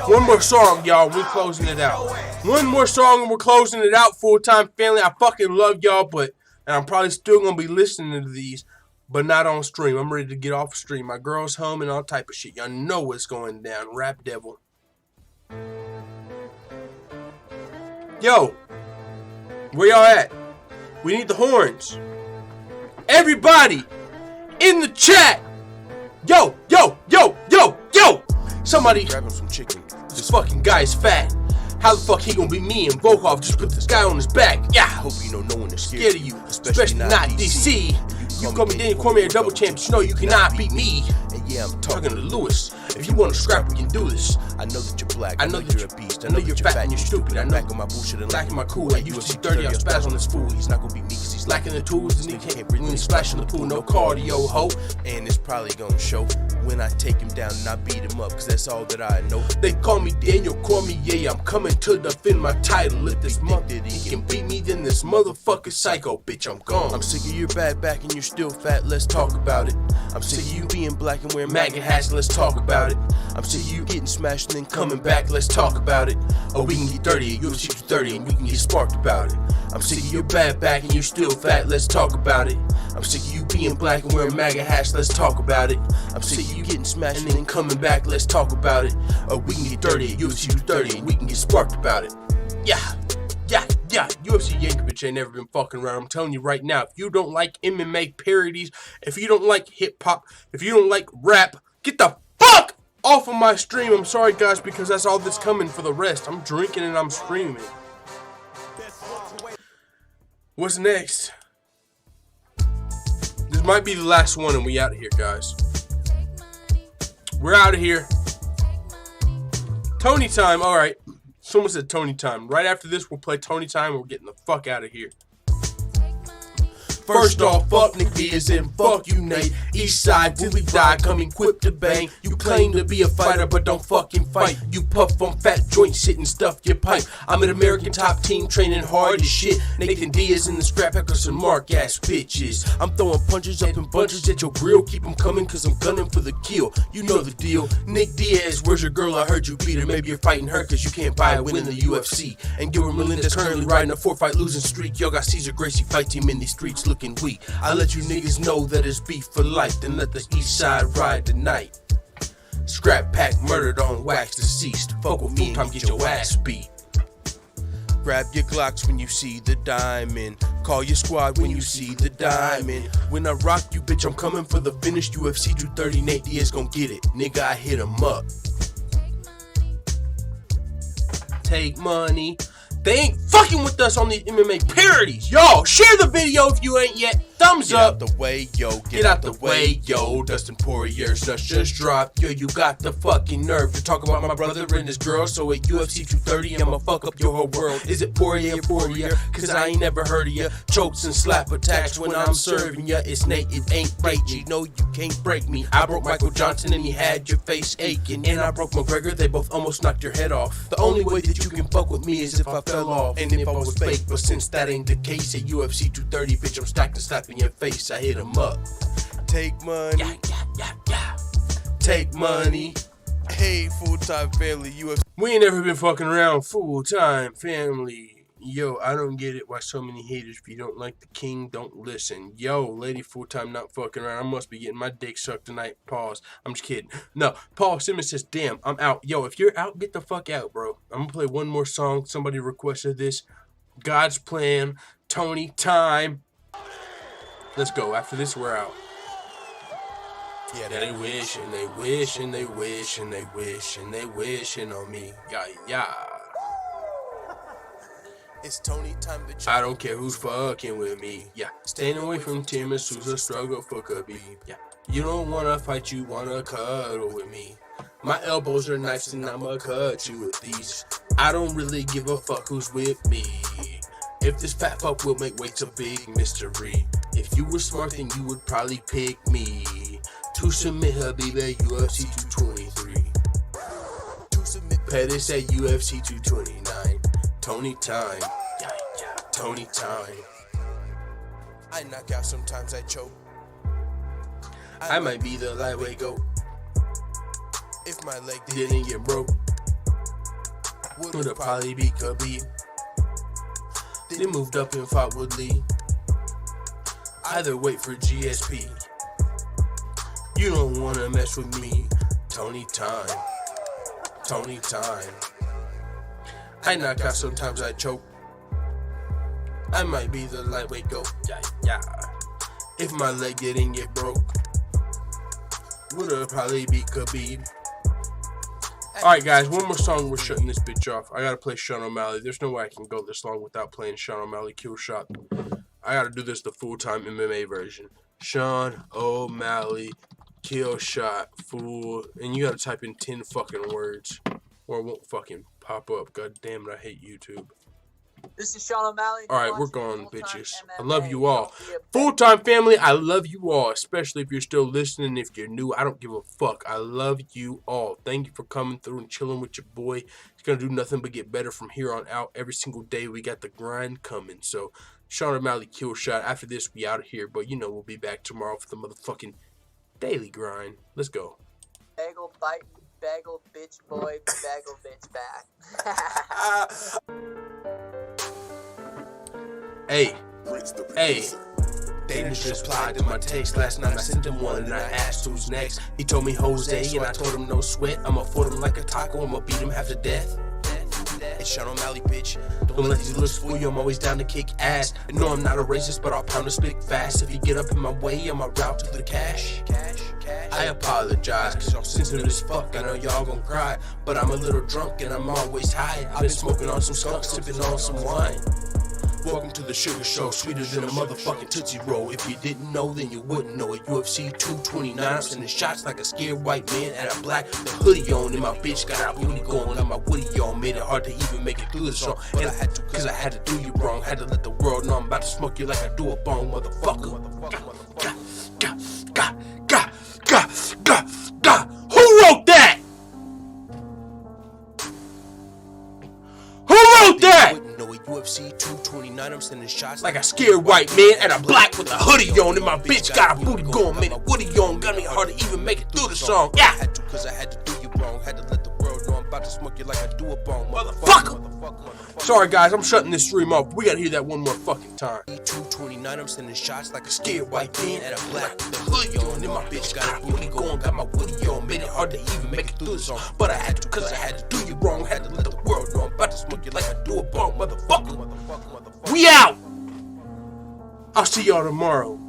One more song, y'all, we're closing it out. One more song and we're closing it out, full-time family. I fucking love y'all, and I'm probably still going to be listening to these, but not on stream. I'm ready to get off stream. My girl's home and all type of shit. Y'all know what's going down. Rap Devil. Yo, where y'all at? We need the horns. Everybody in the chat. Yo, yo, yo, yo, yo. Somebody Grab him some chicken. this fucking guy is fat. How the fuck he gonna be me and Volkov just put this guy on his back? Yeah, I hope you know no one is scared of you, especially not DC. You call me Danny, call me a double champ, you know you cannot beat me. And yeah, I'm Talking to Lewis. If you want to scrap, we can do this. I know that you're black. I know that you're you- a beast. I know you're fat and you're stupid. I know- back on my bullshit and Lacking my cool, I used to see 30, I spaz on this fool. He's not gonna beat me because he's Lacking the tools, and he can't really splash in the pool. No cardio, ho. And it's probably gonna show when I take him down and I beat him up, cause that's all that I know. They call me Daniel Cormier, I'm coming to defend my title. If this month he can beat me, then this motherfucker psycho, bitch, I'm gone. I'm sick of your bad back and you're still fat, let's talk about it. I'm sick of you being black and wearing MAGA hats, let's talk about it. I'm sick of you getting smashed and then Coming back, let's talk about it. Or we can get dirty at UFC 230 and we can get sparked about it. I'm sick of your bad back and you're still fat, let's talk about it. I'm sick of you being black and wearing MAGA hats, let's talk about it. I'm sick of you getting smashed And then coming back, let's talk about it. Or we can get dirty at UFC 230 and we can get sparked about it. Yeah, yeah, yeah. UFC Yankovic ain't never been fucking around. I'm telling you right now, if you don't like MMA parodies, if you don't like hip hop, if you don't like rap, get the fuck off of my stream. I'm sorry guys, because that's all that's coming for the rest. I'm drinking and I'm streaming. What's next? This might be the last one and we out of here, guys. We're out of here. Tony time. All right. Someone said Tony time. Right after this, we'll play Tony time and we're getting the fuck out of here. First off, fuck Nick Diaz and fuck you, Nate. East side till we die, come equipped to bang. You claim to be a fighter, but don't fucking fight. You puff on fat joints, shit and stuff your pipe. I'm an American top team training hard as shit. Nathan Diaz and the scrap hackers and mark ass bitches. I'm throwing punches up in bunches at your grill. Keep them coming cause I'm gunning for the kill. You know the deal. Nick Diaz, where's your girl? I heard you beat her. Maybe you're fighting her cause you can't buy a win in the UFC. And Gilbert Melendez currently riding a 4-fight losing streak. Y'all got Cesar Gracie fight team in these streets looking weak. I let you niggas know that it's beef for life. Then let the east side ride tonight. Scrap pack murdered on wax deceased. Fuck with me and get your ass beat. Grab your Glocks when you see the diamond. Call your squad when you see the diamond. When I rock you, bitch, I'm coming for the finish. UFC 230, Nate Diaz gon' get it. Nigga, I hit him up. Take money. They ain't fucking with us on these MMA parodies. Y'all, share the video if you ain't yet. Thumbs Get up. out the way, yo. Get out the way, yo. Dustin Poirier's nuts just dropped. Yo, you got the fucking nerve to talk about my brother and his girl. So at UFC 230, I'ma fuck up your whole world. Is it Poirier? Cause I ain't never heard of ya. Chokes and slap attacks when I'm serving ya. It's Nate, it ain't right. You know you can't break me. I broke Michael Johnson and he had your face aching. And I broke McGregor, they both almost knocked your head off. The only way that you can fuck with me is if I fell off. And if I was fake, but since that ain't the case, at UFC 230, bitch, I'm stacked and slap in your face. I hit him up. Take money. Yeah. Take money. Hey, full-time family, UFC. We ain't never been fucking around. Full-time family. Yo, I don't get it why so many haters. If you don't like the king, don't listen. Yo, lady full-time not fucking around. I must be getting my dick sucked tonight. Pause. I'm just kidding. No, Paul Simmons says, damn, I'm out. Yo, if you're out, get the fuck out, bro. I'm gonna play one more song. Somebody requested this. God's Plan. Tony Time. Let's go. After this, we're out. Yeah, they wish and they wish and they wish and they wish and they wishing on me. Yeah. It's Tony time to I don't care who's fucking with me. Yeah. Staying away from Timmons, a struggle for Khabib. Yeah. You don't wanna fight, you wanna cuddle with me. My elbows are knives and I'ma cut you with these. I don't really give a fuck who's with me. If this fat fuck will make weights a big mystery. If you were smart, then you would probably pick me to submit Khabib at UFC 223. To submit Pettis at UFC 229. Tony time. Yeah. Tony time. I knock out, sometimes I choke. I might be the lightweight goat. If my leg Didn't get broke. Would probably be Khabib. Then moved up and fought with Lee. Either wait for GSP. You don't wanna mess with me. Tony time. Tony time. I knock out, sometimes I choke. I might be the lightweight goat. Yeah. If my leg didn't get broke. Would've probably beat Khabib. Alright guys, one more song, we're shutting this bitch off. I gotta play Sean O'Malley. There's no way I can go this long without playing Sean O'Malley Kill Shot. I gotta do this the full-time MMA version. Sean O'Malley Kill Shot full, and you gotta type in 10 fucking words or it won't fucking pop up. God damn it, I hate YouTube. This is Sean O'Malley. Alright, we're gone, bitches. I love you all. Full-time family, I love you all. Especially if you're still listening. If you're new, I don't give a fuck. I love you all. Thank you for coming through and chilling with your boy. It's going to do nothing but get better from here on out. Every single day, we got the grind coming. So, Sean O'Malley Kill Shot. After this, we out of here. But, you know, we'll be back tomorrow for the motherfucking daily grind. Let's go. Bagel biting, bagel bitch boy, bagel bitch back. Hey, hey. Dannis just replied to my text last night. I sent him one and I asked who's next. He told me Jose and I told him no sweat. I'ma fold him like a taco. I'ma beat him half to death. It's Sean O'Malley, bitch. Don't let these looks fool you. I'm always down to kick ass. And no, I'm not a racist, but I'll pound a stick fast. If you get up in my way, I'm a route to the cash. I apologize, cause y'all sensitive as fuck. I know y'all gon' cry, but I'm a little drunk and I'm always high. I've been smoking on some skunk, sipping on some wine. Welcome to the Sugar Show, sweeter than a motherfucking Tootsie Roll. If you didn't know, then you wouldn't know it. UFC 229, I'm sending shots like a scared white man at a black. The hoodie on and my bitch got a booty going. Got my woody on, made it hard to even make it through the song. And I had to, cause I had to do you wrong. Had to let the world know I'm about to smoke you like I do a bone, motherfucker. Who wrote that? Who wrote that? UFC 229, I'm sending shots like a scared white man and a black with a hoodie on and my bitch got a booty going, made a woody on, got me hard to even make it through the song. Yeah. I had to, cause I had to do you wrong, had to let the world know I'm about to smoke you like I do a bone, motherfucker. Sorry guys, I'm shutting this stream off. We gotta hear that one more fucking time. 229, I'm sending shots like a scared white man and a black with a hoodie on and my bitch got a booty going, got my woody on, made it hard to even make it through the song. But I had to, cause I had to do you wrong, had to let the world know I'm about to smoke you like I do a bone, motherfucker. We out! I'll see y'all tomorrow.